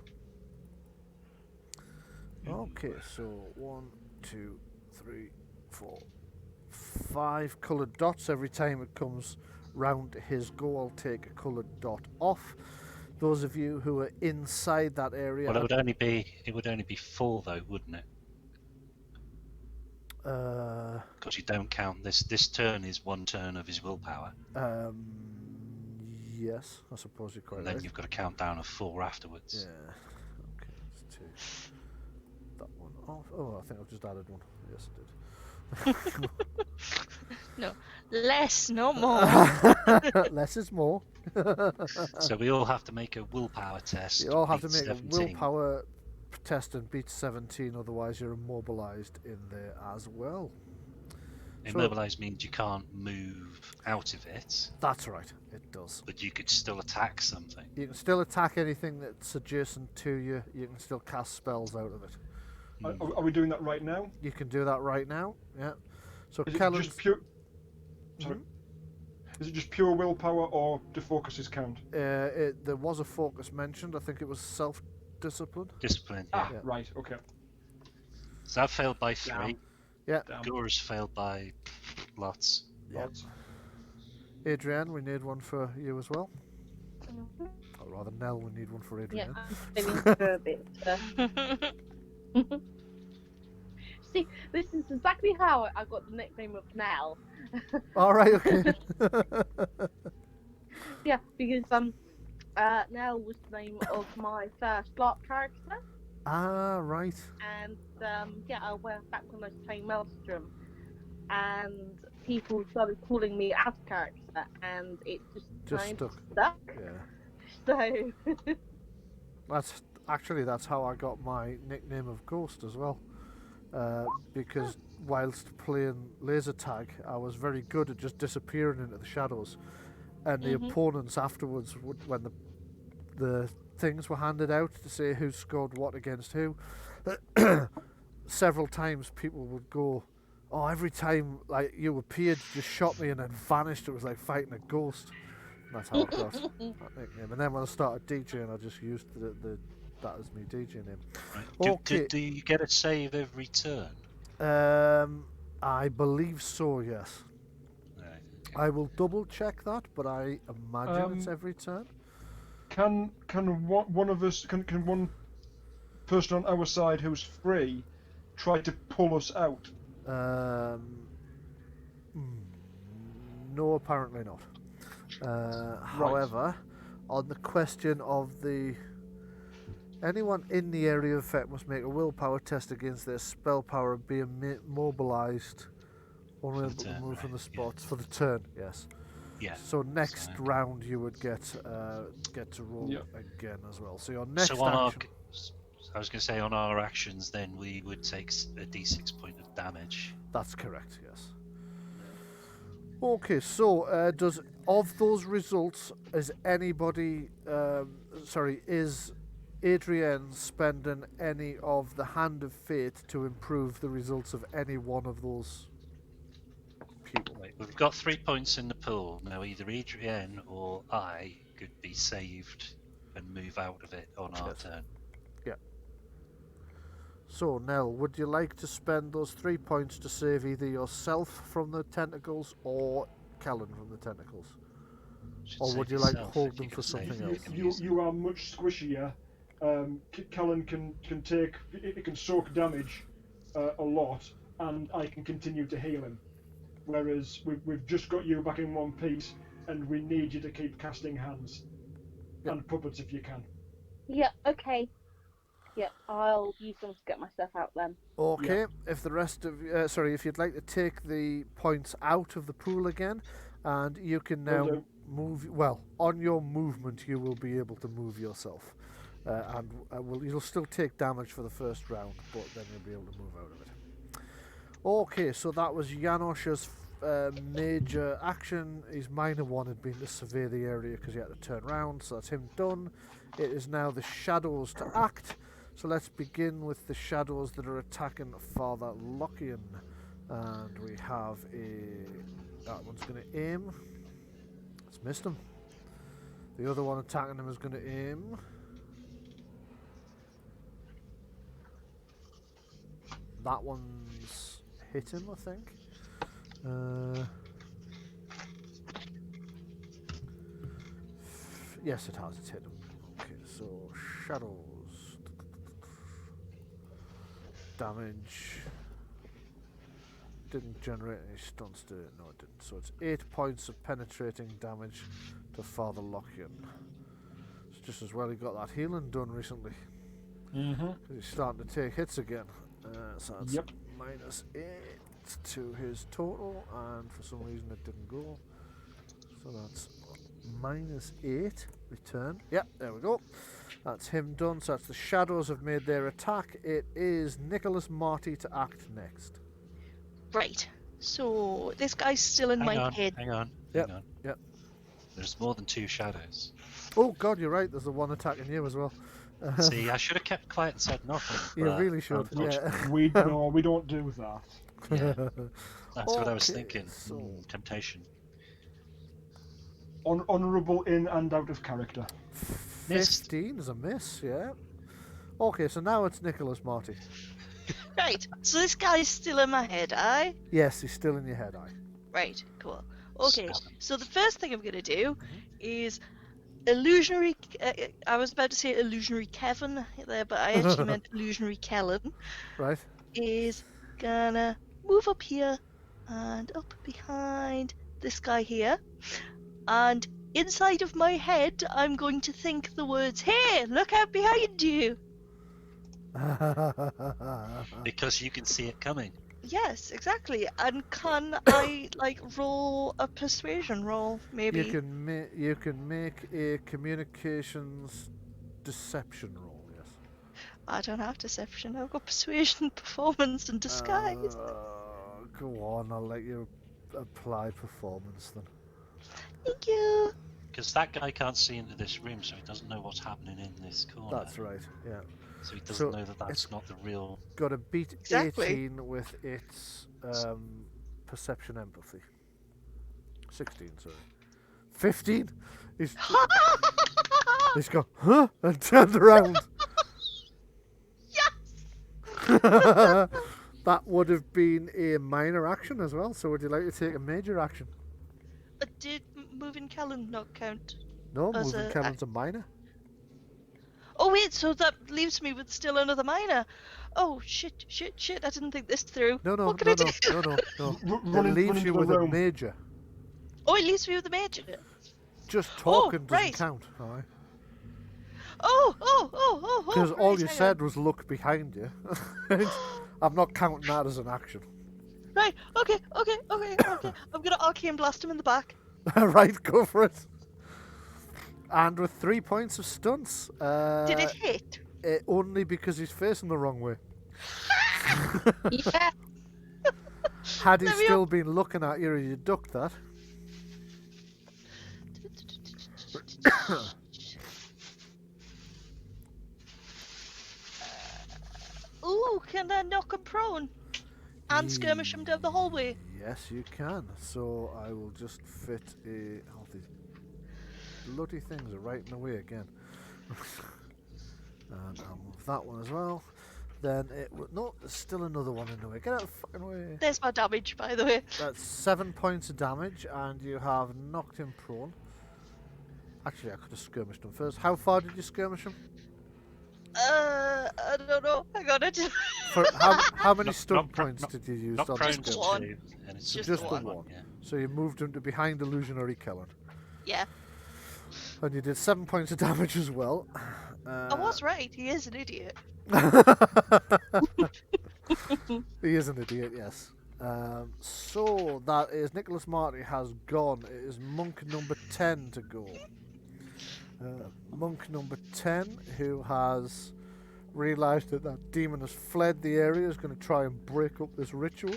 Okay, so 1, 2, 3, 4, 5 coloured dots. Every time it comes round to his go, I'll take a coloured dot off. Those of you who are inside that area, Well, it would only be 4 though, wouldn't it? Because you don't count this turn is 1 turn of his willpower, yes, I suppose you're quite and then right. you've got to count down of 4 afterwards. Yeah. Okay, let's take that one off. Oh, I think I've just added one. Yes, I did. No, less, not more. Less is more. So we all have to make a willpower test. You all have to beat make 17. a willpower test and beat 17, otherwise you're immobilized in there as well. Immobilized means you can't move out of it, That's right, it does. but you could still attack something. You can still attack anything that's adjacent to you. You can still cast spells out of it. Are we doing that right now? You can do that right now. Yeah. So Is it Kellen's... just pure? Sorry. Is it just pure willpower, or do focuses count? there was a focus mentioned. I think it was self-discipline. Discipline, Ah, yeah. right. Okay. So I've failed by 3. Damn. Yeah. Damn. Gora's failed by lots. Yeah. Lots. Adrienne, we need one for you as well. Or rather, Nell, we need one for Yeah, Adrienne. I'm feeling for a bit. See, this is exactly how I got the nickname of Nell. All right, okay. Yeah, because Nell was the name of my first LARP character, Ah, right. and yeah, I went back when I was playing Maelstrom, and people started calling me out of character, and it just kind of stuck. Yeah. So That's how I got my nickname of Ghost as well. Because whilst playing laser tag, I was very good at just disappearing into the shadows, and the opponents afterwards would, when the things were handed out to say who scored what against who, several times people would go, "Oh, every time like you appeared, you just shot me and then vanished. It was like fighting a ghost." And that's how I got that nickname. And then when I started DJing, I just used that as my DJ name. Right. Okay. Do you get a save every turn? I believe so, yes. Right. I will double check that, but I imagine it's every turn. Can one of us, can one person on our side who's free try to pull us out? No, apparently not. However, on the question of anyone in the area of effect must make a willpower test against their spell power and be immobilized, unable to move from the spots for the turn. Yes. Yeah. So next round you would get to roll again as well. So your next So on action. I was going to say on our actions, then we would take a d6 point of damage. That's correct. Yes. Okay. So does of those results is anybody? Is Adrienne spending any of the Hand of Fate to improve the results of any one of those people. Wait, we've got 3 points in the pool. Now either Adrienne or I could be saved and move out of it on our Yes. turn. So, Nell, would you like to spend those 3 points to save either yourself from the tentacles or Callan from the tentacles? Should Or save would you like to yourself hold if them you for can save something them, else? you can use them. You are much squishier. Callan can take, it can soak damage a lot, and I can continue to heal him. Whereas we've just got you back in one piece, and we need you to keep casting hands Yep. and puppets if you can. Yeah, okay. Yeah, I'll use them to get myself out then. Okay, if the rest of if you'd like to take the points out of the pool again, and you can Will now do. move. Well, on your movement, you will be able to move yourself, and you'll still take damage for the first round, but then you'll be able to move out of it. Okay, so that was Janosch's major action. His minor one had been to survey the area because he had to turn around, so that's him done. It is now the shadows to act. So let's begin with the shadows that are attacking Father Lockian. And we have that one's going to aim. It's missed him. The other one attacking him is going to aim. That one's hit him, I think. Yes, it has. It's hit him. Okay, so shadows. Damage. Didn't generate any stunts, did it? No, it didn't. So it's 8 points of penetrating damage to Father Lockian. It's just as well he got that healing done recently. Mm-hmm. Because he's starting to take hits again. So that's Yep. -8 to his total, and for some reason it didn't go. So that's -8. Return. Yep, there we go. That's him done. So that's the shadows have made their attack. It is Nicholas Marty to act next. Right. So this guy's still in my head. Hang on. Yep. There's more than 2 shadows. Oh God, you're right. There's the one attacking you as well. See, I should have kept quiet and said nothing. You but really should. Yeah. We don't do that. Yeah, that's what I was Okay, thinking. so- Temptation. Honourable in and out of character. Missed. 15 is a miss. Yeah. Okay, so now it's Nicholas Marty. Right. So this guy's still in my head, aye? Yes, he's still in your head, aye. Right. Cool. Okay. Spot him. So the first thing I'm gonna do is illusionary. I was about to say illusionary Kevin there, but I actually meant illusionary Kellen. Right. Is gonna move up here and up behind this guy here, and inside of my head I'm going to think the words, "Hey, look out behind you!" Because you can see it coming. Yes, exactly. And can I roll a persuasion roll, maybe? You can make a communications deception roll. Yes. I don't have deception. I've got persuasion, performance, and disguise. Go on, I'll let you apply performance then. Thank you. Because that guy can't see into this room, so he doesn't know what's happening in this corner. That's right. Yeah. So he doesn't So know that that's it's- not the real. Got to beat Exactly. 18 with its perception empathy. 16, sorry. 15. He's gone, huh? And turned around. Yes. That would have been a minor action as well. So would you like to take a major action? Did moving Callan not count? No, As moving a- Cannon's a minor. Oh wait, so that leaves me with still another minor. Oh shit! I didn't think this through. No. What can I do? No. It Running leaves you to the with a room. major. Oh, it leaves me with a major. Just talking doesn't right. count, alright? Oh. Because all right, you hang said was look behind you. I'm not counting that as an action. on. Right. Okay. I'm gonna arcane blast him in the back. Right, go for it. And with 3 points of stunts. Did it hit? Only because he's facing the wrong way. Yeah. Had he There we still been looking at you, you ducked that. Ooh, can I knock him prone? And skirmish him down the hallway? Yes, you can. So I will just fit a. Oh, these bloody things are right in the way again. And I'll move that one as well. Then it will. No, there's still another one in the way. Get out of the fucking way. There's my damage, by the way. That's 7 points of damage, and you have knocked him prone. Actually, I could have skirmished him first. How far did you skirmish him? I don't know. I got it. For how many Not- stun not- points not- did you use Not on the prone skirmish? to one. two, and it's Just the one. one. Yeah. So you moved him to behind illusionary Kellen. Yeah. And you did 7 points of damage as well. I was right. He is an idiot. He is an idiot, yes. So that is Nicholas Marty has gone. It is monk number 10 to go. Monk number 10, who has realised that that demon has fled the area, is going to try and break up this ritual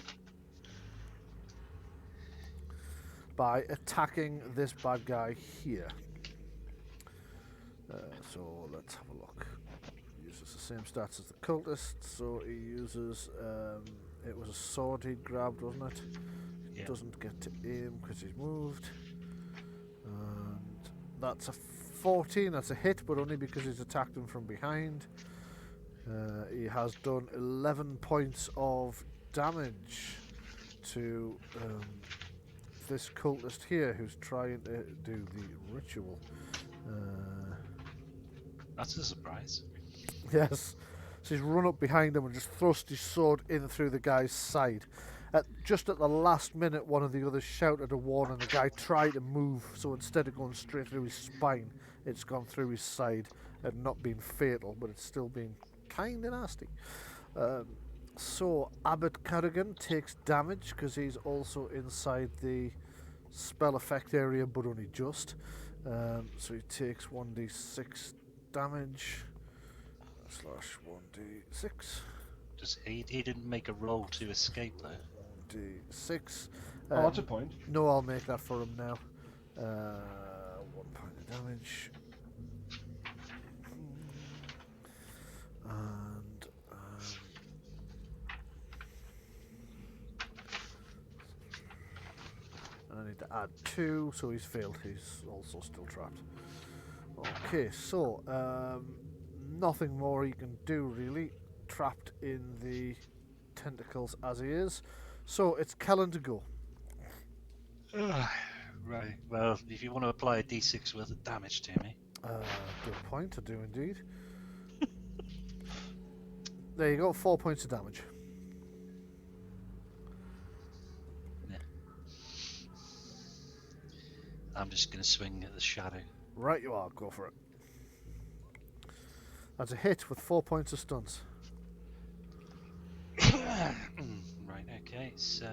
by attacking this bad guy here. So let's have a look. He uses the same stats as the cultist, so he uses it was a sword he grabbed, wasn't it? He Yeah. doesn't get to aim because he's moved. And that's a 14, that's a hit, but only because he's attacked him from behind. He has done 11 points of damage to this cultist here who's trying to do the ritual. That's a surprise. Yes. So he's run up behind him and just thrust his sword in through the guy's side. Just at the last minute, one of the others shouted a warning. The guy tried to move, so instead of going straight through his spine, it's gone through his side and not been fatal, but it's still been kind of nasty. So Abbot Carrigan takes damage because he's also inside the spell effect area, but only just. So he takes 1d6 damage slash 1d6. He didn't make a roll to escape though. 1d6. Oh, that's a point. No, I'll make that for him now. 1 point of damage. And I need to add 2, so he's failed. He's also still trapped. Okay, so nothing more he can do really. Trapped in the tentacles as he is. So it's Kellen to go. Right. Well, if you want to apply a d6 worth of damage to me. Good point, I do indeed. There you go, 4 points of damage. Yeah. I'm just going to swing at the shadow. Right you are, go for it. That's a hit with 4 points of stuns. Right, okay, so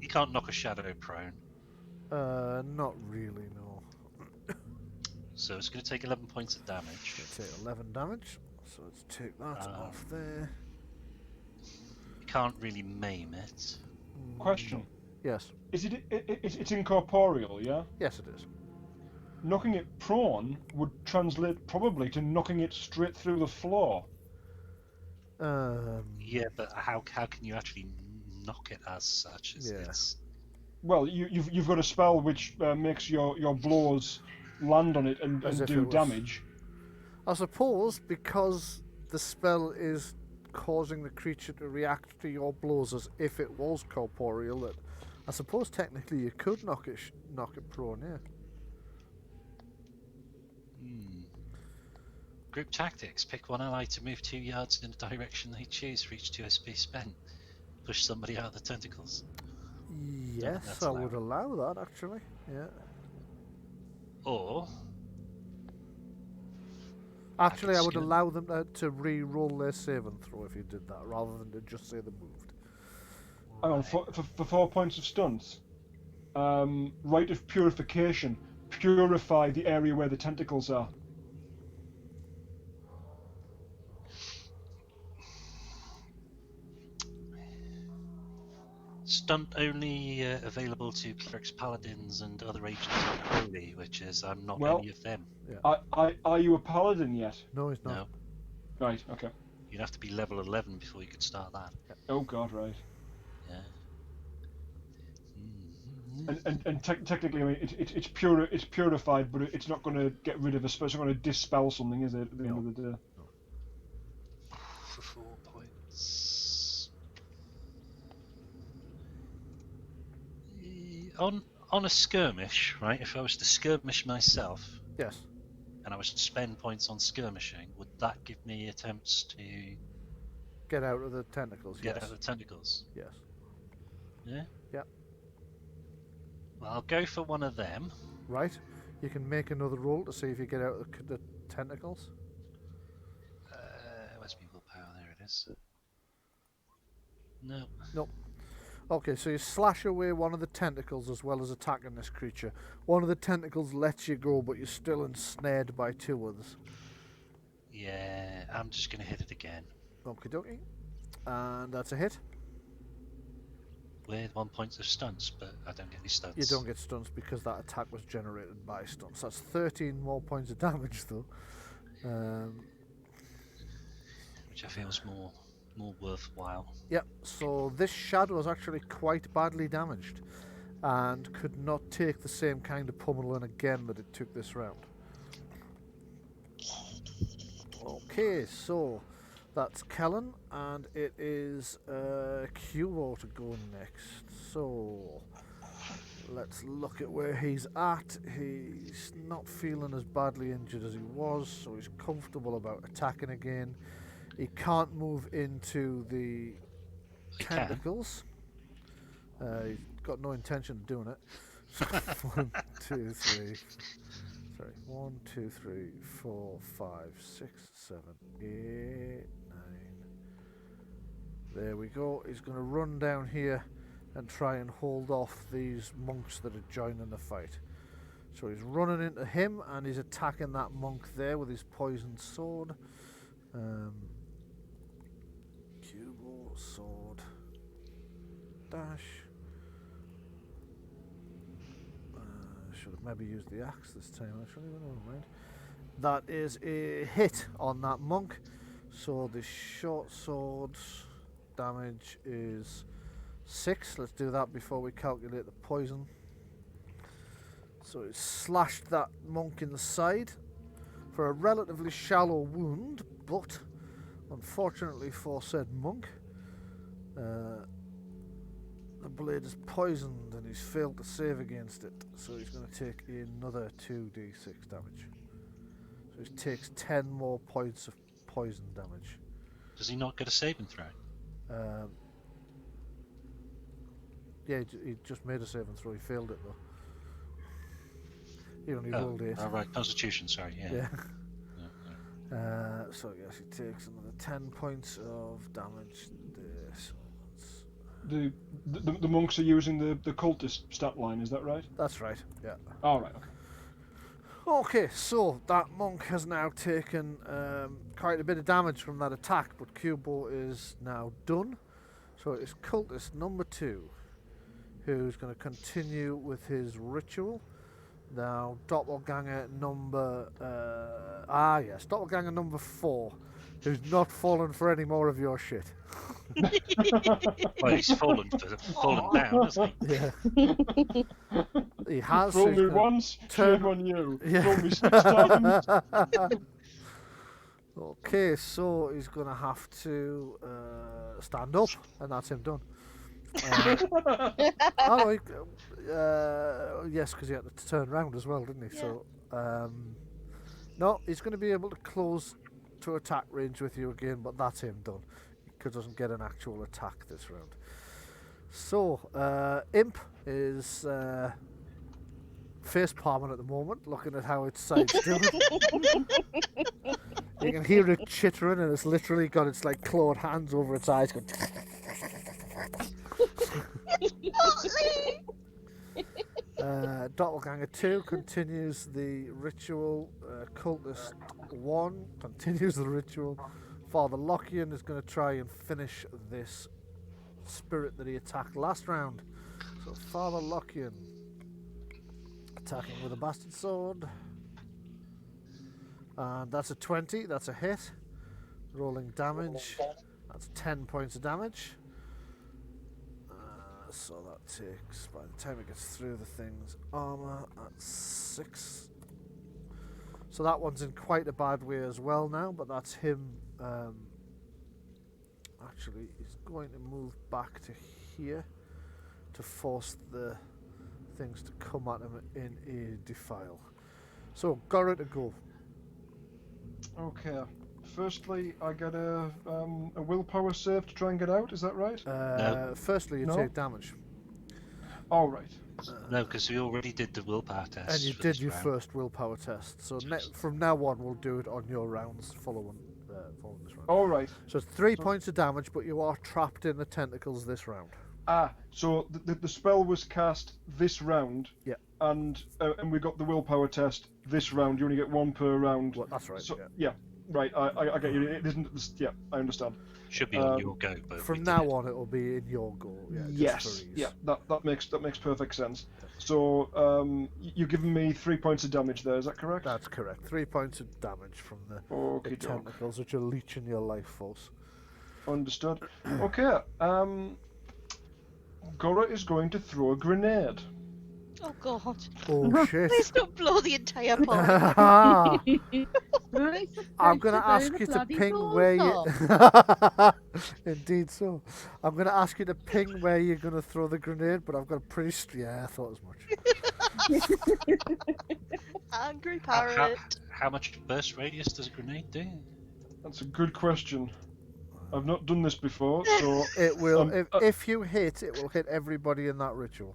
you can't knock a shadow prone. Not really, no. So it's going to take 11 points of damage. Take 11 damage, so let's take that off there. You can't really maim it. Question. Yes. It's incorporeal, yeah? Yes, it is. Knocking it prone would translate probably to knocking it straight through the floor. Yeah, but how can you actually knock it as such? It's Well, you've got a spell which makes your blows land on it and As if do it was- damage. I suppose because the spell is causing the creature to react to your blows as if it was corporeal, that I suppose technically you could knock it prone, yeah. Group tactics. Pick one ally to move 2 yards in the direction they choose for each 2 SP spent. Push somebody out of the tentacles. Yes, that's I would allow that actually, yeah. Or Actually, I would skin. allow them to re-roll their save and throw if you did that, rather than to just say they moved. Hang on, for 4 points of stunts. Rite of purification. Purify the area where the tentacles are. stunt only available to clerics, paladins, and other agents of holy, which is I'm not Well- any of them. Are you a paladin yet? No, he's not. No, Right, okay. you'd have to be level 11 before you could start that. Oh god, right. Yeah. And technically, I mean, it's purified, but it's not going to get rid of a spell. It's not going to dispel something, is it? At the end of the day. For 4 points. On a skirmish, right? If I was to skirmish myself, Yes. and I was to spend points on skirmishing, would that give me attempts to Get out of the tentacles. get Yes. out of the tentacles? Yes. Yeah. Yep. Well, I'll go for one of them. Right. You can make another roll to see if you get out of the tentacles. Where's my willpower? There it is. No. Nope. Okay, so you slash away one of the tentacles as well as attacking this creature. One of the tentacles lets you go, but you're still ensnared by 2 others. Yeah, I'm just going to hit it again. Okie dokie. And that's a hit. With 1 point of stunts, but I don't get any stunts. You don't get stunts because that attack was generated by stunts. That's 13 more points of damage, though. Which I feel is more worthwhile. Yep, so this shadow is actually quite badly damaged and could not take the same kind of pummeling again that it took this round. Okay, so that's Kellen, and it is Cubo to go next. So let's look at where he's at. He's not feeling as badly injured as he was, so he's comfortable about attacking again. He can't move into the tentacles. He's got no intention of doing it. 1, 2, 3. Sorry. 1, 2, 3, 4, 5, 6, 7, 8, 9. There we go. He's going to run down here and try and hold off these monks that are joining the fight. So he's running into him and he's attacking that monk there with his poisoned sword. Cubo, sword, dash. Should have maybe used the axe this time actually, but never mind. That is a hit on that monk. So the short sword's damage is 6. Let's do that before we calculate the poison. So it slashed that monk in the side for a relatively shallow wound, but unfortunately for said monk, the blade is poisoned and he's failed to save against it, so he's going to take another 2d6 damage. So he takes 10 more points of poison damage. Does he not get a saving throw? Yeah, he just made a saving throw. He failed it though. He only rolled 8. Oh, right, Constitution, sorry, yeah. So yes, he takes another 10 points of damage there. So The monks are using the cultist stat line, is that right? that's right, yeah. All right. Okay. Okay, so that monk has now taken quite a bit of damage from that attack, but Cubo is now done. So it's cultist number 2, who's going to continue with his ritual. Now, doppelganger number... doppelganger number 4, who's not fallen for any more of your shit. Well, he's fallen down, hasn't he? Yeah. He has. Roll so he's me gonna once, shame on you. Yeah. Roll me 6 times. Okay, so he's going to have to stand up, and that's him done. Yes, because he had to turn around as well, didn't he? Yeah. So, no, he's going to be able to close to attack range with you again, but that's him done. He doesn't get an actual attack this round. So, Imp is face palming at the moment, looking at how its side's doing. You can hear it chittering, and it's literally got its like clawed hands over its eyes going. Doppelganger 2 continues the ritual. Cultist 1 continues the ritual. Father Lockian is going to try and finish this spirit that he attacked last round. So Father Lockian attacking with a bastard sword. And that's a 20, that's a hit. Rolling damage, that's 10 points of damage. So that takes, by the time it gets through the thing's armour, at 6. So that one's in quite a bad way as well now, but that's him. Actually, he's going to move back to here to force the things to come at him in a defile. So, Gora to go. Okay. Firstly, I get a willpower save to try and get out. Is that right? No. Firstly, you No? take damage. All right. No, because we already did the willpower test. And you for did this your round. first willpower test. So from now on, we'll do it on your rounds following this round. All right. So it's 3 points of damage, but you are trapped in the tentacles this round. So the spell was cast this round. Yeah. And we got the willpower test this round. You only get 1 per round. Well, that's right. So, yeah. Right. I get you. It isn't. Yeah, I understand. Should be on your go, but From we now did it. on, it will be in your goal. Yeah. Yes. Just for ease. Yeah. That makes perfect sense. So you're giving me 3 points of damage there. Is that correct? That's correct. 3 points of damage from the Okay. tentacles, which are leeching your life force. Understood. Okay. Gora is going to throw a grenade. Oh god. Oh shit! Please don't blow the entire bar. I'm going to ask you to ping where you. Indeed, so. I'm going to ask you to ping where you're going to throw the grenade, but I've got a pretty. Yeah, I thought as much. Angry parrot. How much burst radius does a grenade do? That's a good question. I've not done this before, so It will. If you hit, it will hit everybody in that ritual.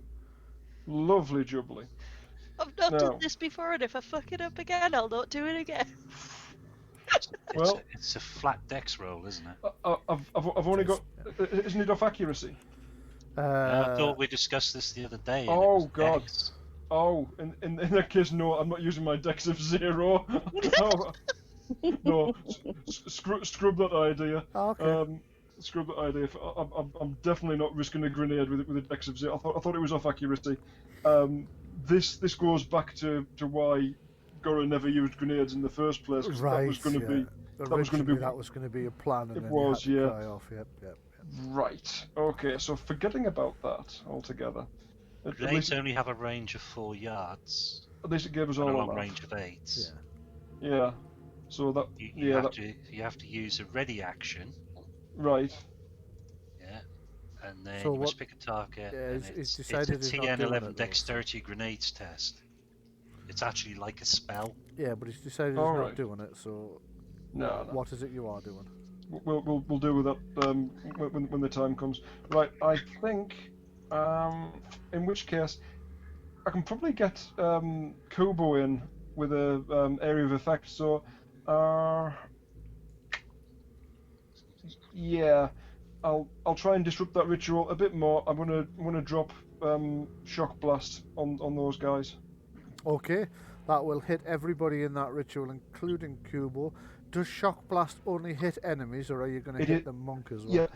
lovely jubbly. I've not No. done this before, and if I fuck it up again, I'll not do it again. Well- it's a flat dex roll, isn't it? I've only got. Isn't it off accuracy? I thought we discussed this the other day. and it Oh, was God. dex. Oh, in that case, no. I'm not using my dex of 0. No, scrub that idea. Okay. Scrub that idea. I'm definitely not risking a grenade with a dex of 0. I thought it was off accuracy. This goes back to why Gora never used grenades in the first place. 'Cause Right. that was going to be Originally, that was going to be a plan, and It then was, you had yeah. to cry off. Yep. right. Okay, so forgetting about that altogether. At Grenades least, only have a range of 4 yards at least it gave us and a all long that. range of 8. Yeah. Yeah. So that. You have to use a ready action. Right. Yeah. And then So you must what- pick a target. Yeah, and he's it's decided a he's not doing TN11 it, though. dexterity grenades test. It's actually like a spell. Yeah, but he's decided he's All not right. doing it. So, No. what is it you are doing? We'll deal with that when the time comes. Right. I think. In which case, I can probably get Kubo in with a area of effect. So. Yeah. I'll try and disrupt that ritual a bit more. I'm gonna drop shock blast on those guys. Okay, that will hit everybody in that ritual, including Kubo. Does Shock Blast only hit enemies, or are you going to It hit hit- the monk as well? Yeah,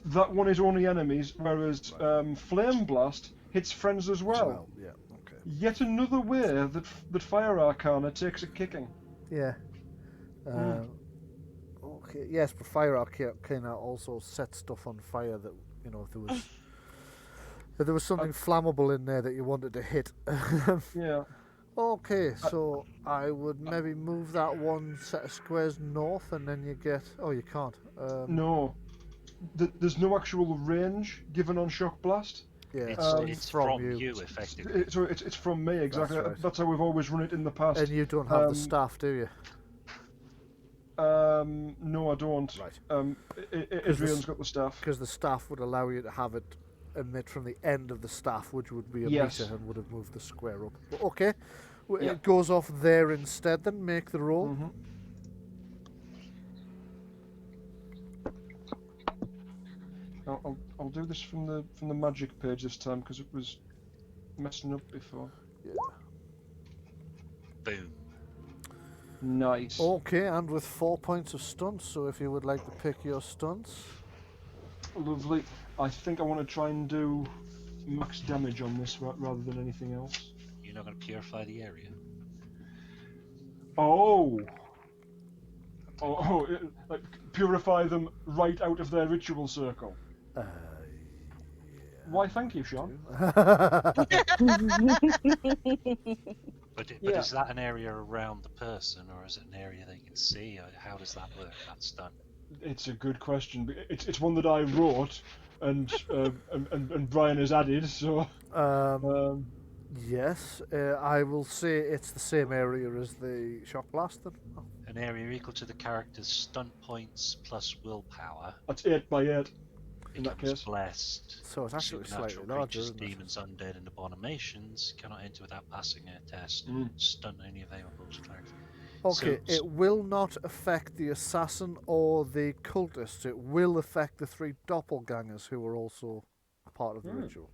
that one is only enemies, whereas flame blast hits friends as well. Yeah. Okay. Yet another way that Fire Arcana takes a kicking. Yeah. Okay. Yes, but Fire Arcana also set stuff on fire that if there was something flammable in there that you wanted to hit. Yeah. Okay, so I would maybe move that one set of squares north, and then you get. Oh, you can't. No. There's no actual range given on Shock Blast. Yeah, It's from you, effectively. So it's from me, exactly. That's right. That's how we've always run it in the past. And you don't have the Um, staff, do you? No, I don't. Right. Adrian's got the staff. Because the staff would allow you to have it emit from the end of the staff, which would be a Yes. meter and would have moved the square up. But okay, Yeah. it goes off there instead. Then make the roll. Mm-hmm. I'll do this from the magic page this time because it was messing up before. Yeah. Boom. Nice. Okay, and with 4 points of stunts. So if you would like to pick your stunts, Lovely. I think I want to try and do max damage on this rather than anything else. You're not going to purify the area. Oh, like purify them right out of their ritual circle. Why, thank you, Sean. But Yeah. is that an area around the person, or is it an area they can see? Or how does that work? That's done. It's a good question. It's one that I wrote, and Brian has added. So Yes, I will say it's the same area as the shock blast then. Oh, An area equal to the character's stunt points plus willpower that's 8 by 8 in that becomes case. blessed. so it's actually slightly Supernatural larger, creatures, isn't it? demons, undead, and abominations cannot enter without passing a test. Mm. Stunt only available to characters. Okay, So- it will not affect the assassin or the cultists. It will affect the 3 doppelgangers who are also a part of the Hmm. ritual.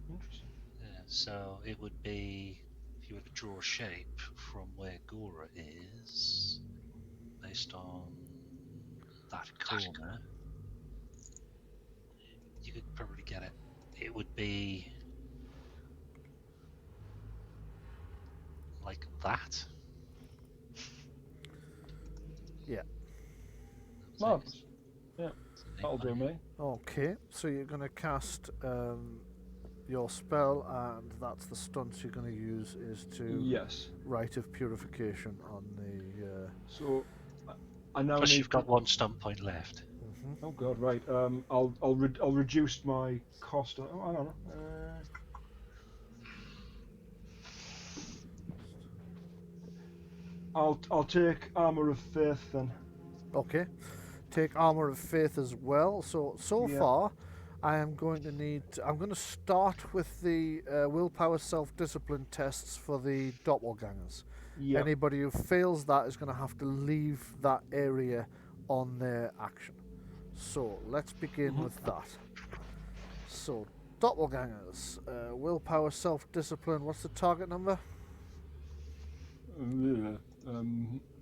Interesting. Yeah, so it would be, if you were to draw a shape from where Gora is, based on that corner, you could probably get it. It would be like that. Yeah. Marvellous. So That'll do me. Okay, so you're going to cast your spell, and that's the stunt you're going to use is to Yes. Rite of Purification on the... So I now Plus, need. you've got 1 stunt point left. Oh God, right. I'll reduce my cost. Oh, I don't know. I'll take Armor of Faith then. Okay, take Armour of Faith as well. So Yeah. far, I am going to need... I'm going to start with the willpower self-discipline tests for the doppelgangers. Yeah. Anybody who fails that is going to have to leave that area on their action. So let's begin with that. So doppelgangers, willpower self-discipline. What's the target number?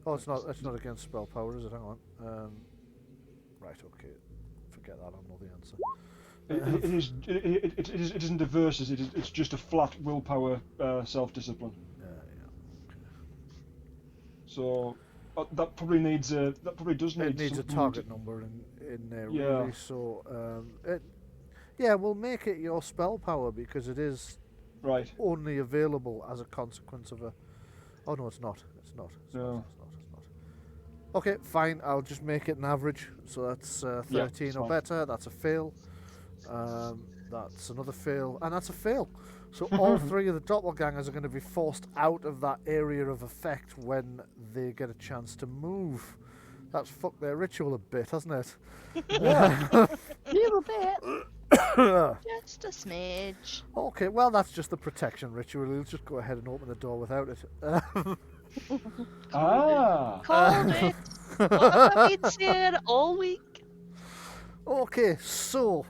Oh, it's not. It's not against spell power, is it? Hang on. Right. Okay. Forget that. I know the answer. It isn't a versus. It's just a flat willpower self-discipline. Yeah. So that probably needs a. That probably does need. It needs a something target number in there, Yeah. really. So we'll make it your spell power because it is Right. only available as a consequence of a. Oh no, it's not. It's not. It's No. not. It's not. It's not. Okay, fine. I'll just make it an average. So that's 13 that's or fine. better. That's a fail. That's another fail, and that's a fail. So all 3 of the doppelgangers are going to be forced out of that area of effect when they get a chance to move. That's fucked their ritual a bit, hasn't it? Little bit. Just a smidge. Okay, well that's just the protection ritual. We'll just go ahead and open the door without it. Ah. Called it. What have I been saying all week? Okay, so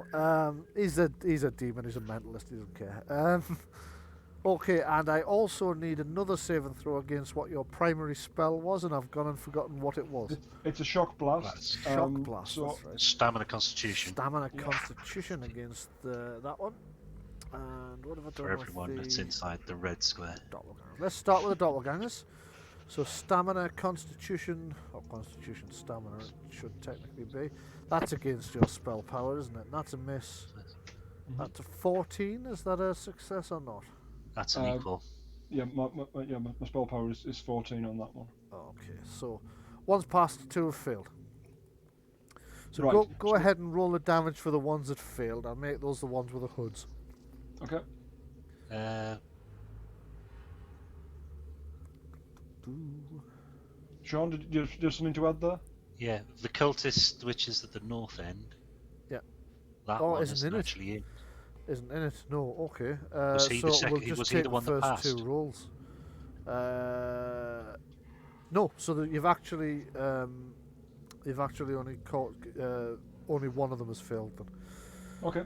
he's a demon. He's a mentalist. He doesn't care. Okay, and I also need another saving throw against what your primary spell was, and I've gone and forgotten what it was. It's a shock blast. Shock blast. So That's right. Stamina Constitution Stamina Constitution against that one. And what have I done for everyone with that's the inside the red square. doppelganger? Let's start with the doppelgangers. So Stamina Constitution, or Constitution Stamina it should technically be. That's against your spell power, isn't it? That's a miss. That's a 14. Is that a success or not? That's an equal. yeah, my spell power is 14 on that one. Okay, so one's passed, 2 have failed. So Right. go ahead and roll the damage for the ones that failed. I'll make those the ones with the hoods. Okay. Sean, did you have something to add there? Yeah, the cultist, which is at the north end. Yeah. That Oh, one isn't isn't in it? actually in. Isn't in it? No. Okay. Was he the so we'll second- just was he take the one that first 2 passed? rolls. No. So that you've actually only caught only one of them has failed then. Okay.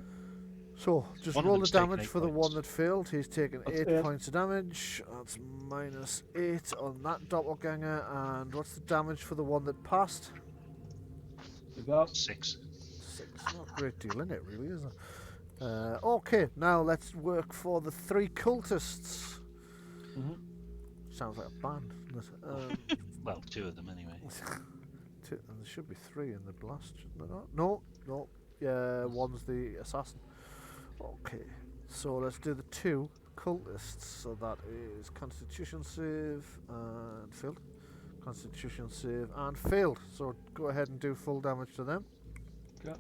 So just One of roll the them's taken damage 8 for the one points. that failed. He's taken That's 8 8. points of damage. That's -8 on that doppelganger. And what's the damage for the one that passed? With that. 6. 6. Not a great deal in it, really, is it? Okay, now let's work for the 3 cultists. Sounds like a band, doesn't it? Well, 2 of them anyway. And there should be 3 in the blast, shouldn't there not? No. Yeah, one's the assassin. Okay, so let's do the 2 cultists. So that is Constitution save and failed. Constitution save and failed. So go ahead and do full damage to them. Okay.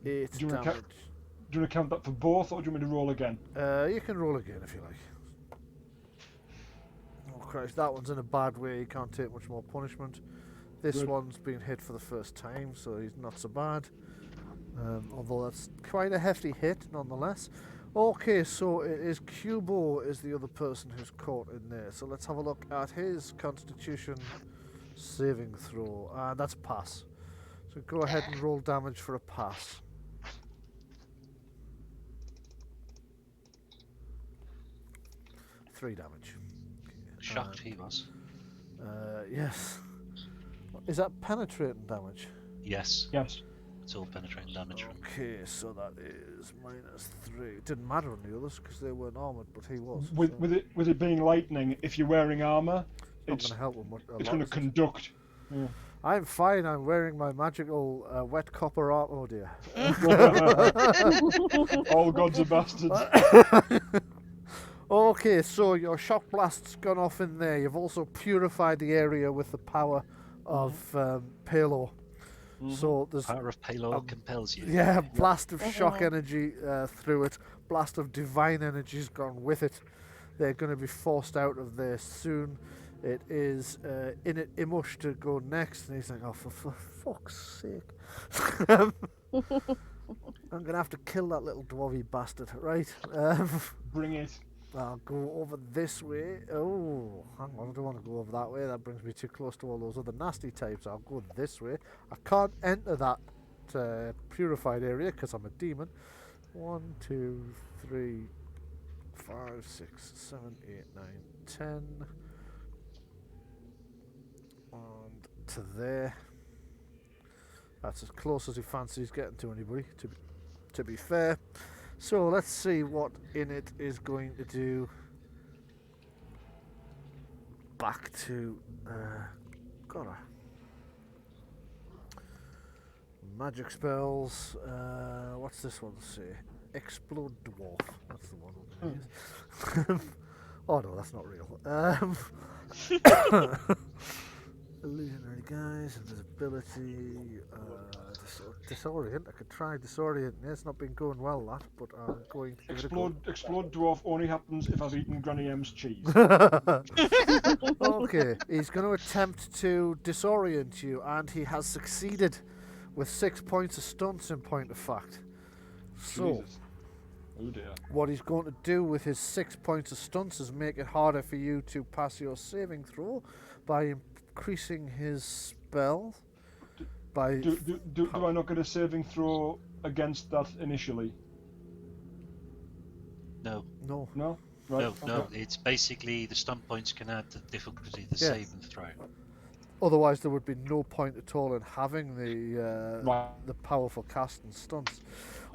8 Do you wanna damage. Do you want to count that for both, or do you want me to roll again? You can roll again if you like. Oh Christ, that one's in a bad way. He can't take much more punishment. This Good. one's been hit for the first time, so he's not so bad. Although that's quite a hefty hit, nonetheless. Okay, so it is Cubo is the other person who's caught in there. So let's have a look at his Constitution saving throw. That's a pass. So go ahead and roll damage for a pass. Three damage. Shocked he was. Yes. Is that penetrating damage? Yes, Yes. it's all penetrating damage from. Okay, so that is -3. It didn't matter on the others because they weren't armoured, but he was. With so with it being lightning, if you're wearing armor, it's not it's going to help him much. it's going to conduct. Yeah. I'm fine. I'm wearing my magical wet copper armor. Oh dear. All gods are bastards. Okay, so your shock blast's gone off in there. You've also purified the area with the power of Palor. So there's Power of Palor compels you. yeah, blast of shock energy through it. Blast of divine energy's gone with it. They're going to be forced out of there soon. It is Imush to go next, and he's like, "Oh, for fuck's sake! I'm going to have to kill that little dwarvy bastard, right?" Bring it. I'll go over this way. Oh, hang on, I don't want to go over that way. That brings me too close to all those other nasty types. I'll go this way. I can't enter that purified area because I'm a demon. 1, 2, 3, 5, 6, 7, 8, 9, 10. And to there. That's as close as he fancies getting to anybody, to be fair. So let's see what Init is going to do. Back to Gotta. Magic spells. What's this one say? Explode dwarf. That's the one we're going to use. Oh no, that's not real. Illusionary guys, invisibility, disorient. I could try disorient. It's not been going well, that, but I'm going to give it a go. Explode dwarf only happens if I've eaten Granny M's cheese. Okay, he's going to attempt to disorient you, and he has succeeded with 6 points of stunts, in point of fact. So, Jesus. Oh dear. what he's going to do with his 6 points of stunts is make it harder for you to pass your saving throw by increasing his spell by. Do I not get a saving throw against that initially? No, No. No. Right. no. okay. It's basically the stun points can add the difficulty, the Yeah. save and throw. Otherwise, there would be no point at all in having the Right. powerful cast and stunts.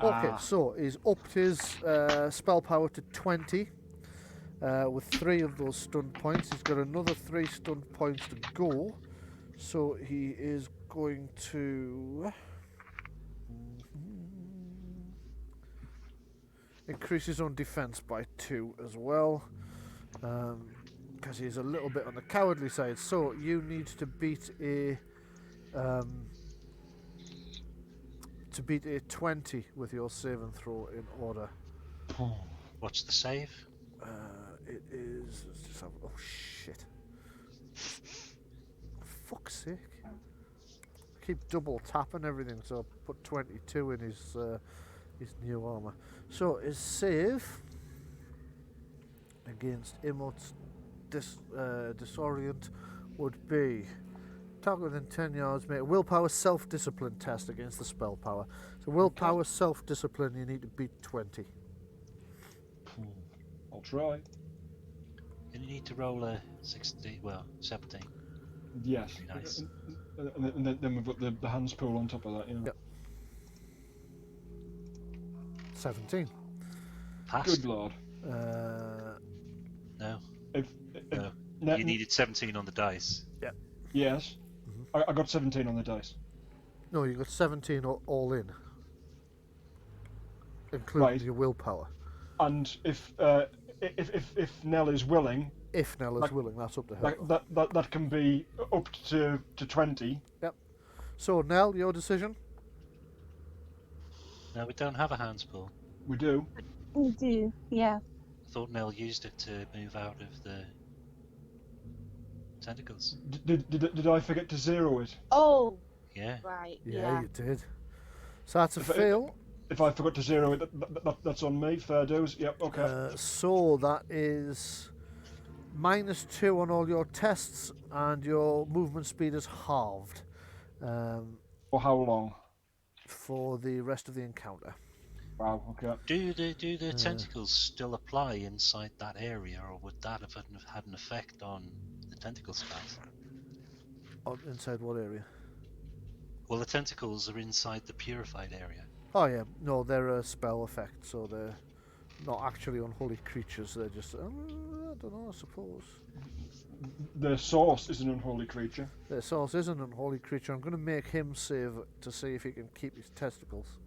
Okay, Ah. so he's upped his spell power to 20 with 3 of those stun points. He's got another 3 stun points to go, so he is going to increase his own defense by 2 as well. Because he's a little bit on the cowardly side. So you need to beat a 20 with your save and throw in order. What's the save? It is. Let's just have, oh shit! For fuck's sake! I keep double tapping everything, so I put 22 in his new armor. So his save against Imot's disorient would be target within 10 yards. Make a willpower self-discipline test against the spell power. So willpower self-discipline, you need to beat 20. I'll try. And you need to roll a 17. Yes. Really nice. And then we've got the hands pool on top of that. You know. Yep. 17. Passed? Good lord. No. If No. net- You needed 17 on the dice. Yes. Mhm. I got 17 on the dice. No, you got 17 all in. including Right. your willpower. And if Nell is willing, If Nell is Like- willing, that's up to her. that can be up to 20. So, Nell, your decision? No, we don't have a hands pool. We do. We do, yeah. I thought Nell used it to move out of the tentacles. Did I forget to zero it? Oh, Yeah. right. Yeah, Yeah. you did. So that's a If I- fail. If I forgot to zero it, that's on me. Fair dues. Yep. Okay. So that is -2 on all your tests, and your movement speed is halved For how long? for the rest of the encounter. Wow. Okay. Do the tentacles still apply inside that area, or would that have had an effect on the tentacle spells? Inside what area? Well, the tentacles are inside the purified area. Oh yeah, no, they're a spell effect, so they're not actually unholy creatures. They're just, I don't know, I suppose. The source is an unholy creature. The source is an unholy creature. I'm going to make him save to see if he can keep his testicles.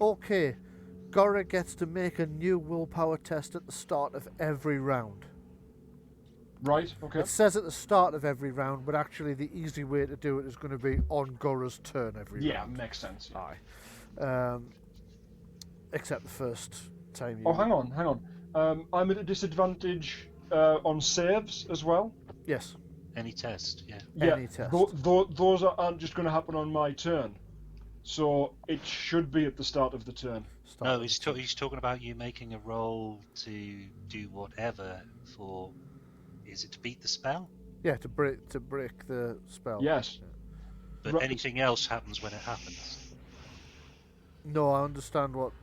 Okay, Gora gets to make a new willpower test at the start of every round. Right. Okay. It says at the start of every round, but actually the easy way to do it is going to be on Gora's turn every Yeah, round. makes sense. Yeah. Aye. Except the first time you... Oh, hang on. I'm at a disadvantage on saves as well. Yes, Any test, yeah. any test. Those aren't just going to happen on my turn, so it should be at the start of the turn. Start No, of he's, the turn. he's talking about you making a roll to do whatever for... Is it to beat the spell? Yeah, to break the spell. Yes. But Right. anything else happens when it happens. No, I understand what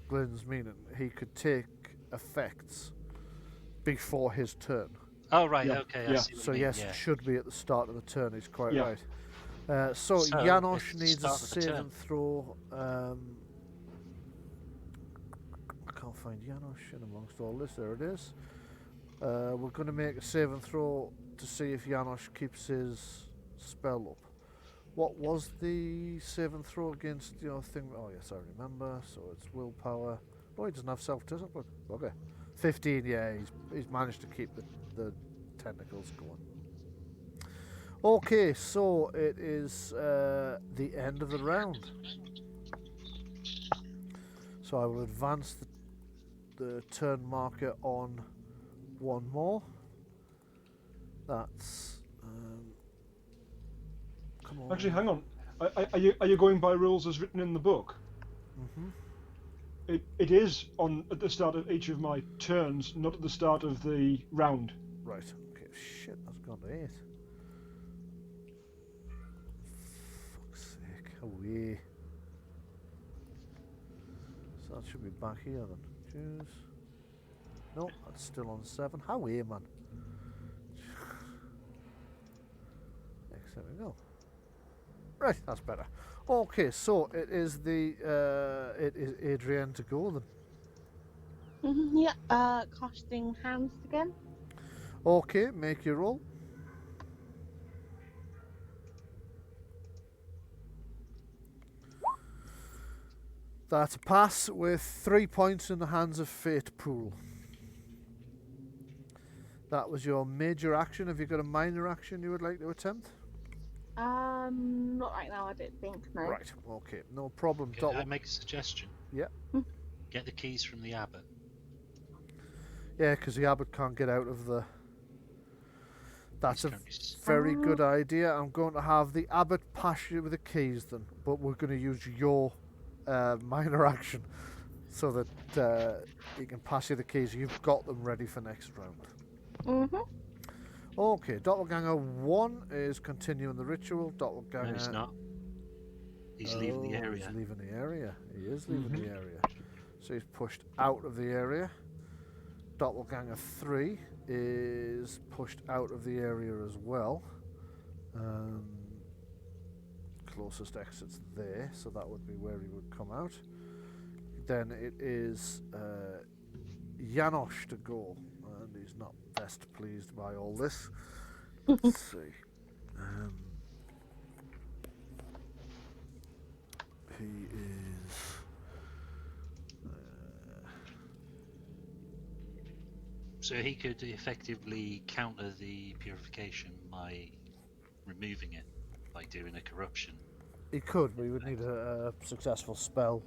Glenn's meaning. He could take effects before his turn. Oh, right, Yeah, okay. I yeah. see what So you mean, yes, yeah. it should be at the start of the turn. He's quite Yeah. right. So So, Janosch it's the needs a start of the save turn. and throw. I can't find Janosch in amongst all this. There it is. We're going to make a save and throw to see if Janosch keeps his spell up. What was the save and throw against your thing? Oh yes, I remember. So it's willpower. Oh, he doesn't have self-discipline. Okay, 15. Yeah, he's managed to keep the tentacles going. Okay, so it is the end of the round. So I will advance the turn marker on one more. That's come on. Actually, hang on. Are you going by rules as written in the book? Mhm. It is at the start of each of my turns, not at the start of the round. Right. Okay. Shit, that's gone to 8. Fuck's sake. Away. So that should be back here then. Choose. No, that's still on 7. How away, man. There we go. Right, that's better. Okay, so it is it is Adrienne to go then. Yeah. Casting hands again. Okay, make your roll. That's a pass with 3 points in the Hands of Fate pool. That was your major action. Have you got a minor action you would like to attempt? Not right now. I don't think. No. Right, okay, no problem. Can I make a suggestion? Yeah. Get the keys from the abbot. Yeah, because the abbot can't get out of the... That's He's a currently very good idea. I'm going to have the abbot pass you with the keys then, but we're going to use your minor action so that he can pass you the keys. You've got them ready for next round. Mhm. Okay, Doppelganger 1 is continuing the ritual. Doppelganger... No, he's not. He's leaving the area. He's leaving the area. He is leaving the area. So he's pushed out of the area. Doppelganger 3 is pushed out of the area as well. Closest exit's there, so that would be where he would come out. Then it is Janosch to go, and he's not best pleased by all this. Let's see. he is. So he could effectively counter the purification by removing it, by doing a corruption. He could, but he would need a successful spell.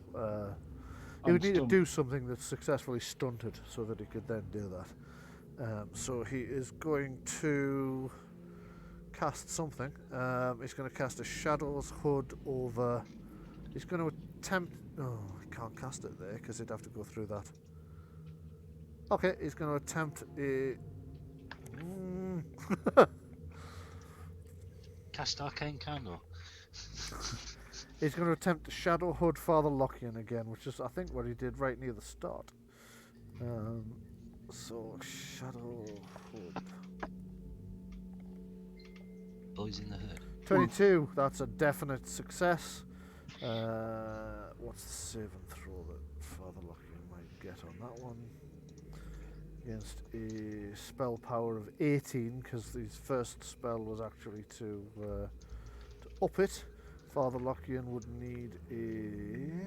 He would need to Unstunned. do something that's successfully stunted so that he could then do that. So he is going to cast something. He's going to cast a Shadow's Hood over. He's going to attempt. Oh, I can't cast it there because he'd have to go through that. Okay, he's going to attempt a. Cast Arcane Candle. He's going to attempt Shadow Hood Father Lockian again, which is, I think, what he did right near the start. So, Shadow Hood. Boys in the Hood. 22, that's a definite success. What's the save and throw that Father Lockian might get on that one? Against a spell power of 18, because his first spell was actually to up it. Father Lockian would need a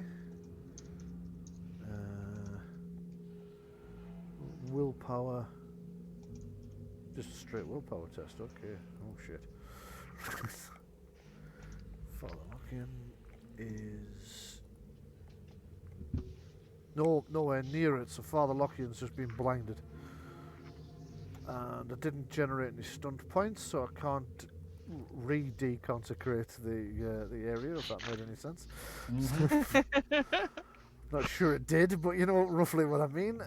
willpower, just a straight willpower test. Okay, oh shit. Father Lockian is nowhere near it, so Father Lockian's just been blinded. And I didn't generate any stunned points, so I can't re-deconsecrate the area, if that made any sense. Not sure it did, but you know roughly what I mean.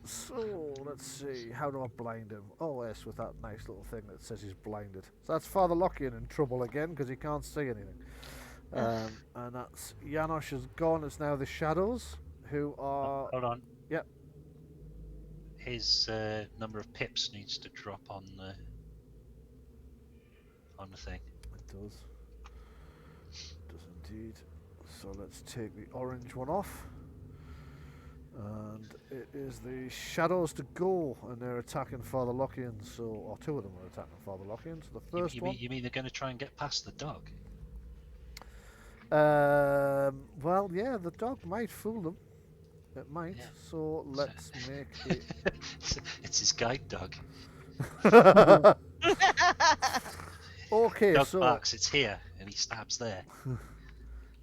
So let's see, how do I blind him? Oh yes, with that nice little thing that says he's blinded. So that's Father Lockian in trouble again because he can't see anything. And that's Janosch is gone. It's now the shadows who are. Hold on. Yep. His number of pips needs to drop on the thing. It does. It does indeed. So let's take the orange one off. And it is the shadows to go, and they're attacking Father Lockian. So, or two of them are attacking Father Lockian. So the first one. You mean they're going to try and get past the dog? Well, yeah, the dog might fool them. It might. Yeah. So let's make it. It's his guide dog. Okay, Dog so barks, it's here, and he stabs there.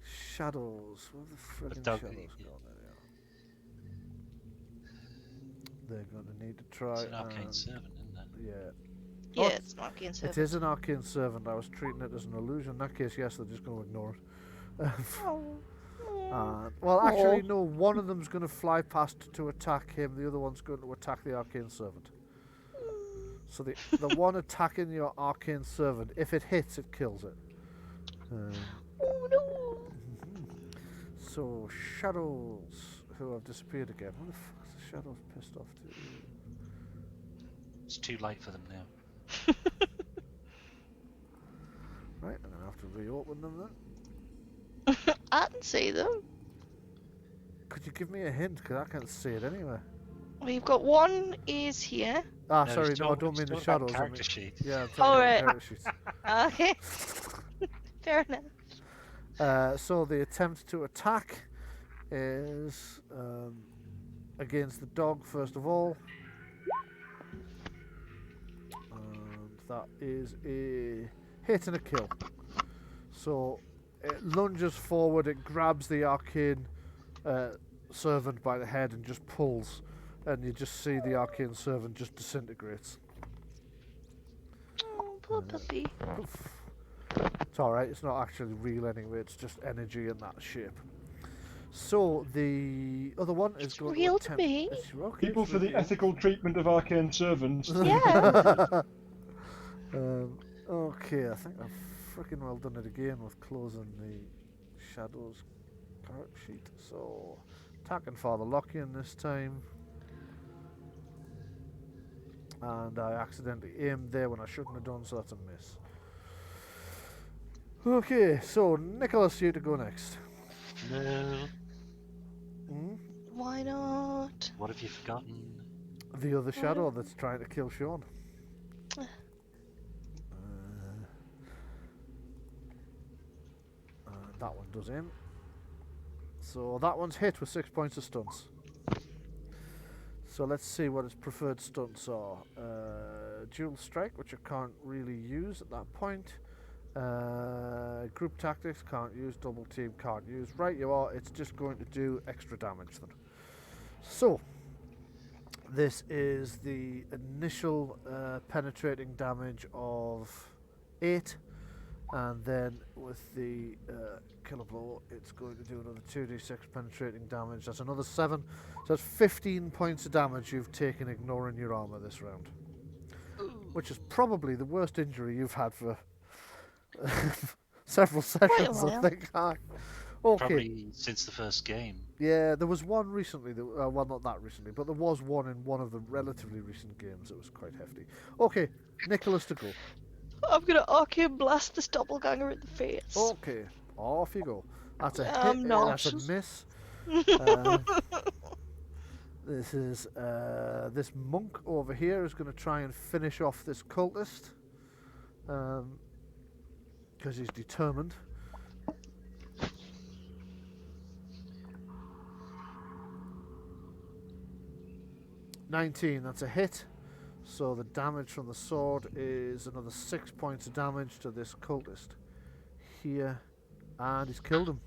shadows. Where the friggin' dog- shadows go? There they are. They're going to need to try. It's an arcane servant, isn't it? Yeah. Yeah, it's an arcane servant. It is an arcane servant. I was treating it as an illusion. In that case, yes, they're just going to ignore it. Well, actually, no. One of them's going to fly past to attack him. The other one's going to attack the arcane servant. So the one attacking your arcane servant, if it hits, it kills it. Oh no! So shadows who have disappeared again. What the fuck is the shadows pissed off to? It's too late for them now. Right, I'm gonna have to reopen them then. I can see them. Could you give me a hint? Because I can't see it anywhere. We've got one is here. Ah, No, sorry, he's no, I talking- don't mean he's the talking about shadows. I character mean, sheet. yeah, I'm Oh, talking right. about character sheets. Okay. Fair enough. So the attempt to attack is against the dog first of all, and that is a hit and a kill. So it lunges forward, it grabs the arcane servant by the head and just pulls, and you just see the arcane servant just disintegrates. Oh, poor puppy. It's alright, it's not actually real anyway, it's just energy in that shape. So the other one is going real to to attempt. me. It's okay, People it's for the real to you. ethical treatment of arcane servants. Yeah. Okay, I think I've freaking well done it again with closing the shadows character sheet. So attacking Father Lockian this time. And I accidentally aimed there when I shouldn't have done, so that's a miss. Okay, so Nicholas, you to go next. No. Hmm? Why not? What have you forgotten? The other shadow that's trying to kill Sean. That one does him. So that one's hit with 6 points of stunts. So let's see what his preferred stunts are. Dual strike, which I can't really use at that point. Group tactics can't use. Double team can't use. Right, you are. It's just going to do extra damage then. So this is the initial penetrating damage of 8, and then with the killer blow, it's going to do another 2d6 penetrating damage. That's another 7. So that's 15 points of damage you've taken ignoring your armor this round, which is probably the worst injury you've had for several sessions, I while. think. Okay. Probably since the first game. Yeah, there was one recently. Well, not that recently, but there was one in one of the relatively recent games that was quite hefty. Okay, Nicholas to go. I'm gonna arcane blast this doppelganger in the face. Okay, off you go. That's a hit. I'm not. That's a miss. This is this monk over here is going to try and finish off this cultist because he's determined. $19, that's a hit. So the damage from the sword is another 6 points of damage to this cultist here, and he's killed him.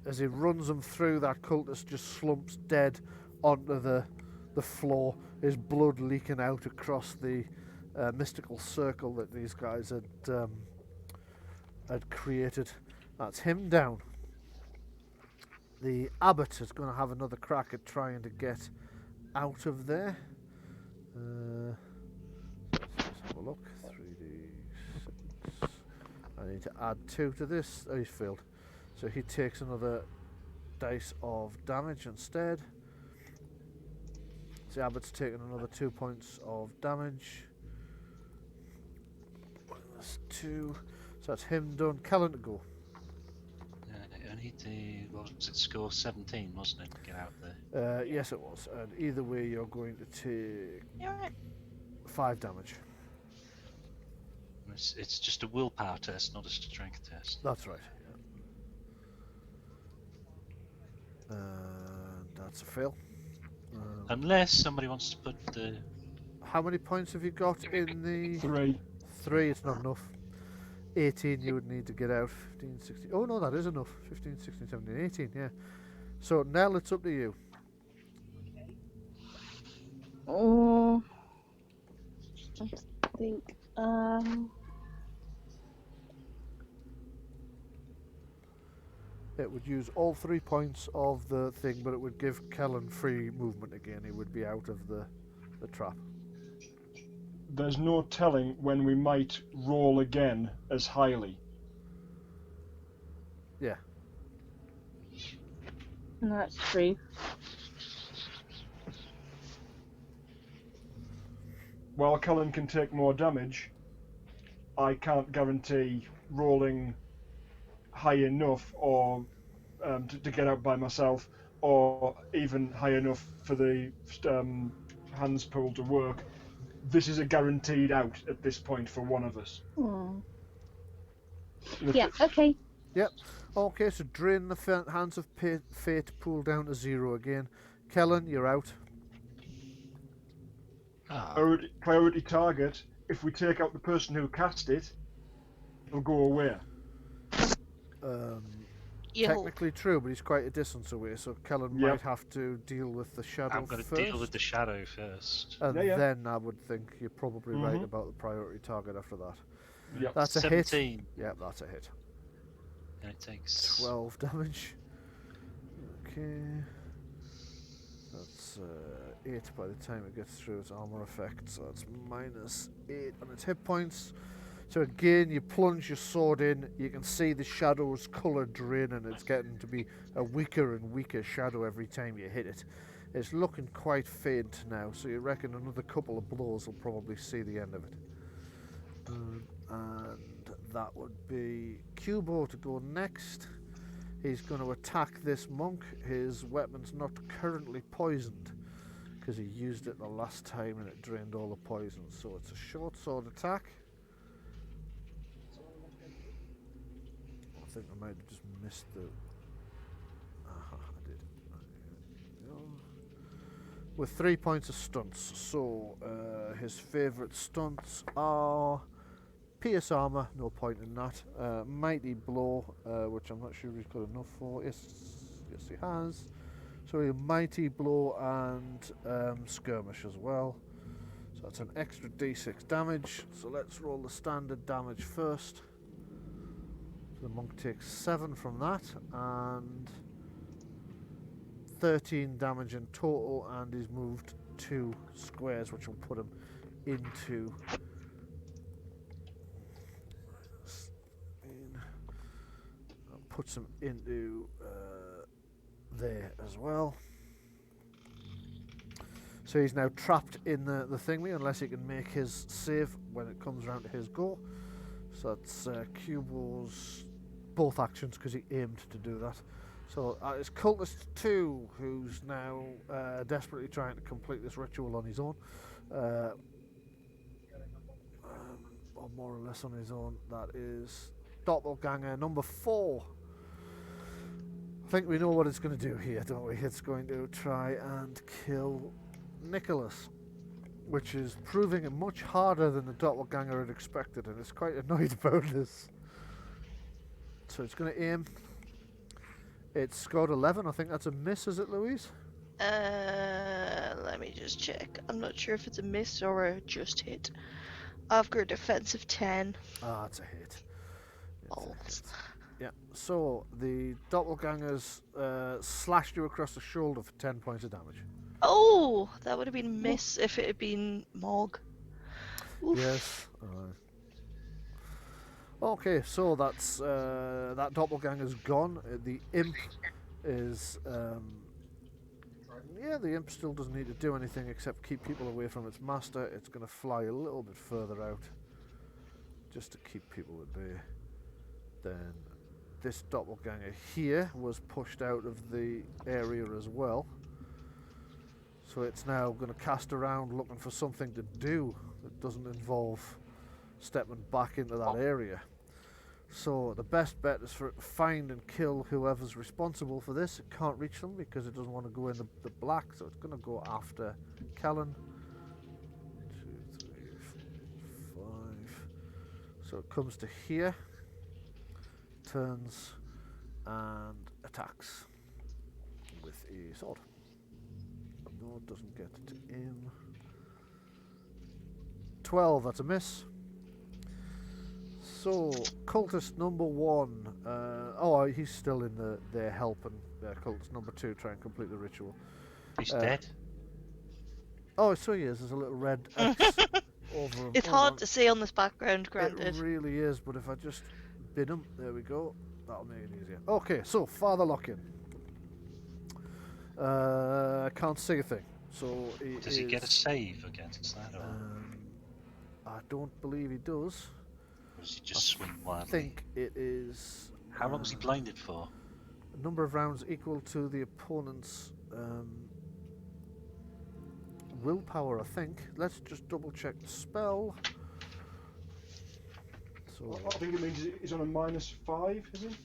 As he runs him through, that cultist just slumps dead onto the floor, his blood leaking out across the mystical circle that these guys had created. That's him down. The abbot is going to have another crack at trying to get out of there. Let's have a look. 3d6. I need to add 2 to this. Oh, he's failed. So he takes another dice of damage instead. The abbot's taken another 2 points of damage. That's 2. So that's him done. Callan to go. I need to, what was it, score 17, wasn't it, to get out there? Yes, it was. And either way, you're going to take You're right. 5 damage. It's just a willpower test, not a strength test. That's right. Yeah. And that's a fail. Unless somebody wants to put the... How many points have you got in the... 3. 3, it's not enough. 18 you would need to get out. 15, 16... Oh no, that is enough. 15, 16, 17, 18, yeah. So, Nell, it's up to you. Oh, I think. It would use all 3 points of the thing, but it would give Kellen free movement again. He would be out of the trap. There's no telling when we might roll again as highly. Yeah. That's true. While Cullen can take more damage, I can't guarantee rolling high enough or to get out by myself, or even high enough for the hands pool to work. This is a guaranteed out at this point for one of us. Yeah, okay. Yep. Okay, so drain the hands of fate pool down to 0 again. Kellen, you're out. Priority target, if we take out the person who cast it, it'll go away. Technically true, but he's quite a distance away, so Kellen might have to deal with the shadow I'm going to first. deal with the shadow first. And Yeah. then I would think you're probably right about the priority target after that. Yep. That's a 17. hit. Yep, that's a hit. And it takes 12 damage. Okay. That's 8 by the time it gets through its armor effect, so that's -8 on its hit points. So again, you plunge your sword in, you can see the shadow's colour drain, and it's getting to be a weaker and weaker shadow every time you hit it. It's looking quite faint now, so you reckon another couple of blows will probably see the end of it. And that would be Cubo to go next. He's going to attack this monk. His weapon's not currently poisoned because he used it the last time and it drained all the poison. So it's a short sword attack. think I might have just missed the. Aha, I did. With 3 points of stunts. So his favourite stunts are pierce armour, no point in that. Mighty blow, which I'm not sure he's got enough for. Yes, he has. So a mighty blow and skirmish as well. So that's an extra d6 damage. So let's roll the standard damage first. So the monk takes 7 from that and 13 damage in total, and he's moved 2 squares, which will put him into puts him into there as well. So he's now trapped in the thingy unless he can make his save when it comes around to his go. So that's Cubo's both actions because he aimed to do that. So it's Cultist 2 who's now desperately trying to complete this ritual on his own. Or more or less on his own. That is Doppelganger number 4. I think we know what it's going to do here, don't we? It's going to try and kill Nicholas, which is proving it much harder than the Doppelganger had expected, and it's quite annoyed about this. So it's going to aim. It's scored 11. I think that's a miss, is it, Louise? Let me just check. I'm not sure if it's a miss or a just hit. I've got a defensive 10. Ah, it's a hit. Balls. Yeah, so the Doppelgangers slashed you across the shoulder for 10 points of damage. Oh, that would have been a miss if it had been Mog. Oof. Yes. Okay, so that's that Doppelganger's gone. The imp is the imp still doesn't need to do anything except keep people away from its master. It's going to fly a little bit further out just to keep people at bay. Then this Doppelganger here was pushed out of the area as well. So it's now going to cast around looking for something to do that doesn't involve stepping back into that area. So the best bet is for it to find and kill whoever's responsible for this. It can't reach them because it doesn't want to go in the black, so it's going to go after Kellen. 2, 3, 4, 5. So it comes to here, turns and attacks with a sword. No, it doesn't get to aim. 12, that's a miss. So, cultist number 1. He's still in there helping cultist number 2 try and complete the ritual. He's dead. Oh, so he is. There's a little red X over him. It's hard to see on this background, granted. It really is, but if I just bid him, there we go. That'll make it easier. Okay, so Father Lock-in. I can't see a thing. So Does he get a save against that? Or I don't believe he does. does he just swing I wildly? think it is. How long is he blinded for? A number of rounds equal to the opponent's willpower, I think. Let's just double check the spell. So I think it means he's on a -5, is he?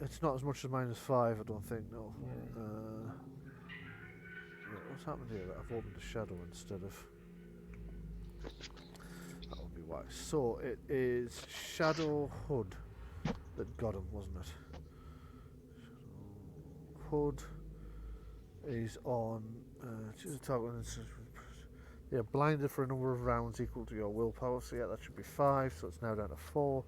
it's not as much as -5, I don't think. No. What's happened here? I've opened a shadow instead of. That would be wise. So it is Shadow Hood that got him, wasn't it? Shadow Hood is on. Choose a target. Yeah, blinded for a number of rounds equal to your willpower. So yeah, that should be 5. So it's now down to 4.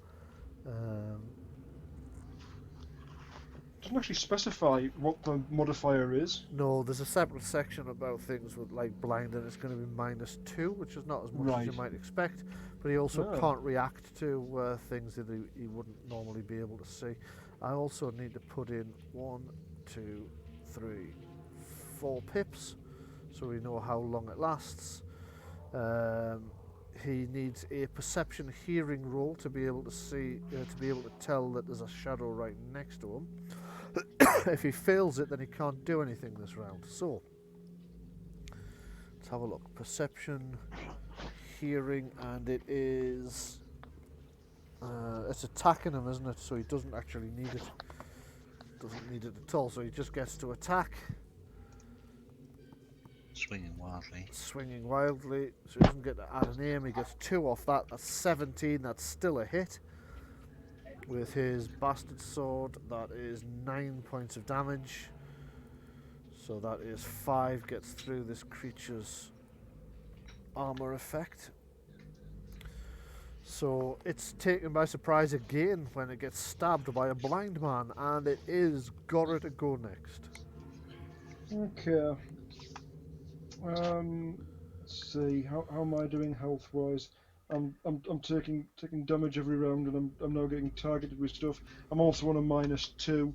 Doesn't actually specify what the modifier is. No, there's a separate section about things with like blind, and it's going to be -2, which is not as much as you might expect. But he also can't react to things that he wouldn't normally be able to see. I also need to put in 1, 2, 3, 4 pips, so we know how long it lasts. He needs a perception hearing roll to be able to see, to be able to tell that there's a shadow right next to him. If he fails it, then he can't do anything this round. So, let's have a look. Perception, hearing, and it is It's attacking him, isn't it? So he doesn't actually need it. Doesn't need it at all. So he just gets to attack. Swinging wildly. Swinging wildly. So he doesn't get to add an aim. He gets 2 off that. That's 17. That's still a hit. With his bastard sword, that is 9 points of damage. So that is 5 gets through this creature's armor effect. So it's taken by surprise again when it gets stabbed by a blind man, and it is Gora to go next. Okay. Let's see. How am I doing health wise? I'm taking damage every round, and I'm now getting targeted with stuff. I'm also on a -2.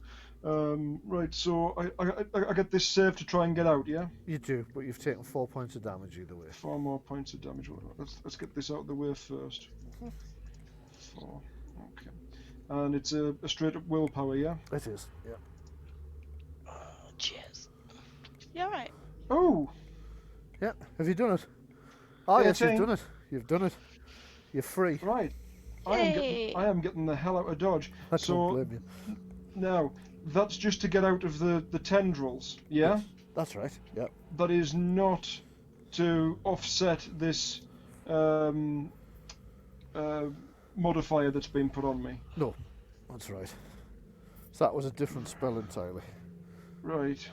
Right. So I get this save to try and get out. Yeah. You do, but you've taken 4 points of damage either way. 4 more points of damage. Let's get this out of the way first. 4. Okay. And it's a straight up willpower. Yeah. It is. Yeah. Oh, cheers. You alright? Oh. Yeah. Have you done it? Oh yes, you've 13. done it. You've done it. You're free. Right. Yay. I am getting the hell out of dodge. I So don't blame you. now that's just to get out of the tendrils. Yeah. That's right. Yeah. That is not to offset this modifier that's been put on me. No, that's right. So that was a different spell entirely. Right.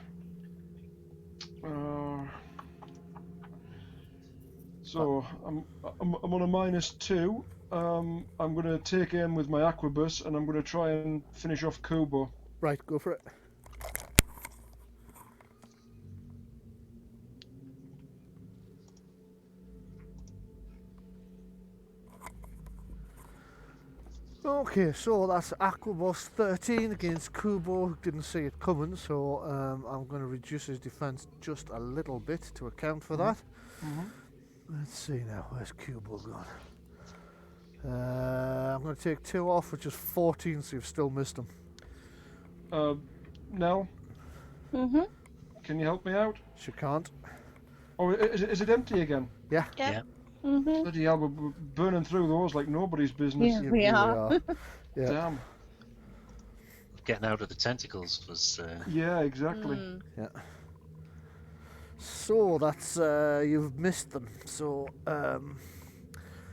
So I'm on a -2. I'm going to take aim with my arquebus, and I'm going to try and finish off Kubo. Right, go for it. Okay, so that's Aquabos 13 against Kubo. Didn't see it coming, so I'm going to reduce his defense just a little bit to account for that. Let's see now, where's Kubo gone? I'm going to take 2 off, which is 14, so you've still missed him. Nell, Mhm. can you help me out? She can't. Oh, is it empty again? Yeah. Yeah. Mhm. Bloody hell, we're burning through those like nobody's business. Yeah. You We really are. Yeah. Damn. Getting out of the tentacles was. Yeah, exactly. Mm. So that's you've missed them. So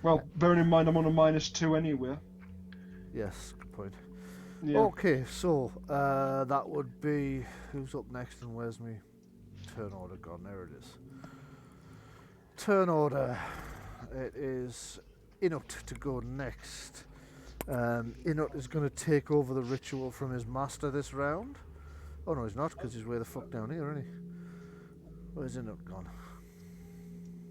Well, bearing in mind I'm on a -2 anyway. yes, good point. Yeah. Okay, so that would be who's up next and where's me turn order gone? There it is. Turn order. It is Inut to go next. Inut is going to take over the ritual from his master this round. Oh no, he's not, because he's way the fuck down here, isn't he? Where's Inut gone?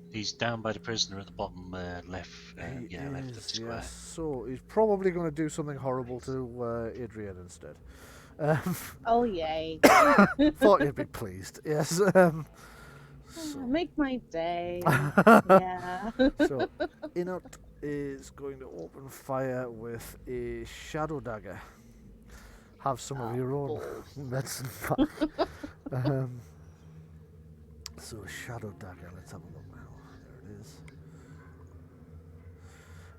He's down by the prisoner at the bottom left. He left of the is, square. yes. So he's probably going to do something horrible to Adrian instead. Oh yay! Thought you'd be pleased. Yes. Make my day. Yeah. So Inut is going to open fire with a shadow dagger. Have some of your own medicine back. So shadow dagger. Let's have a look now. There it is.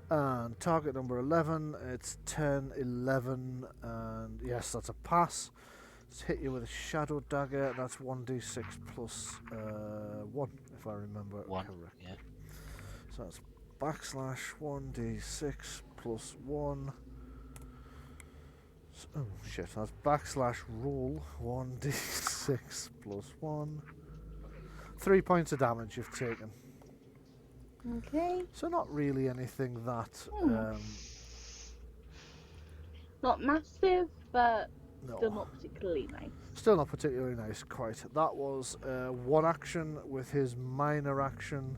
And target number 11. It's 10, 11, and yes, that's a pass. Let's hit you with a shadow dagger. That's 1d6 plus 1, if I remember One. correct. Yeah. So that's backslash 1d6 plus 1. Oh shit, that's backslash roll 1d6 plus 1. 3 points of damage you've taken. Okay. So not really anything that Not massive, but no. still not particularly nice. Still not particularly nice, quite. That was one action. With his minor action,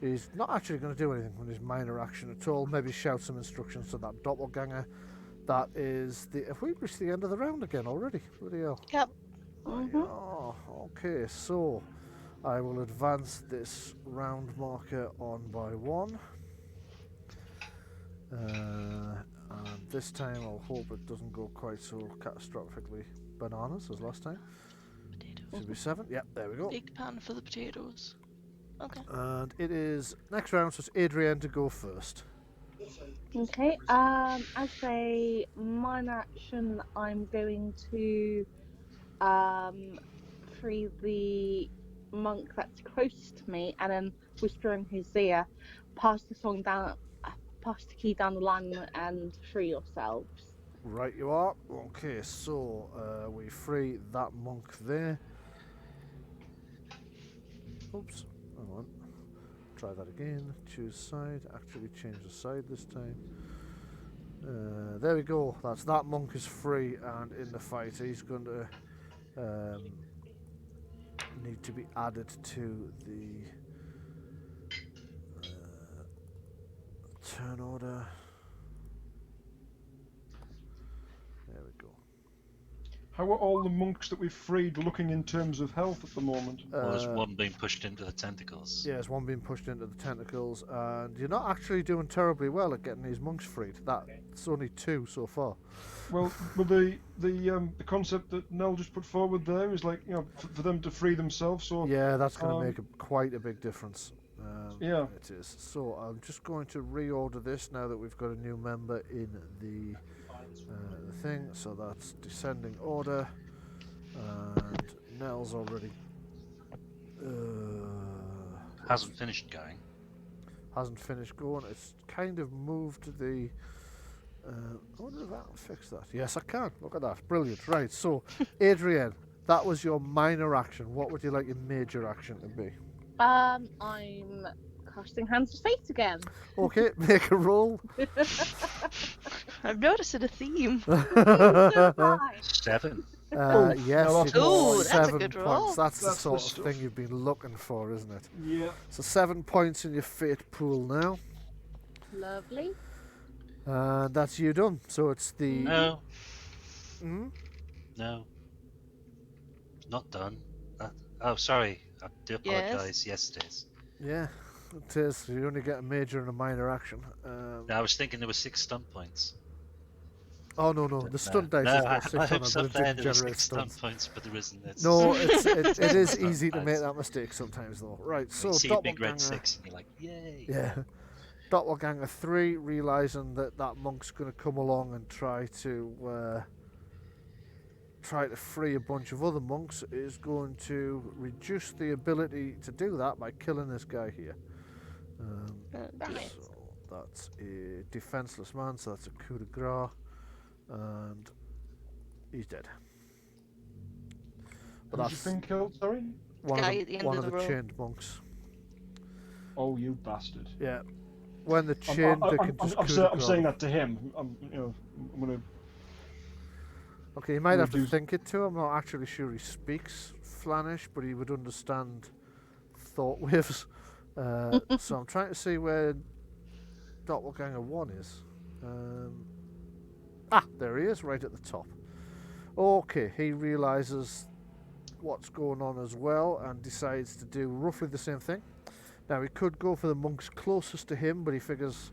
he's not actually going to do anything with his minor action at all. Maybe shout some instructions to that doppelganger. That is the... Have we reached the end of the round again already? Bloody hell. Yep. Oh, okay, so I will advance this round marker on by 1. And this time I'll hope it doesn't go quite so catastrophically bananas as last time. Potatoes. Should be 7. Yep, there we go. Big pan for the potatoes. Okay. And it is next round, so it's Adrienne to go first. Okay. As a minor action, I'm going to free the monk that's close to me, and then whisper in his ear, pass the key down the line, and free yourselves. Right, you are. Okay, so we free that monk there. Oops, hang on. Try that again. Choose side. Actually, change the side this time. There we go. That's that monk is free and in the fight. He's going to need to be added to the turn order. There we go. How are all the monks that we've freed looking in terms of health at the moment? Well, there's one being pushed into the tentacles. Yeah, there's one being pushed into the tentacles, and you're not actually doing terribly well at getting these monks freed. That's only 2 so far. Well, the concept that Nell just put forward there is like, you know, for them to free themselves. So Yeah, that's going to make quite a big difference. Yeah. It is. So I'm just going to reorder this now that we've got a new member in the thing. So that's descending order, and Nell's already Hasn't finished going. hasn't finished going. It's kind of moved the. I wonder if I can fix that. Yes, I can. Look at that. Brilliant. Right. So, Adrienne, that was your minor action. What would you like your major action to be? I'm casting Hands of Fate again. Okay, make a roll. I'm noticing a theme. Right. 7. Yes, now you that's got Ooh, that's a 7 good points. roll. That's the That's the sort of stuff. thing you've been looking for, isn't it? Yeah. So 7 points in your fate pool now, Lovely. and that's you done. So it's the. No, Hmm? no. Not done. Oh, sorry. I do apologise. Yes, it is. Yeah, it is. You only get a major and a minor action. No, I was thinking there were 6 stunt points. Oh no, the stunt dice No, has I got 6 on hope it, so but it there didn't there were generate 6 stunt stunts. points, but there isn't. It's No, it is Stunt easy to make dice. that mistake sometimes, though. Right, You so see a big red Doppelganger. 6 and you're like, yay. Yeah. Doppelganger 3, realising that monk's going to come along and try to free a bunch of other monks, is going to reduce the ability to do that by killing this guy here. So that's a defenceless man, so that's a coup de grace, and he's dead. But Who's that's been killed? Sorry. one Guy of at the the, end one of of the the row. chained monks. Oh, you bastard. Yeah. When the chained, they can just coup de I'm grace. saying that to him. I'm gonna. Okay, you might have to reduce- think it to. I'm not actually sure he speaks Flanish, but he would understand thought waves. So I'm trying to see where Doppelganger 1 is. There he is, right at the top. Okay, he realises what's going on as well and decides to do roughly the same thing. Now, he could go for the monks closest to him, but he figures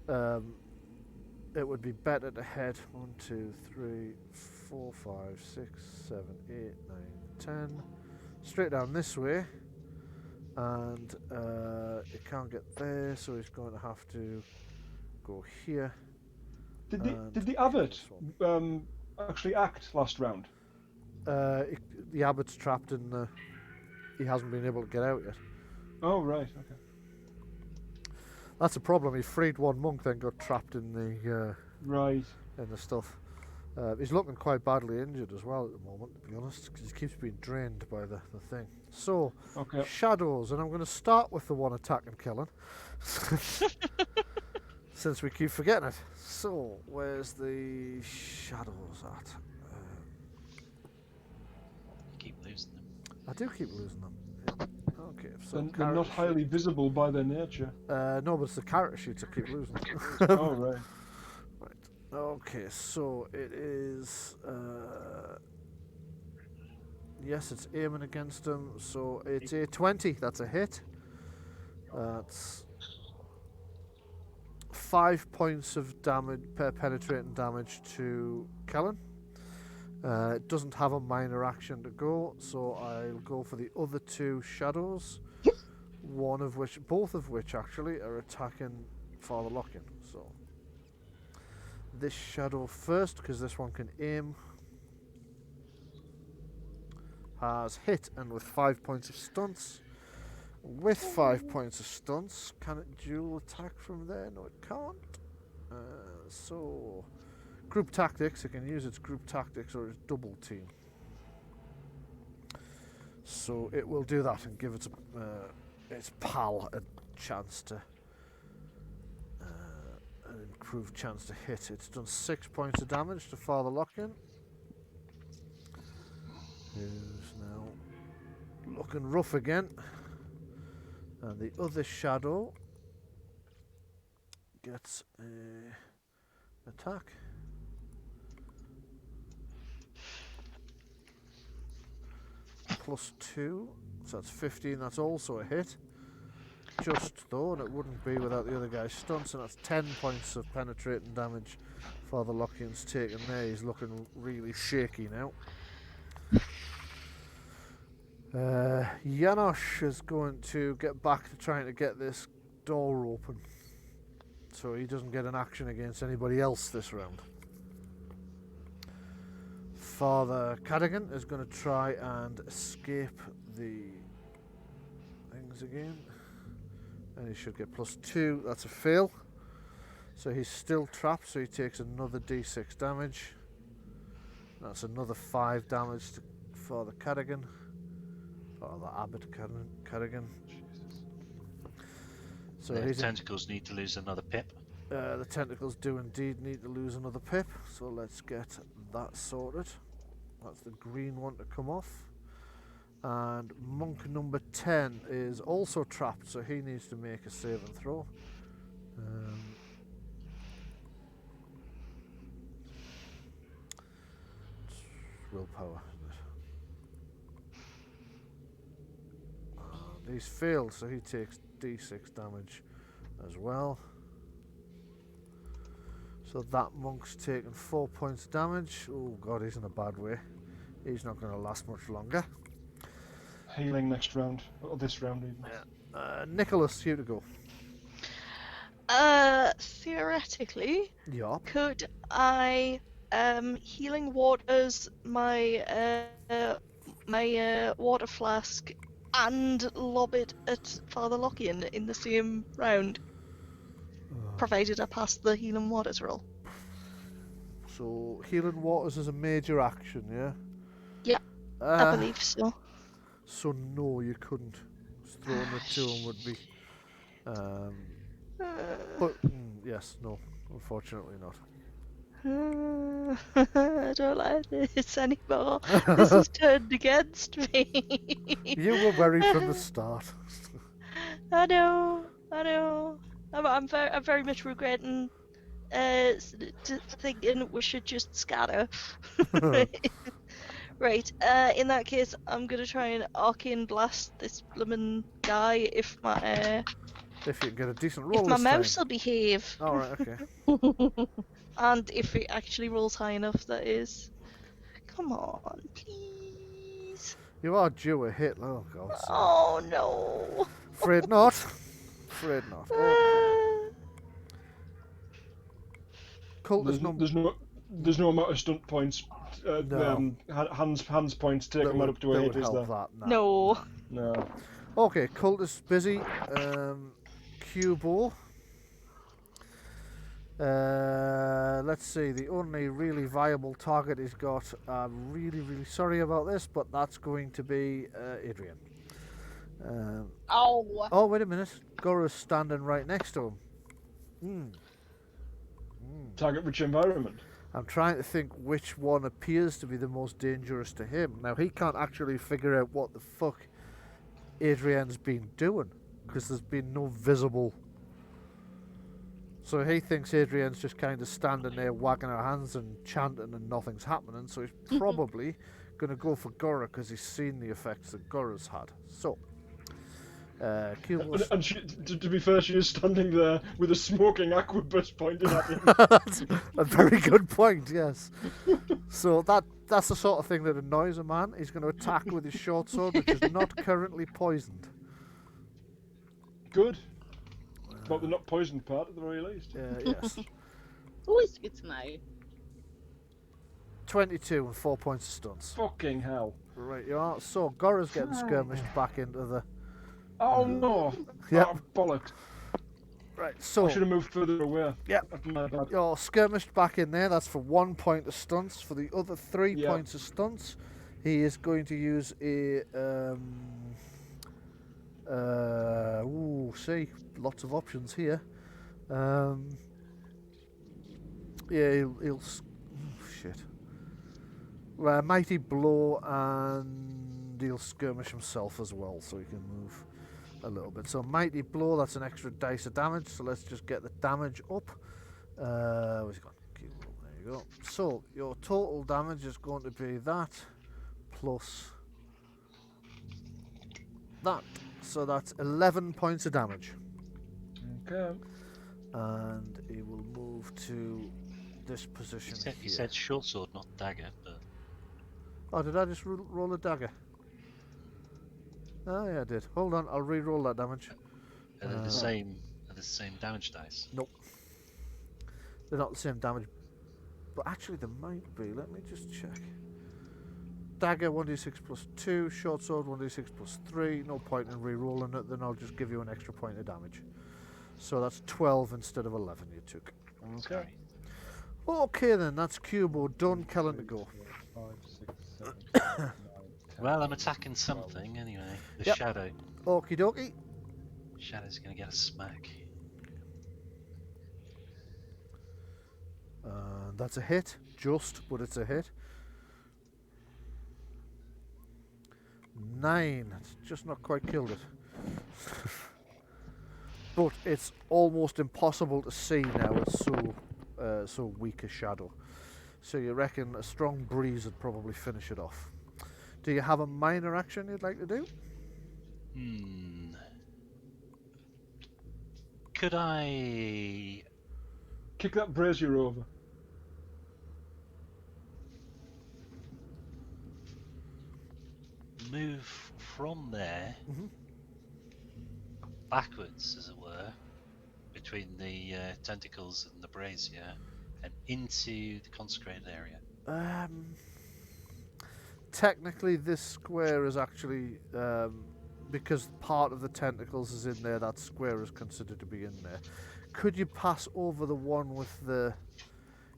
it would be better to head 1, 2, 3, 4, 5, 6, 7, 8, 9, 10 straight down this way, and he can't get there, so he's going to have to go here. Did and the abbot this one. actually act last round? The abbot's trapped in the. He hasn't been able to get out yet. Oh right. Okay. That's a problem. He freed one monk, then got trapped in the Right. stuff. He's looking quite badly injured as well at the moment, to be honest, because he keeps being drained by the thing. So, Okay. shadows, and I'm going to start with the one attacking Kellen, since we keep forgetting it. So, where's the shadows at? Keep losing them. I do keep losing them. Okay, so They're not character highly sheet. visible by their nature. No, but it's the character sheets I keep losing. Oh right. Okay, so it is. Yes, it's aiming against him, so it's a 20. That's a hit. That's 5 points of damage, penetrating damage to Kellen. It doesn't have a minor action to go, so I'll go for the other 2 shadows. Both of which actually are attacking Father Lockin. So this shadow first, because this one can aim. Has hit, and with 5 points of stunts. With 5 points of stunts, can it dual attack from there? No, it can't. So, group tactics, it can use its group tactics or its double team. So it will do that and give its pal a chance to, an improved chance to hit. It's done 6 points of damage to Father Lockin, who's now looking rough again. And the other shadow gets an attack. +2, so that's 15, that's also a hit. Just though, and it wouldn't be without the other guy's stunts, and that's 10 points of penetrating damage Father Lockian's taken there. He's looking really shaky now. Janosch is going to get back to trying to get this door open, so he doesn't get an action against anybody else this round. Father Cadogan is going to try and escape the things again, and he should get +2. That's a fail, so he's still trapped, so he takes another d6 damage. That's another 5 damage to Father Cadogan. Father Abbot Cadogan. So The he's tentacles need to lose another pip. the tentacles do indeed need to lose another pip, so let's get that sorted. That's the green one to come off. And monk number 10 is also trapped, so he needs to make a save and throw. It's willpower, isn't it? And he's failed, so he takes d6 damage as well. So that monk's taken 4 points of damage. Oh god, he's in a bad way. He's not going to last much longer. Healing next round, or this round even. Yeah. Nicholas, you to go. Theoretically, Yeah. could I healing waters my water flask and lob it at Father Lockian in the same round, provided I pass the healing waters roll? So healing waters is a major action, yeah. Yeah, I believe so. So no, you couldn't. Throwing it to him would be. But yes, no, unfortunately not. I don't like this anymore. This is turned against me. You were worried from the start. I know. I'm very much regretting thinking we should just scatter. Right, in that case, I'm gonna try and arcane blast this bloomin' guy if my If you can get a decent roll if my this mouse time. will behave. Alright, okay. And if it actually rolls high enough, that is. Come on, please. You are due a hit. Oh god. Oh no. Afraid not. Afraid not. Okay. Cultist There's no amount of stunt points. No. Hands points take them up to a hit, is there? that. No. No. Okay, cultist busy. Cubo. Let's see. The only really viable target he's got. I'm really sorry about this, but that's going to be Adrian. Oh, wait a minute. Gora's standing right next to him. Target-rich environment. I'm trying to think which one appears to be the most dangerous to him. Now, he can't actually figure out what the fuck Adrian's been doing, because there's been no visible... So he thinks Adrian's just kind of standing there wagging her hands and chanting and nothing's happening, so he's probably going to go for Gora because he's seen the effects that Gora's had. So... And she, to be fair, she is standing there with a smoking aquabus pointing at him. That's a very good point, yes. So that's the sort of thing that annoys a man. He's going to attack with his short sword, which is not currently poisoned. Good. Well, the not poisoned part at the very least. Yes. always good to know. 22 and 4 points of stunts. Fucking hell. Right, you are. So, Gora's getting skirmished back into the... Oh no! Yep. Oh, bollocks. Right, I so... should have moved further away. Yep. That's my bad. You're skirmished back in there. That's for 1 point of stunts. For the other 3 Yeah. points of stunts, he is going to use a... see, lots of options here. Yeah, he'll shit. Mighty blow, and he'll skirmish himself as well, so he can move a little bit. So mighty blow, that's an extra dice of damage. So let's just get the damage up. Where's he gone? There you go. So your total damage is going to be that plus that. So that's 11 points of damage. Okay. And he will move to this position You here. said short sword, not dagger, but Oh, did I just roll a dagger? Oh, yeah, I did. Hold on, I'll re-roll that damage. are they the same? Are they the same damage dice? Nope. They're not the same damage. But actually, they might be. Let me just check. Dagger 1d6 plus 2, short sword 1d6 plus 3. No point in re-rolling it, then I'll just give you an extra point of damage. So that's 12 instead of 11 you took. Okay. Okay then, that's Cubo done. Kellen to go. 5, 6, 7, 8, 9, 10, Well, I'm attacking something anyway. The Yep. shadow. Okie dokie. Shadow's gonna get a smack. That's a hit, just, but it's a hit. 9, it's just not quite killed it. But it's almost impossible to see now, it's so weak a shadow. So you reckon a strong breeze would probably finish it off. Do you have a minor action you'd like to do? Could I Kick that brazier over. move from there Mhm. backwards, as it were, between the tentacles and the brazier, and into the consecrated area? Technically, this square is actually, because part of the tentacles is in there, that square is considered to be in there. Could you pass over the one with the...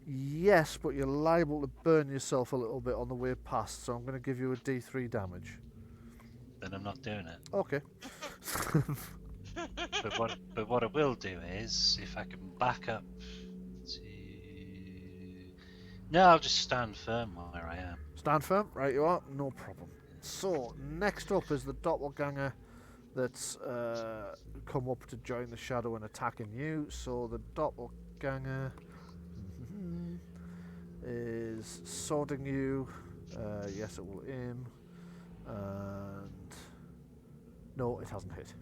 Yes, but you're liable to burn yourself a little bit on the way past, so I'm going to give you a D3 damage. Then I'm not doing it. Okay. But what I will do is, if I can back up to... No, I'll just stand firm where I am. Stand firm, right you are, no problem. So, next up is the doppelganger that's come up to join the shadow and attacking you. So the doppelganger is swording you. Yes, it will aim. And no, it hasn't hit.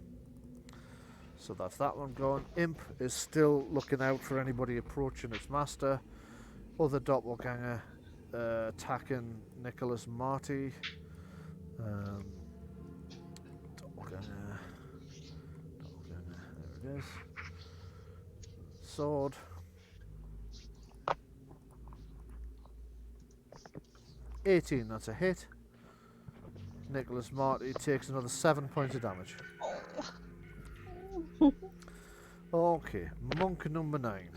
So that's that one gone. Imp is still looking out for anybody approaching its master. Other doppelganger attacking Nicholas Marty. Doppelganger. There it is. Sword. $18, that's a hit. Nicholas Marty takes another 7 points of damage. Okay, monk number 9,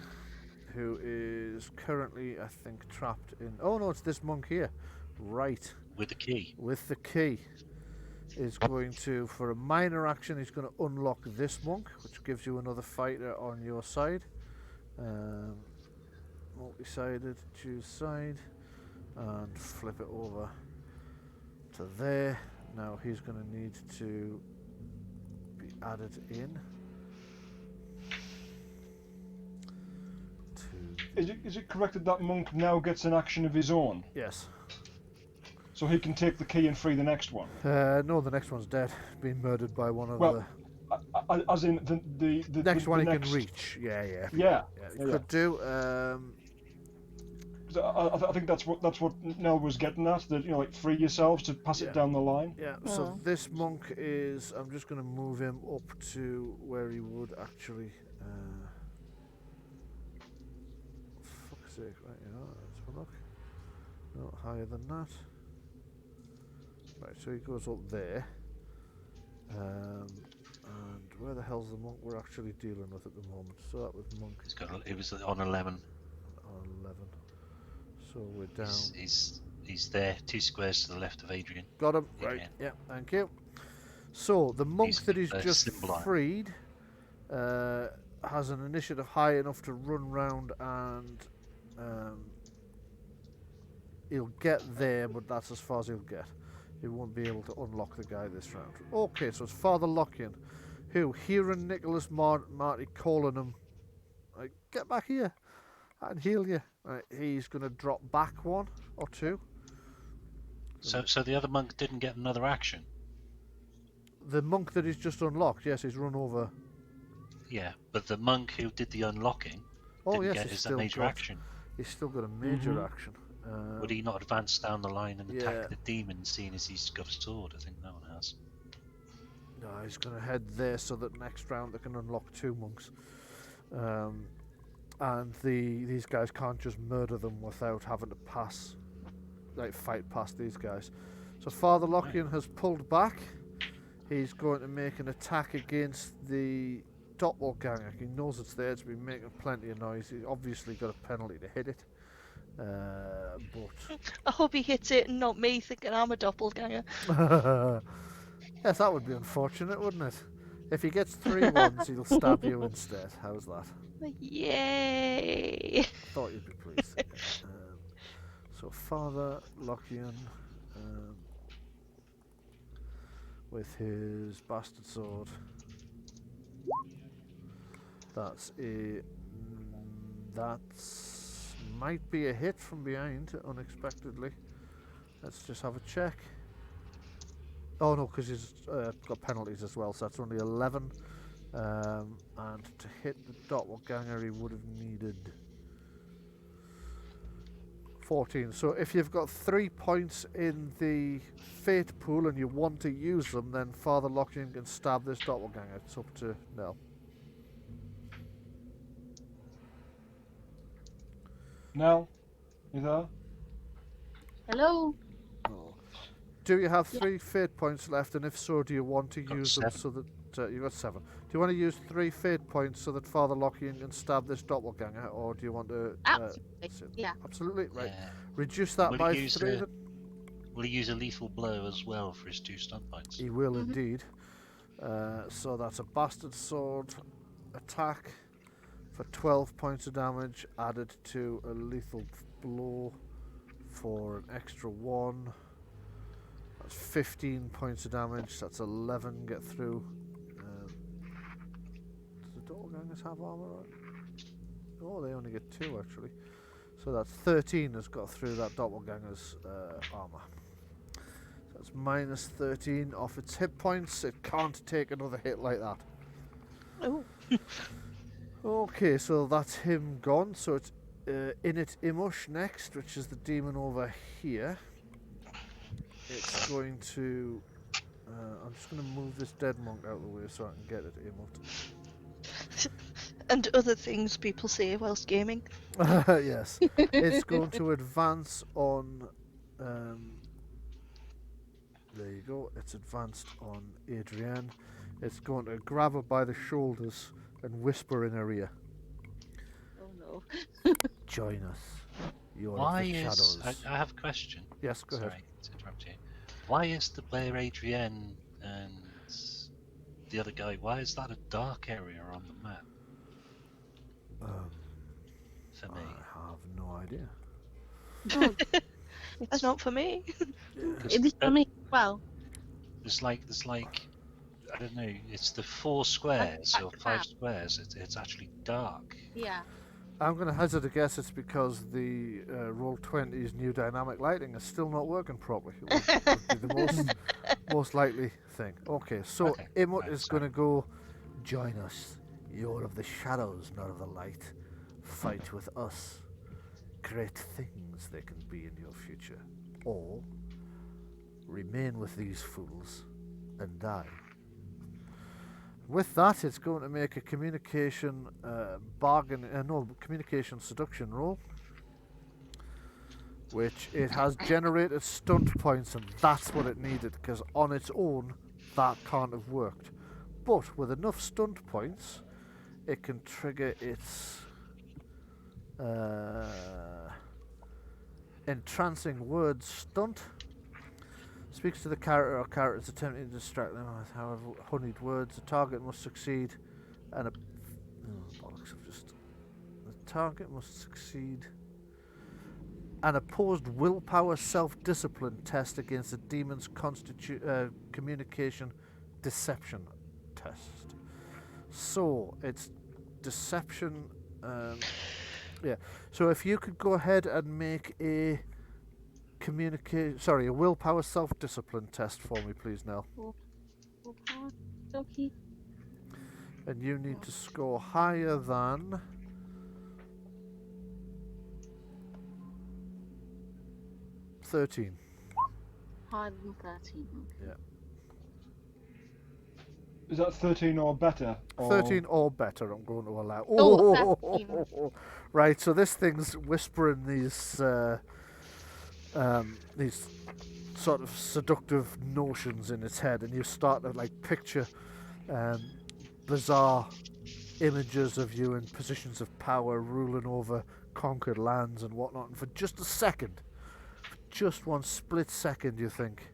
who is currently, I think, trapped in... Oh no, it's this monk here. Right. With the key. With the key. Is going to, for a minor action, he's going to unlock this monk, which gives you another fighter on your side. Multi-sided, choose side, and flip it over to there. Now he's going to need to be added in. Is it correct that that monk now gets an action of his own? Yes. So he can take the key and free the next one? No, the next one's dead. Been murdered by one of Well, the... as in the next one the he can reach. Yeah. Yeah. He could do. 'Cause I think that's what Nell was getting at. That, you know, like, free yourselves to pass it down the line. Yeah. So this monk is. I'm just going to move him up to where he would actually fuck's sake. Right, let's have a look. No, higher than that. Right, so he goes up there. And where the hell's the monk we're actually dealing with at the moment? So that was monk It was on 11. on 11. So we're down. He's there, 2 squares to the left of Adrian. Got him. Right. Adrian. Yeah, thank you. So the monk He's that he's just symbolised. freed has an initiative high enough to run round and he'll get there, but that's as far as he'll get. He won't be able to unlock the guy this round. Okay, so it's Father Lockian, who, hearing Nicholas Marty calling him, like, get back here, I can heal you. Right, he's going to drop back 1 or 2. So the other monk didn't get another action? The monk that he's just unlocked, yes, he's run over. Yeah, but the monk who did the unlocking Oh, didn't yes, get he's his still major got, action. He's still got a major action. Would he not advance down the line and yeah. attack the demon, seeing as he's got a sword? I think no one has. No, he's going to head there so that next round they can unlock 2 monks. And these guys can't just murder them without having to fight past these guys. So Father Lockian has pulled back. He's going to make an attack against the doppelganger. He knows it's there, it's been making plenty of noise. He's obviously got a penalty to hit it. But I hope he hits it and not me thinking I'm a doppelganger. yes, that would be unfortunate, wouldn't it? If he gets 3 ones, he'll stab you instead. How's that? Yay! Thought you'd be pleased. So Father Lockian with his bastard sword. That's might be a hit from behind unexpectedly. Let's just have a check. Oh no, because he's got penalties as well, so that's only 11. And to hit the doppelganger, he would have needed 14. So if you've got 3 points in the fate pool and you want to use them, then Father Lockian can stab this doppelganger. It's up to Nell. Nell, you there? Hello. Do you have 3 fate points left, and if so, do you want to use them 7. so that you've got 7? Do you want to use 3 fate points so that Father Lockian can stab this doppelganger, or do you want to? Yeah. Absolutely. Right. Yeah. Reduce that Will by he use 3. the- Will he use a lethal blow as well for his 2 stun points? He will indeed. So that's a bastard sword attack for 12 points of damage, added to a lethal blow for an extra 1. That's 15 points of damage. That's 11 get through. Does the doppelgangers have armor on? Oh, they only get 2 actually. So that's 13 has got through that doppelganger's armor. So that's minus 13 off its hit points. It can't take another hit like that. Oh. Okay, so that's him gone. So it's Init Imush next, which is the demon over here. It's going to... I'm just going to move this dead monk out of the way so I can get it Imut. And other things people say whilst gaming. Yes. It's going to advance on... there you go. It's advanced on Adrienne. It's going to grab her by the shoulders and whisper in her ear. Oh no. Join us. You're Why of the is... shadows. I have a question. Yes, go ahead. Sorry to interrupt you. Why is the player Adrienne and the other guy, why is that a dark area on the map? For me. I have no idea. It's not for me. It is for me as well. There's like, I don't know, it's the 4 squares or 5 squares, it's actually dark. Yeah. I'm going to hazard a guess it's because the Roll20's new dynamic lighting is still not working properly. It would be the most likely thing. Okay, so Okay, Imut right, is going to go, join us. You're of the shadows, not of the light. Fight with us. Great things they can be in your future. Or remain with these fools and die. With that, it's going to make a communication communication seduction roll. which it has generated stunt points, and that's what it needed, because on its own that can't have worked. But with enough stunt points, it can trigger its entrancing words stunt. Speaks to the character or characters attempting to distract them with however honeyed words. The target must succeed, and a bollocks! The target must succeed an opposed willpower self-discipline test against the demon's communication deception test. So it's deception. Yeah. So if you could go ahead and make a willpower self-discipline test for me, please, Nell. Okay. And you need to score higher than 13. Higher than 13. Yeah. Is that 13 or better? Or... 13 or better, I'm going to allow. Oh, Right, so this thing's whispering these sort of seductive notions in its head, and you start to like picture bizarre images of you in positions of power, ruling over conquered lands and whatnot. And for just a second, just one split second, you think,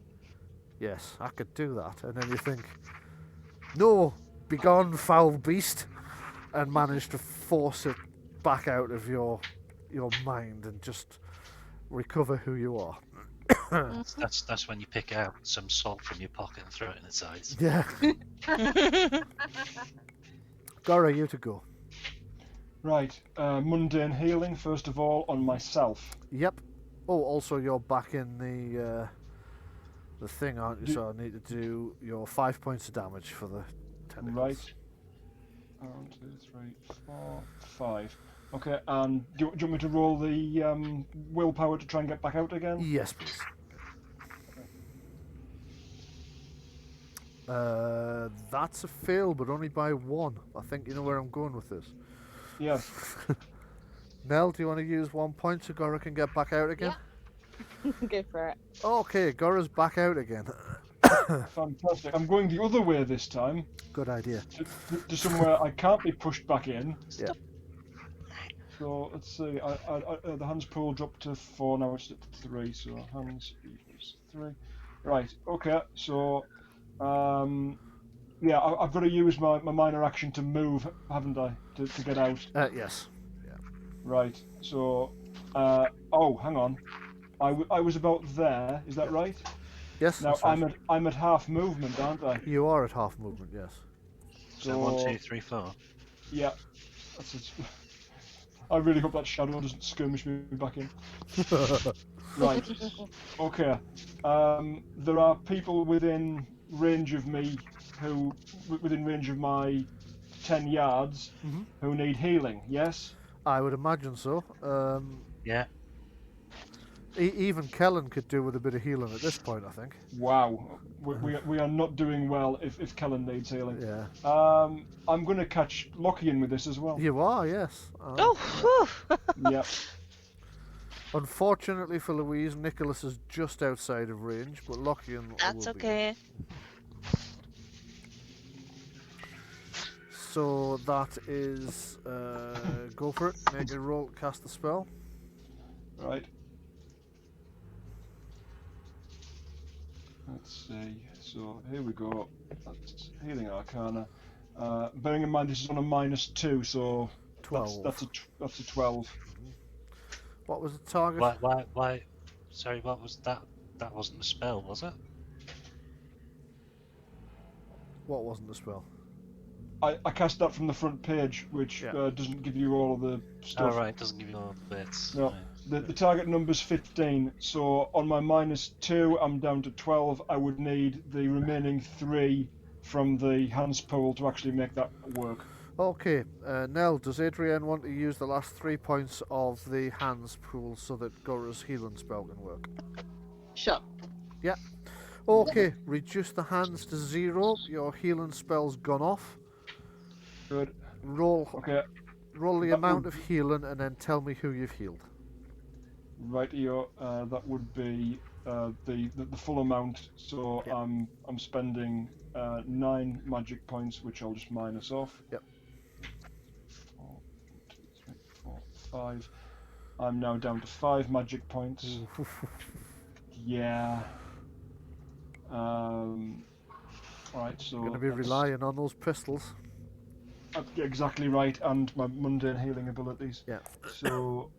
yes, I could do that. And then you think, no, begone, foul beast, and manage to force it back out of your mind and just recover who you are. That's when you pick out some salt from your pocket and throw it in its eyes. Yeah. Gora, you to go. Right, mundane healing first of all on myself. Yep. Oh, also you're back in the thing, aren't you? So I need to do your 5 points of damage for the tentacles. Right. 1, 2, 3, 4, 5. Okay, and do you want me to roll the willpower to try and get back out again? Yes, please. That's a fail, but only by 1. I think you know where I'm going with this. Yeah. Nell, do you want to use 1 point so Gora can get back out again? Yeah. Go for it. Okay, Gora's back out again. Fantastic. I'm going the other way this time. Good idea. To somewhere I can't be pushed back in. Yeah. So let's see. The hands pool dropped to 4, now it's at 3. So hands equals 3. Right. Okay. So, yeah, I've got to use my minor action to move, haven't I? To get out. Yes. Right. So, oh, hang on. I was about there. Is that right? Yes. Now that's right. I'm at half movement, aren't I? You are at half movement. Yes. So 1, 2, 3, 4. Yeah. That's it. I really hope that shadow doesn't skirmish me back in. Right. Okay. There are people within range of me within range of my 10 yards who need healing. Yes. I would imagine so. Yeah. Even Kellen could do with a bit of healing at this point, I think. Wow. We are not doing well if Kellen needs healing. Yeah. I'm going to catch Lockian with this as well. You are, yes. Oh, whew. Yeah. Unfortunately for Louise, Nicholas is just outside of range, but Lockian That's will be. okay. So that is go for it. Make a roll, cast the spell. Right. Let's see. So here we go. That's healing arcana. Bearing in mind this is on a -2, so 12. that's a 12. What was the target? Why? Sorry, what was that? That wasn't a spell, was it? What wasn't the spell? I cast that from the front page, which doesn't give you all of the stuff. Oh, right, it doesn't give you all the bits. No. Right. The target number's 15, so on my -2 I'm down to 12. I would need the remaining 3 from the hands pool to actually make that work. Okay, Nell, does Adrienne want to use the last 3 points of the hands pool so that Gora's healing spell can work? Sure. Okay, reduce the hands to 0. Your healing spell's gone off. Good. Roll Okay. the That amount would- of healing and then tell me who you've healed. Rightio. That would be the full amount. So Yep. I'm spending 9 magic points, which I'll just minus off. Yep. 4, 2, 3, 4, 5. I'm now down to 5 magic points. Yeah. Right. So Going to be that's relying on those pistols. exactly right, and my mundane healing abilities. Yeah. So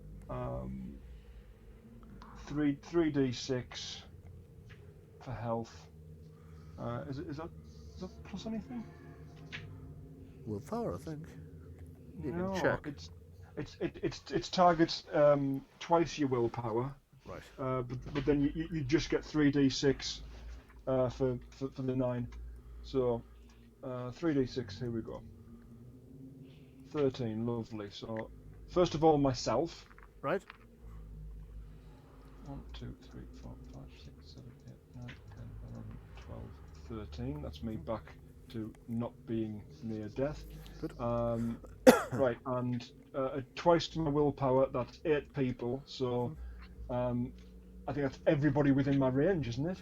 3d6 for health. Is that plus anything? Willpower, I think. You No, can check. it's targets twice your willpower. Right. But then you just get 3d6 for the 9. So 3d6. Here we go. 13. Lovely. So first of all, myself. Right. 1, 2, 3, 4, 5, 6, 7, 8, 9, 10, 11, 12, 13. That's me back to not being near death. Good. Right, and twice to my willpower, that's 8 people, so I think that's everybody within my range, isn't it?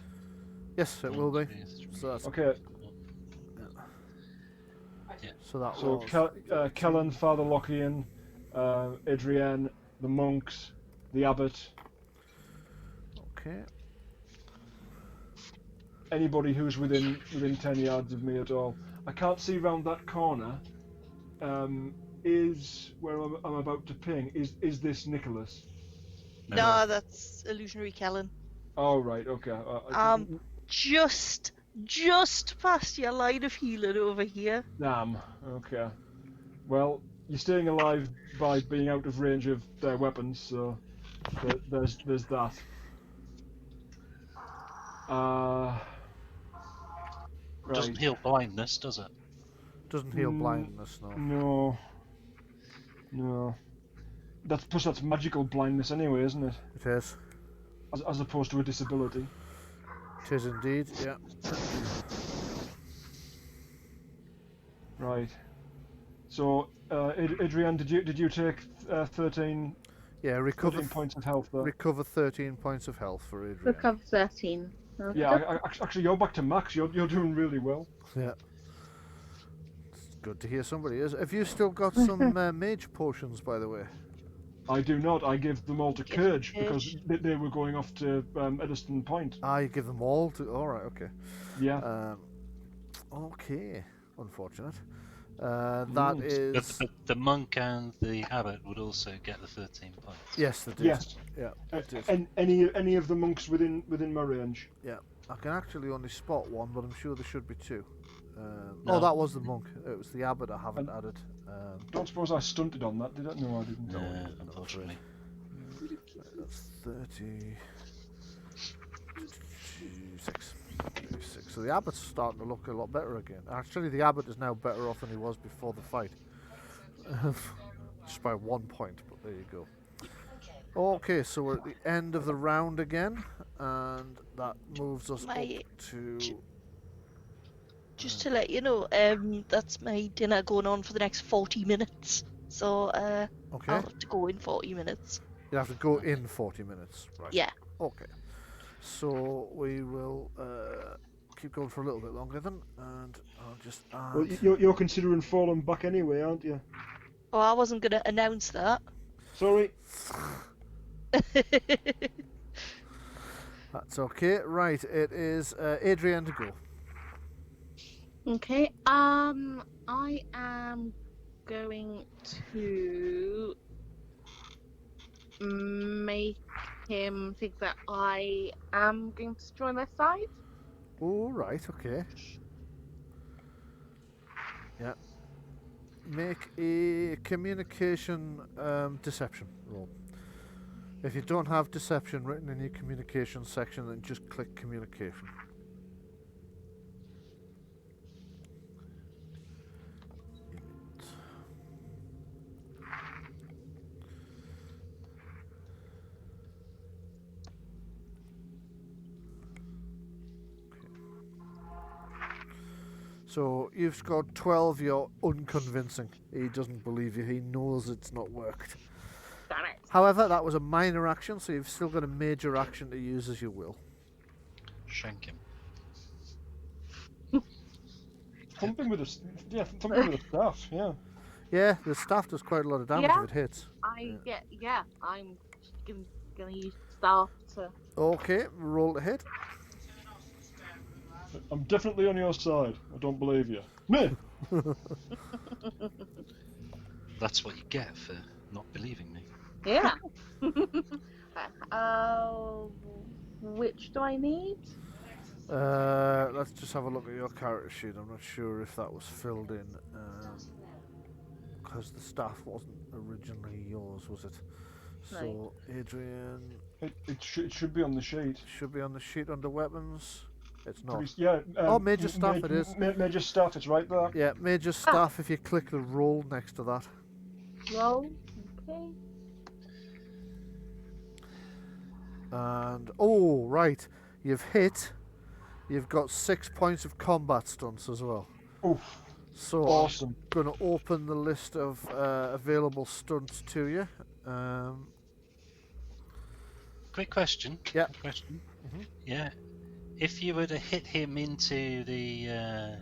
Yes, it will be. So that's Okay, so that so was Kellen, Father Lockian, Adrienne, the monks, the abbot, okay. anybody who's within 10 yards of me at all. I can't see round that corner. Is where I'm about to ping. Is this Nicholas? No, that's illusionary Kellen. Oh right, okay. Just past your line of healing over here. Damn. Okay. Well, you're staying alive by being out of range of their weapons, so there's that. Doesn't Right. heal blindness, does it? Doesn't heal blindness, no. No. That's magical blindness anyway, isn't it? It is. As opposed to a disability. It is indeed, yeah. Right. So, Adrienne, did you take 13 Yeah, recover 13 points of health there? recover 13 points of health for Adrian. Recover 13. Okay. Yeah, actually, you're back to max. You're doing really well. Yeah. It's good to hear somebody is. Have you still got some mage potions, by the way? I do not. I give them all to Give Courage Courage. because they were going off to Eddiston Point. I give them all to. All right, okay. Yeah. Okay. Unfortunate. That is. But the monk and the abbot would also get the 13 points. Yes, they did. Yes. Yeah, it did. And any of the monks within my range. Yeah. I can actually only spot one, but I'm sure there should be 2. No. Oh, that was the monk. It was the abbot I haven't And- added. Don't suppose I stunted on that, did I? No, I didn't. No, No, unfortunately. That's 36. So the abbot's starting to look a lot better again. Actually, the abbot is now better off than he was before the fight. Just by 1 point, but there you go. Okay, so we're at the end of the round again, and that moves us up to... Just to let you know, that's my dinner going on for the next 40 minutes. So, Okay, I'll have to go in 40 minutes. you have to go in 40 minutes. Right. Yeah. Okay. So we will keep going for a little bit longer then, and I'll just add... Well, you're considering falling back anyway, aren't you? Oh, I wasn't going to announce that. Sorry. That's okay. Right, it is Adrienne to go. Okay. I am going to make him think that I am going to join their side. Oh, right, okay. Yeah. Make a communication deception roll. If you don't have deception written in your communication section, then just click communication. So you've scored 12, you're unconvincing. He doesn't believe you, he knows it's not worked. Damn it. However, that was a minor action, so you've still got a major action to use as you will. Shank him. Thumping with thumping with a staff. Yeah. Yeah, the staff does quite a lot of damage Yeah. if it hits. I'm gonna use staff to. Okay, roll to hit. I'm definitely on your side. I don't believe you. Me. That's what you get for not believing me. Yeah. Which do I need? Let's just have a look at your character sheet. I'm not sure if that was filled in, because the staff wasn't originally yours, was it? So, Adrian It should be on the sheet. should be on the sheet under weapons. It's not. Yeah. Oh, major staff it is. Major staff. It's right there. Yeah, major staff if you click the roll next to that. Roll. Okay. And, oh, right. You've hit. You've got 6 points of combat stunts as well. Oof. So Awesome. I'm going to open the list of available stunts to you. Quick question. Yeah. Quick question. Mhm. Yeah. If you were to hit him into the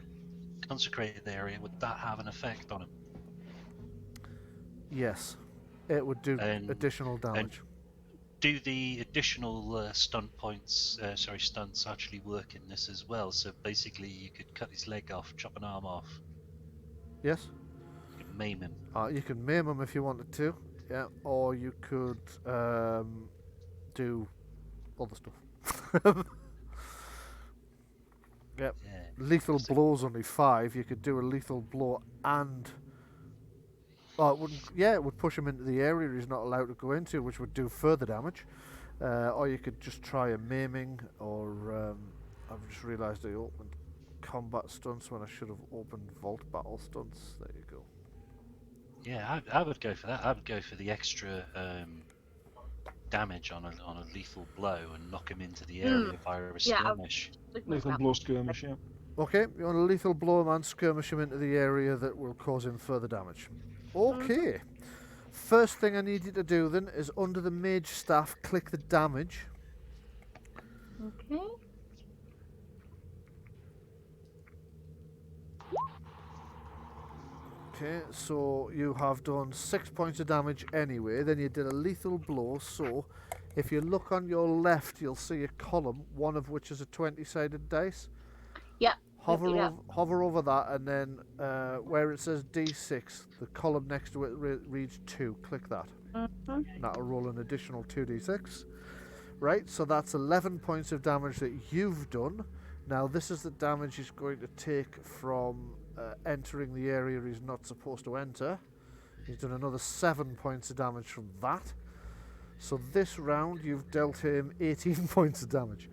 consecrated area, would that have an effect on him? Yes. It would do And- additional damage. Do the additional stunts actually work in this as well? So basically, you could cut his leg off, chop an arm off, Yes. you could maim him. You can maim him if you wanted to. Yeah. Or you could do other stuff. Yep. Yeah. Lethal So- blow's only 5. You could do a lethal blow and... Oh, it wouldn't. Yeah, it would push him into the area he's not allowed to go into, which would do further damage. Or you could just try a maiming, or I've just realised I opened combat stunts when I should have opened vault battle stunts. There you go. Yeah, I would go for that. I would go for the extra damage on a lethal blow and knock him into the area via a Yeah, skirmish. Lethal blow skirmish. Yeah. Okay, you want a lethal blow him and skirmish him into the area that will cause him further damage. Okay. First thing I need you to do then is under the mage staff, click the damage. Okay. Okay, so you have done 6 points of damage anyway, then you did a lethal blow, so if you look on your left you'll see a column, one of which is a 20-sided dice. Yep. Hover, Yeah. hover over that, and then where it says D6, the column next to it reads 2. Click that. Mhm. That'll roll an additional 2d6. Right, so that's 11 points of damage that you've done. Now this is the damage he's going to take from entering the area he's not supposed to enter. He's done another 7 points of damage from that. So this round you've dealt him 18 points of damage.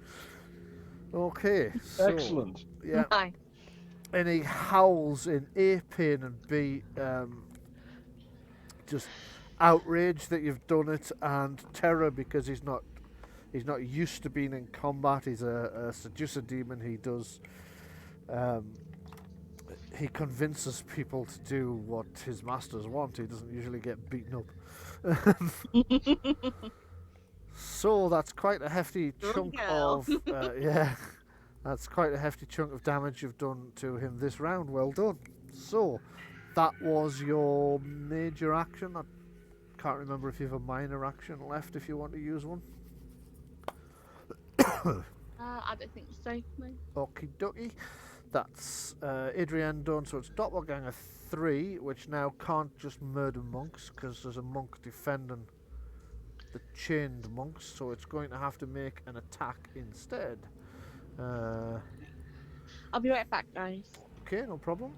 Okay, so Excellent. yeah, Nice. and he howls in A, pain, and B, just outrage that you've done it, and terror because he's not used to being in combat. He's a seducer demon. He does he convinces people to do what his masters want. He doesn't usually get beaten up. So that's quite a hefty chunk girl. of yeah. That's quite a hefty chunk of damage you've done to him this round. Well done. So that was your major action. I can't remember if you have a minor action left if you want to use one. I don't think so. No. Okie dokie. That's Adrienne done, so it's Doppelganger 3, which now can't just murder monks because there's a monk defending the chained monks, so it's going to have to make an attack instead. I'll be right back, guys. Okay, no problem.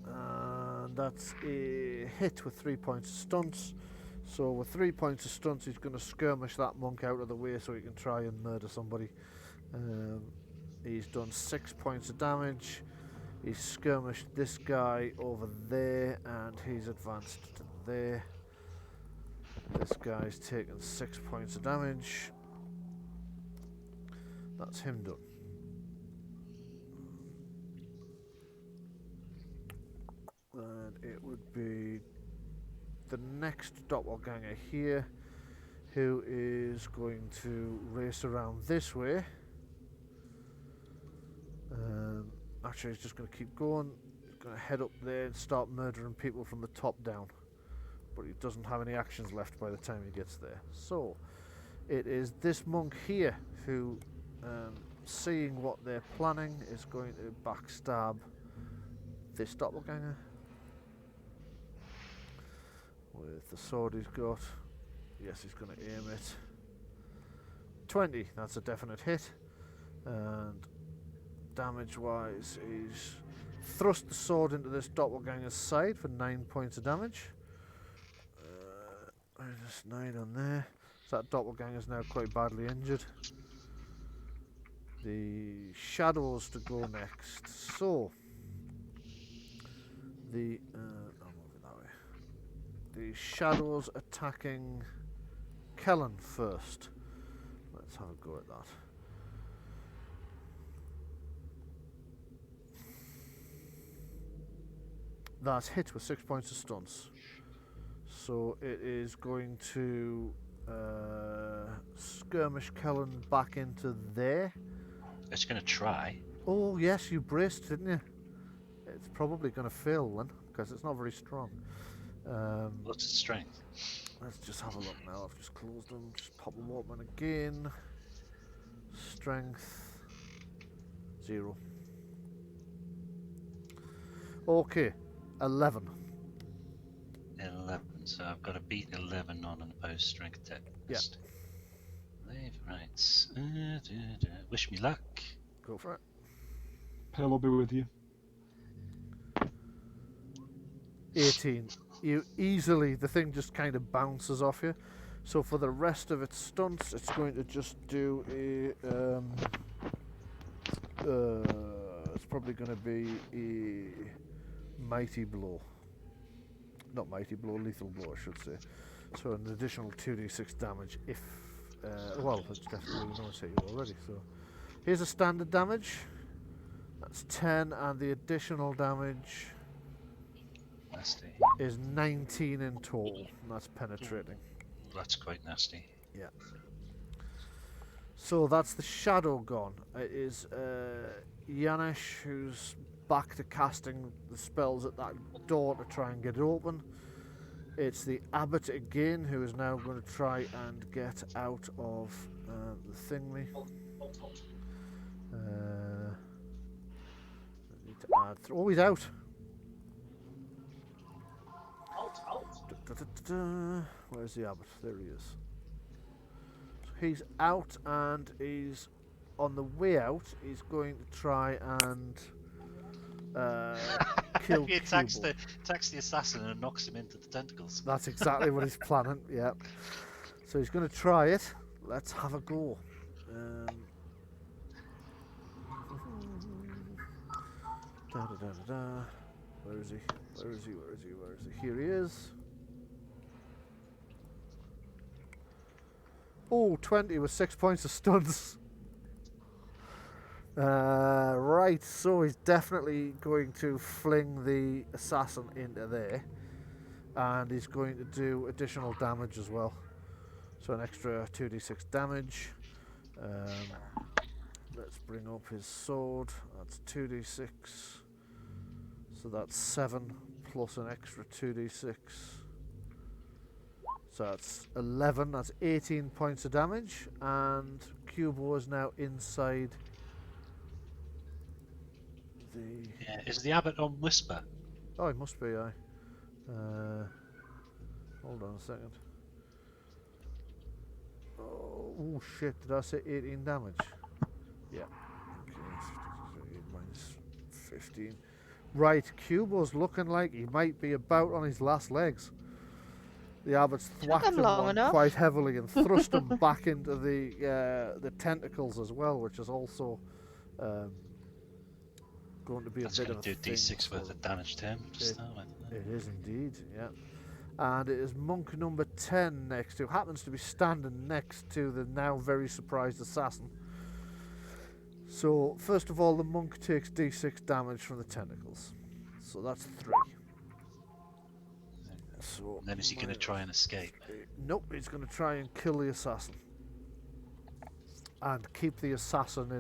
And that's a hit with 3 points of stunts. So with 3 points of stunts, he's going to skirmish that monk out of the way so he can try and murder somebody. He's done 6 points of damage. He's skirmished this guy over there, and he's advanced to there. This guy's taken 6 points of damage. That's him done. And it would be the next doppelganger here, who is going to race around this way. Actually, he's just going to keep going. He's going to head up there and start murdering people from the top down. But he doesn't have any actions left by the time he gets there. So, it is this monk here who, seeing what they're planning, is going to backstab this doppelganger with the sword he's got. Yes, he's going to aim it. 20, that's a definite hit. And damage wise, he's thrust the sword into this doppelganger's side for 9 points of damage. Minus 9 on there. So that doppelganger's now quite badly injured. The shadows to go next. So the I'll move it that way. The shadows attacking Kellen first. Let's have a go at that. That's hit with 6 points of stunts. So it is going to skirmish Kellen back into there. It's going to try. Oh yes, you braced, didn't you? It's probably going to fail then, because it's not very strong. What's its strength? Let's just have a look now. I've just closed them. Just pop them open again. Strength 0. Okay, 11. 11. So I've got to beat 11 on an opposed strength test. Leave, right. Wish me luck. Go for it. Pale will be with you. 18. You easily, the thing just kind of bounces off you. So for the rest of its stunts, it's going to just do a. It's probably going to be a mighty blow. Not mighty blow, lethal blow, I should say. So an additional 2d6 damage if. Well, it's definitely knows hit you already. So here's a standard damage. That's 10, and the additional damage Nasty. is 19 in total, and that's penetrating. That's quite nasty. Yeah. So that's the shadow gone. It is Yanesh who's back to casting the spells at that door to try and get it open. It's the abbot again who is now going to try and get out of the thingy. I need to add. Oh, he's out. Where's the abbot? There he is. So he's out, and he's on the way out. He's going to try and kill. He attacks the assassin and knocks him into the tentacles. That's exactly what he's planning. Yeah. So he's going to try it. Let's have a go. Where is he? Where is he? Where is he? Where is he? Here he is. Oh, 20 with 6 points of stuns. Right, so he's definitely going to fling the assassin into there. And he's going to do additional damage as well. So an extra 2d6 damage. Let's bring up his sword. That's 2d6. So that's 7 plus an extra 2d6. So that's 11, that's 18 points of damage, and Cubo is now inside the... Yeah, is the abbot on Whisper? Oh, it must be, aye. Hold on a second. Oh, shit, did I say 18 damage? Yeah. Okay, minus 15. Right, Cubo's looking like he might be about on his last legs. The abbot's thwacked him on quite heavily and thrust him back into the tentacles as well, which is also going to be That's a bit going of to a do thing. D6 worth of damage to him. It is indeed, yeah. And it is monk number 10 next, who happens to be standing next to the now very surprised assassin. So, first of all, the monk takes D6 damage from the tentacles. So that's 3. So. And then is he going to try and escape? Nope, he's going to try and kill the assassin. And keep the assassin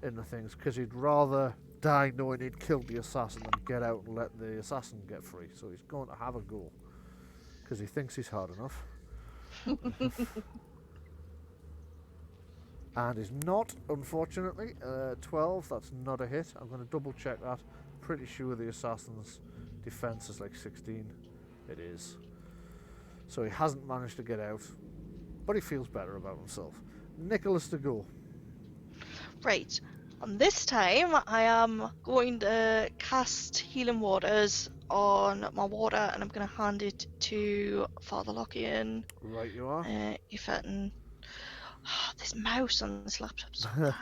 in the things, because he'd rather die knowing he'd killed the assassin than get out and let the assassin get free. So he's going to have a go, because he thinks he's hard enough. And he's not, unfortunately. 12, that's not a hit. I'm going to double check that. Pretty sure the assassin's defense is like 16. It is. So he hasn't managed to get out, but he feels better about himself. Nicholas to go. Right. And this time, I am going to cast Healing Waters on my water, and I'm going to hand it to Father Lockian. Right, you are. If I can... this mouse on this laptop's so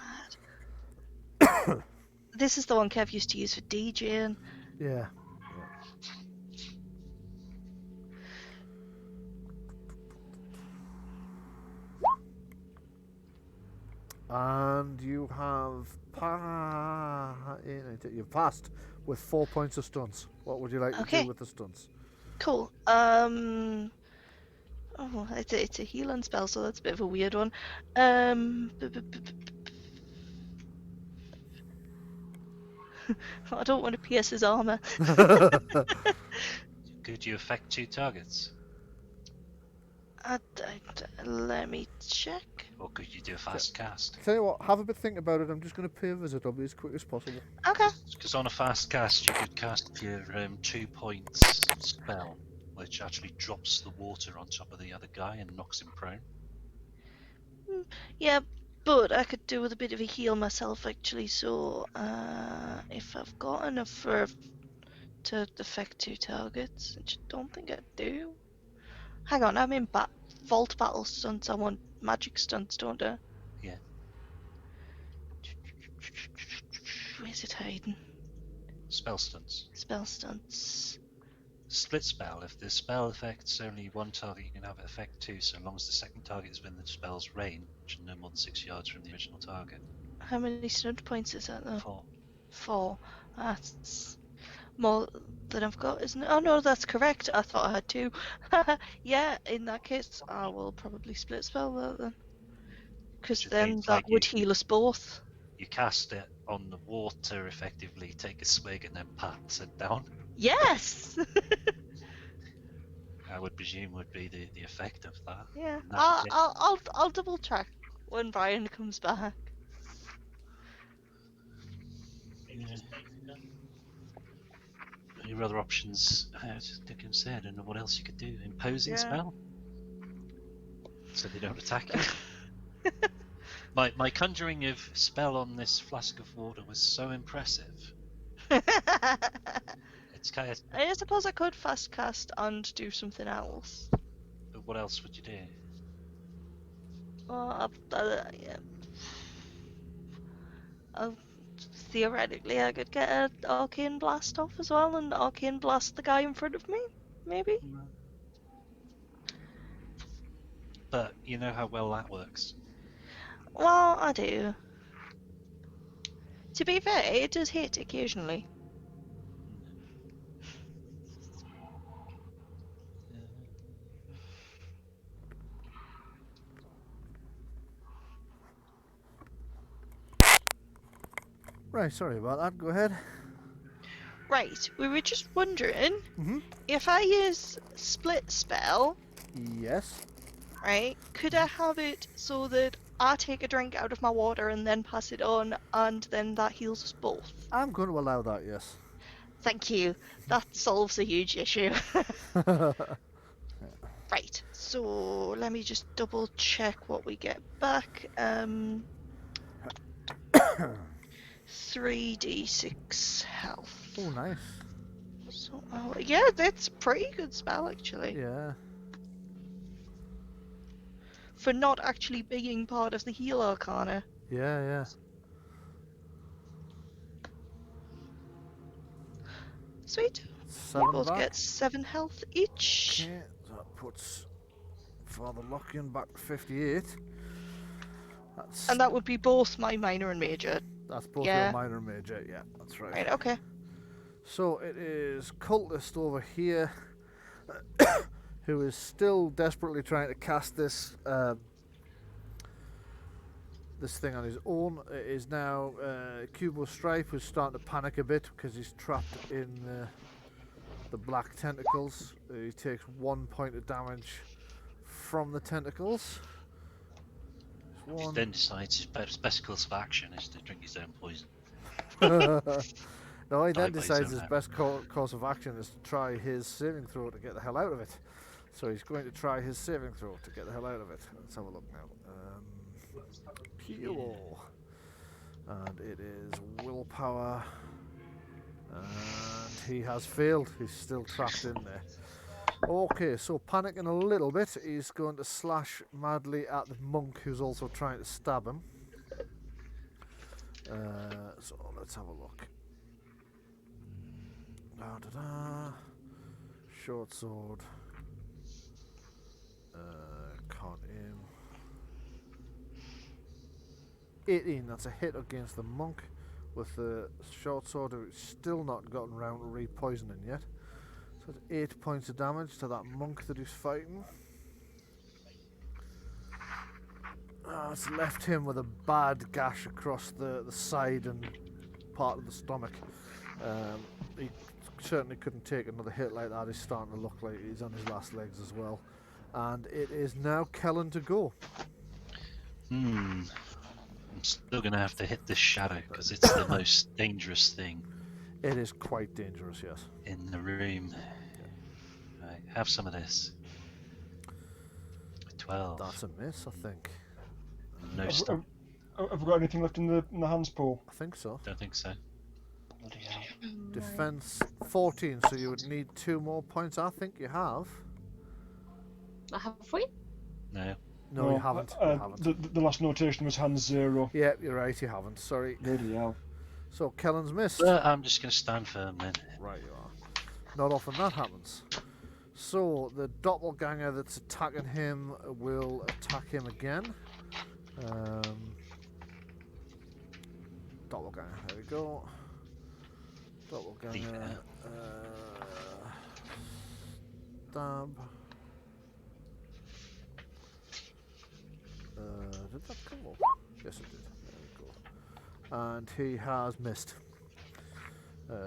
bad. This is the one Kev used to use for DJing. Yeah. And you have you've passed with 4 points of stunts. What would you like to do with the stunts? Cool. Oh, it's a healing spell, so that's a bit of a weird one. I don't want to pierce his armor. Could you affect 2 targets? Let me check. Or could you do a fast cast? Tell you what, have a bit think about it. I'm just going to pay a visit. I'll be as quick as possible. Okay. Because on a fast cast, you could cast your 2 points spell, which actually drops the water on top of the other guy and knocks him prone. Yeah, but I could do with a bit of a heal myself, actually. So, if I've got enough to affect 2 targets, I just don't think I do. Hang on, I'm in Vault Battle stunts. I want magic stunts, don't I? Yeah. Where's it hiding? Spell stunts. Spell stunts. Split spell. If the spell affects only 1 target, you can have it affect 2, so long as the second target is within the spell's range and no more than 6 yards from the original target. How many stunt points is that, though? 4. 4. That's more than I've got, isn't it? Oh no, that's correct. I thought I had 2. Yeah, in that case, I will probably split spell that then. Because then that would heal us both. You cast it on the water effectively, take a swig and then pat it down. Yes! I would presume would be the effect of that. Yeah, I'll double check when Brian comes back. Your other options, as Dickon said, I don't know what else you could do. Imposing spell? So they don't attack you. My conjuring of spell on this flask of water was so impressive. It's kind of... I suppose I could fast cast and do something else. But what else would you do? Well, theoretically, I could get an arcane blast off as well and arcane blast the guy in front of me, maybe. But you know how well that works. Well, I do. To be fair, it does hit occasionally. Right, sorry about that. Go ahead. Right, we were just wondering if I use split spell. Yes. Right, could I have it so that I take a drink out of my water and then pass it on, and then that heals us both? I'm going to allow that, yes. Thank you. That solves a huge issue. Right, so let me just double check what we get back. 3d6 health. Oh, nice. So, yeah, that's a pretty good spell, actually. Yeah. For not actually being part of the heal arcana. Yeah, yeah. Sweet. 7 We both back. get 7 health each. Okay, that puts Father Lockian back to 58. And that would be both my minor and major. That's both Yeah. your minor and major, yeah, that's right. Right, okay. So it is cultist over here. who is still desperately trying to cast this this thing on his own. It is now Cubo Stripe, who's starting to panic a bit because he's trapped in the black tentacles. He takes 1 point of damage from the tentacles. He then decides his best course of action is to drink his own poison. No, he then by his decides own his hand. best course of action is to try his saving throw to get the hell out of it. So he's going to try his saving throw to get the hell out of it. Let's have a look now. Pure. And it is willpower. And he has failed. He's still trapped in there. Okay, so panicking a little bit, he's going to slash madly at the monk who's also trying to stab him. So let's have a look. Short sword. Can't aim. 18, that's a hit against the monk with the short sword, who's still not gotten round to re-poisoning yet. So it's 8 points of damage to that monk that he's fighting. It's left him with a bad gash across the side and part of the stomach. He certainly couldn't take another hit like that. He's starting to look like he's on his last legs as well. And it is now Kellen to go. I'm still going to have to hit this shadow because it's the most dangerous thing It is quite dangerous, yes. in the room. Right, have some of this. 12. That's a miss, I think. No stop. Have we got anything left in the hands pool? I think so. Don't think so. Bloody hell. Defense 14, so you would need 2 more points. I think you have. Have we? No. No, you haven't. You haven't. The last notation was hands 0. Yeah, you're right, you haven't. Sorry. Bloody hell. So, Kellen's missed. I'm just going to stand firm then. Right, you are. Not often that happens. So, the doppelganger that's attacking him will attack him again. Doppelganger, there we go. Doppelganger. Stab. Did that come up? Yes, it did. There we go. And he has missed.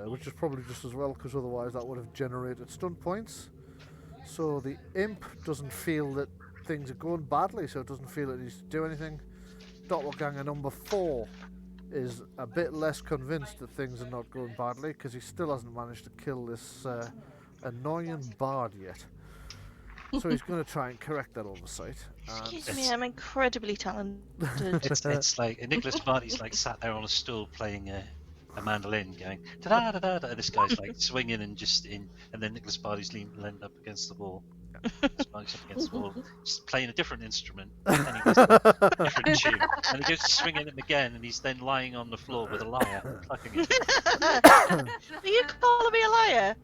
Which is probably just as well, because otherwise that would have generated stun points. So the imp doesn't feel that things are going badly, so it doesn't feel that he's doing anything. Doppelganger number 4 is a bit less convinced that things are not going badly, because he still hasn't managed to kill this annoying bard yet. So he's going to try and correct that oversight. Excuse me, I'm incredibly talented. It's like Nicholas Barty's like sat there on a stool playing a mandolin, going da da da da. This guy's like swinging and then Nicholas Barty's leaned up against the wall. Barty's up against the wall, just playing a different instrument, different tune, and he goes to swing at him again, and he's then lying on the floor with a lyre, plucking it. Are you calling me a liar?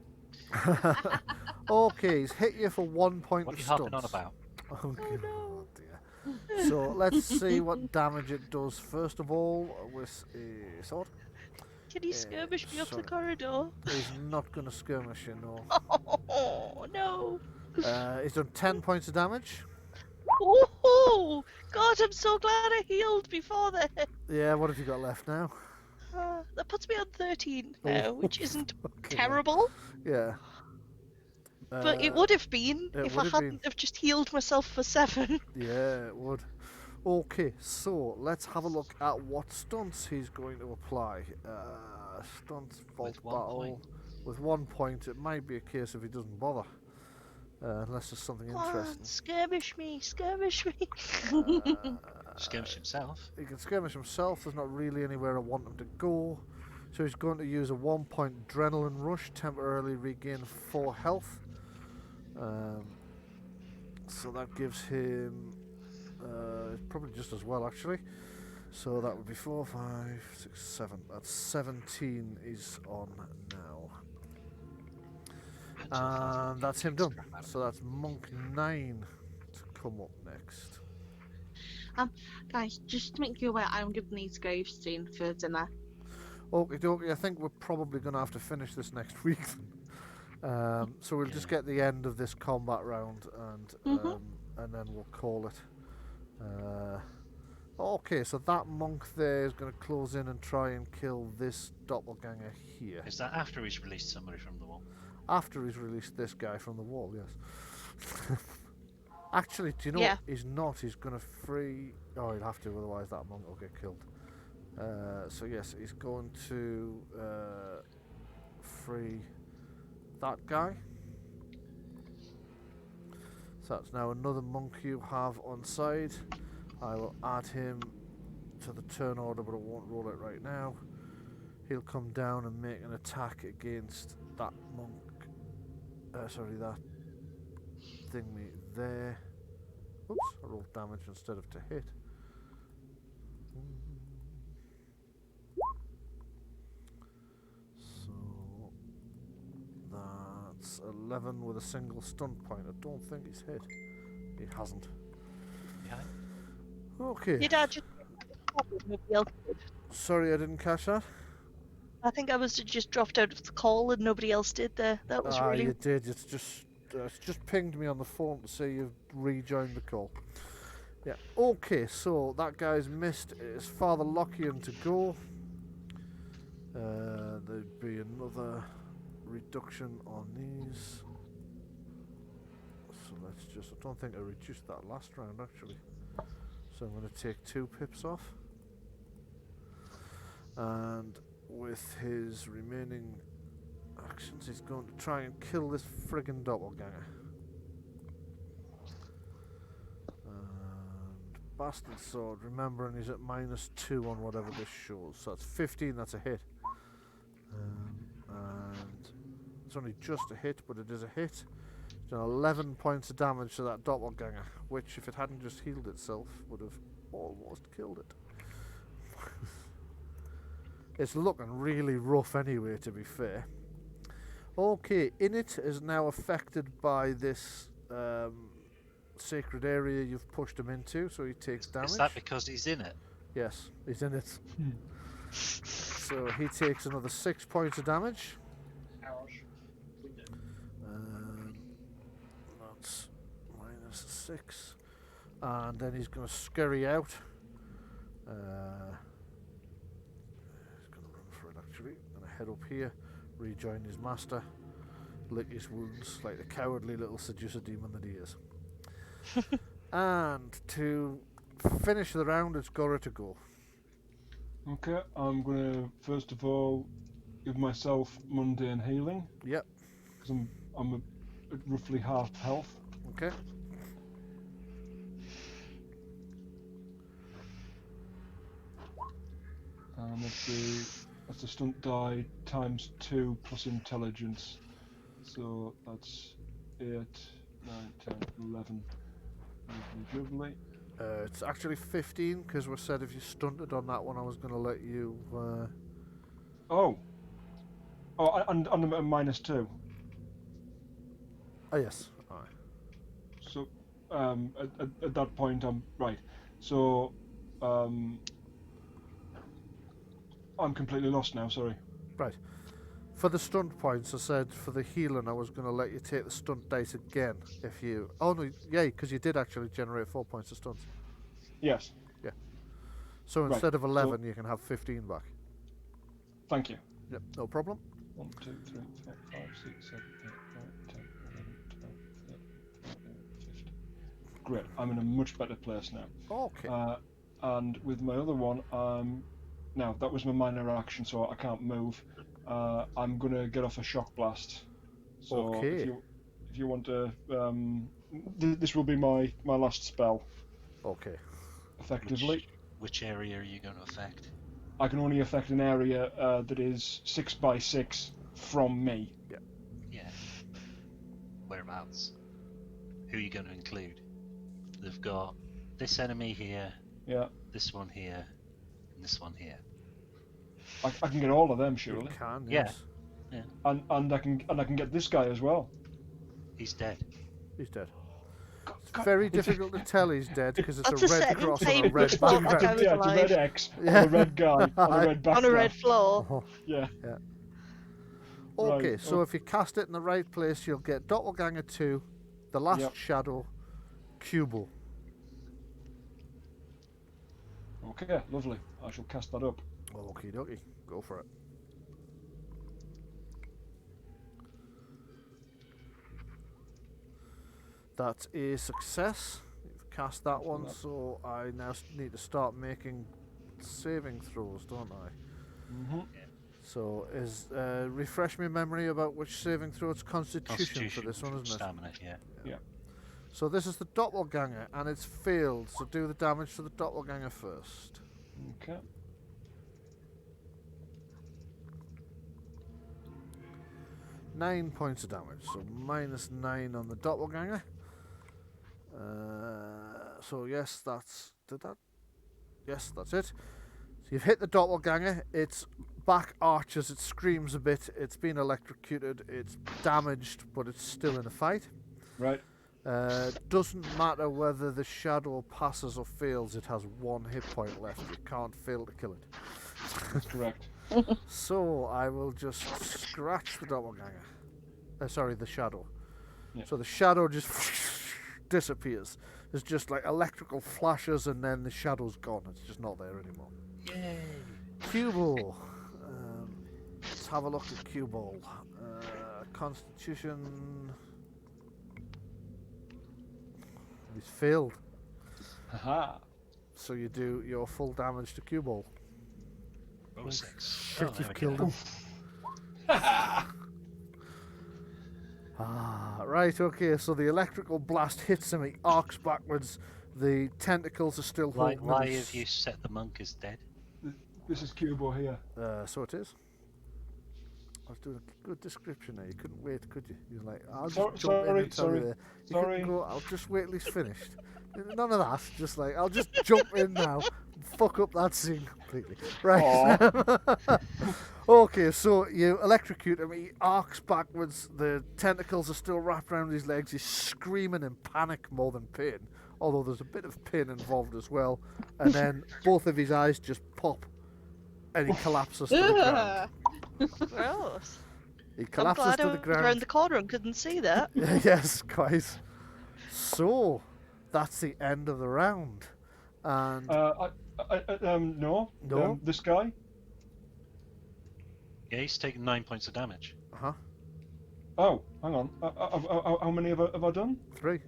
Okay, he's hit you for 1 point What are of you stunts. harping on about? Oh, oh dear. So let's see what damage it does first of all with a sword. Can you skirmish me up the sorry. corridor? He's not going to skirmish you, no. Oh no! He's done 10 points of damage. Oh God, I'm so glad I healed before then. Yeah, what have you got left now? That puts me on 13 now, which isn't Okay, terrible. Yeah. But it would have been it if would I have hadn't have just healed myself for 7. Yeah, it would. Okay, so let's have a look at what stunts he's going to apply. Stunts, vault With 1 battle. point. With 1 point, it might be a case if he doesn't bother. Unless there's something Come on, interesting. skirmish me, skirmish me. Skirmish himself. He can skirmish himself. There's not really anywhere I want him to go. So he's going to use a 1 point adrenaline rush, temporarily regain 4 health. So that gives him probably just as well actually. So that would be 4, 5, 6, 7. That's 17 is on now. And that's him done. So that's Monk 9 to come up next. Guys, just to make you aware, I'm going to need to go soon for dinner. Okie dokie, I think we're probably going to have to finish this next week. So we'll just get the end of this combat round, and then we'll call it. Okay, so that monk there is going to close in and try and kill this doppelganger here. Is that after he's released somebody from the wall? After he's released this guy from the wall, yes. Actually, do you know what? He's not. He's going to free... Oh, he'll have to, otherwise that monk will get killed. So yes, he's going to free that guy. So that's now another monk you have on side. I will add him to the turn order, but I won't roll it right now. He'll come down and make an attack against that monk. Sorry, that thingy there. Oops, I rolled damage instead of to hit. So that's 11 with a single stun point. I don't think he's hit. He hasn't. Yeah. Okay. Your dad just nobody else did. Sorry, I didn't catch that. I think I was just dropped out of the call and nobody else did there. That was really... you did. It's just pinged me on the phone to say you've rejoined the call. Yeah. Okay, so that guy's missed. It's Father Lockian to go. There'd be another reduction on these. So let's just... I don't think I reduced that last round, actually. So I'm going to take 2 pips off. And with his remaining actions, he's going to try and kill this friggin' doppelganger. And bastard sword, remembering he's at -2 on whatever this shows. So that's 15, that's a hit. And it's only just a hit, but it is a hit. It's done 11 points of damage to that doppelganger, which, if it hadn't just healed itself, would have almost killed it. It's looking really rough anyway, to be fair. Okay, Init is now affected by this sacred area you've pushed him into, so he takes damage. Is that because he's in it? Yes, he's in it. So he takes another 6 points of damage. That's -6. And then he's going to scurry out. Gonna head up here, rejoin his master, lick his wounds like the cowardly little seducer demon that he is. And to finish the round, it's Gora to go. Okay, I'm gonna first of all give myself mundane healing. Yep. Because I'm at roughly half health. Okay. And that's the stunt die times 2 plus intelligence. So that's 8, 9, 10, 11. Lovely. It's actually 15 because we said if you stunted on that one, I was going to let you. Oh, and a -2. Oh yes. All right. So at that point I'm right. So I'm completely lost now, sorry. Right. For the stunt points, I said for the healing, I was going to let you take the stunt dice again if you... Oh, no, yeah, because you did actually generate 4 points of stunts. Yes. Yeah. So Right, instead of 11, so- you can have 15 back. Thank you. Yep, no problem. 1, 2, 3, 4, 5, 6, 7, 8, 9, 10, 11, 12, 13, 14, 15. Great, I'm in a much better place now. Okay. And with my other one, now that was my minor action, so I can't move. I'm gonna get off a shock blast. So Okay. if you want to, this will be my last spell. Okay. Effectively, Which area are you going to affect? I can only affect an area that is 6 by 6 from me. Yeah. Whereabouts? Who are you going to include? They've got this enemy here, Yeah, this one here, and this one here. I can get all of them You surely, can, Yeah. yes. and I can get this guy as well. He's dead. He's dead. It's very difficult to tell he's dead because it's That's a a red setting cross on a table red as well, background. like I was Yeah, it's a red alive. X on a red guy on a red background. On a red floor. Oh, Yeah. Okay, Right, so if you cast it in the right place, you'll get Doppelganger 2, the last Yep. shadow, Cubo. Okay, lovely. I shall cast that up. Okie dokie, go for it. That's a success. You've cast that one, Excellent. so I now need to start making saving throws, don't I? Mm-hmm. So refresh my memory about which saving throw. It's Constitution for this one, isn't it? Stamina, yeah. So this is the Doppelganger, and it's failed. So do the damage to the Doppelganger first. Okay. Nine points of damage, so -9 on the Doppelganger. So yes, yes, that's it. So you've hit the Doppelganger. Its back arches. It screams a bit. It's been electrocuted. It's damaged, but it's still in a fight. Right. Doesn't matter whether the shadow passes or fails. It has 1 hit point left. You can't fail to kill it. That's correct. So I will just scratch the Doppelganger. Sorry, the shadow. Yeah. So the shadow just disappears. There's just like electrical flashes, and then the shadow's gone. It's just not there anymore. Yay! Cubo. Let's have a look at Cubo. Constitution. He's failed. Haha. So you do your full damage to Cubo. Roll a 6. Shit, Oh, there you've we killed go. him. Right, okay, so the electrical blast hits him, he arcs backwards, the tentacles are still Why, holding why him. have you set the monk as dead? This is Cubo here. So it is. I was doing a good description there, you couldn't wait, could you? You were like, I'll So- just jump in and tell sorry, you there. You sorry. couldn't go, I'll just wait till he's finished. None of that, just like, I'll just jump in now, and fuck up that scene completely. Right. Okay, so you electrocute him, he arcs backwards, the tentacles are still wrapped around his legs, he's screaming in panic more than pain, although there's a bit of pain involved as well, and then both of his eyes just pop, and he collapses to the ground. Gross. He I'm collapses glad to I the was around ground. the corner and couldn't see that. Yes, quite. So, that's the end of the round. And No. No? This guy. Yeah, he's taken 9 points of damage. uh-huh, Oh, hang on. How many have I done? 3.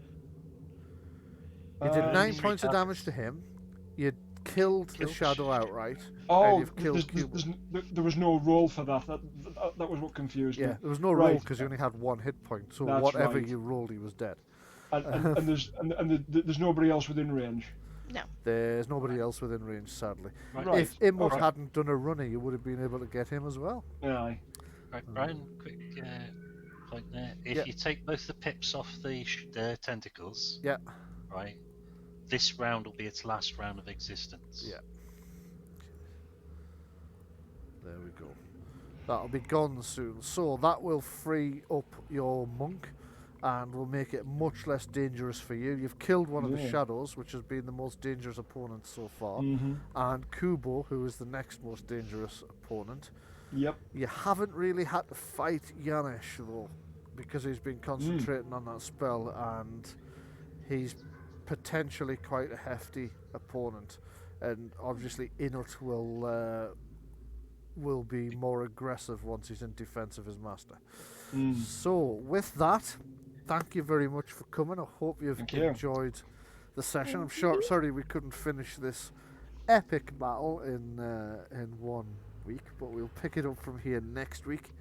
You did 9 3 points of targets. damage to him. You killed the Killed shadow outright. Oh, you've killed Cubo. there was no roll for that. That was what confused me. Yeah, there was no roll Right. because you only had 1 hit point. So That's whatever right. you rolled, he was dead. And there's nobody else within range. There's nobody else within range, sadly. Right. If Imwood Okay. hadn't done a runner, you would have been able to get him as well. Aye. Right, Brian, quick point there. If Yeah. you take both the pips off the tentacles, Yeah. right, this round will be its last round of existence. Yeah. There we go. That'll be gone soon. So that will free up your monk and will make it much less dangerous for you. You've killed one of the Yeah. shadows, which has been the most dangerous opponent so far. Mm-hmm. And Kubo, who is the next most dangerous opponent. Yep. You haven't really had to fight Yanesh though, because he's been concentrating on that spell, and he's potentially quite a hefty opponent. And obviously Inut will be more aggressive once he's in defense of his master. Mm. So with that, thank you very much for coming. I hope you've Thank you. enjoyed the session. I'm sorry we couldn't finish this epic battle in 1 week, but we'll pick it up from here next week,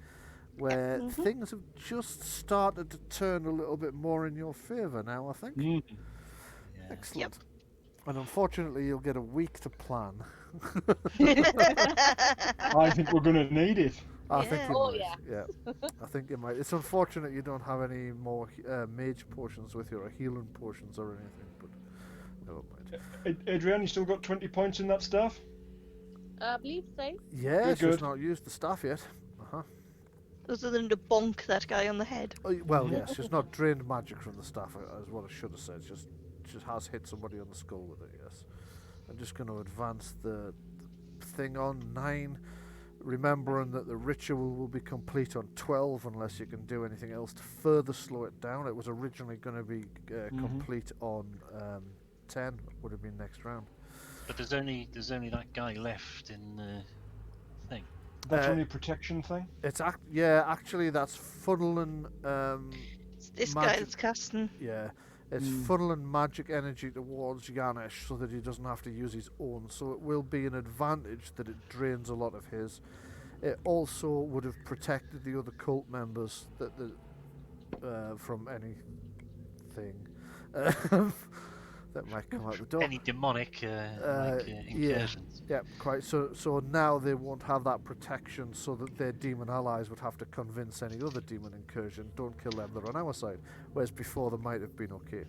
where things have just started to turn a little bit more in your favour now, I think. Mm. Yeah. Excellent. And unfortunately, you'll get a week to plan. I think we're gonna need it. I think you Oh, might. Yeah. I think you might. It's unfortunate you don't have any more mage potions with you, or healing potions or anything, but never mind. Adrian, you still got 20 points in that staff? I believe so. Yeah, Good. she's not used the staff yet. Uh-huh. Other than to bonk that guy on the head. Oh, well, yes, she's not drained magic from the staff, is what I should have said. She has hit somebody on the skull with it, yes. I'm just going to advance the thing on 9. remembering that the ritual will be complete on 12 unless you can do anything else to further slow it down. It was originally going to be complete on 10, would have been next round. But there's only that guy left in the thing. That's only a protection thing? It's actually that's funneling It's this guy magic. that's casting. Yeah, it's funneling magic energy towards Yanesh so that he doesn't have to use his own. So it will be an advantage that it drains a lot of his. It also would have protected the other cult members from anything that might come out the door. Any demonic incursions. Yeah, quite. So now they won't have that protection, so that their demon allies would have to convince any other demon incursion, don't kill them, they're on our side. Whereas before they might have been okay.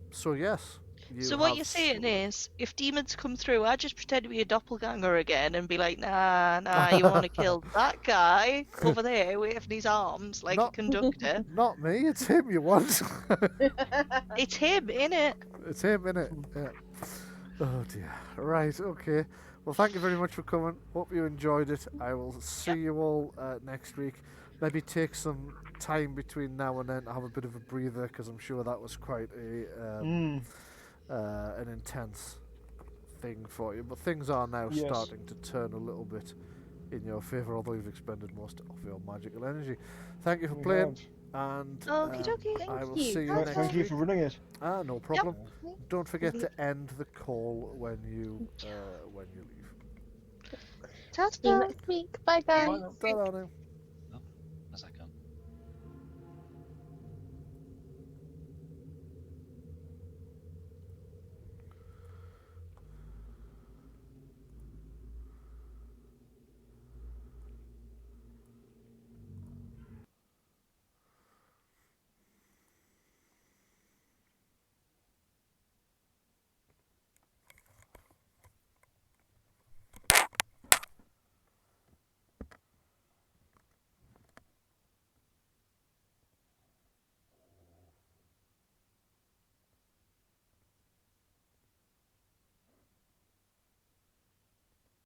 So yes. So what you're saying is, if demons come through, I just pretend to be a doppelganger again and be like, nah, you want to kill that guy over there waving his arms like a conductor. Not me, it's him you want. It's him, innit? It's him, innit? Yeah. Oh dear. Right, okay. Well, thank you very much for coming. Hope you enjoyed it. I will see you all next week. Maybe take some time between now and then to have a bit of a breather, because I'm sure that was quite an intense thing for you. But things are now starting to turn a little bit in your favour, although you've expended most of your magical energy. Thank you for playing. And Okie dokie. I will Thank see you. you next Thank you week. for running it. No problem. Don't forget to end the call when you leave. See you next week. Bye, guys. Ta-ra now.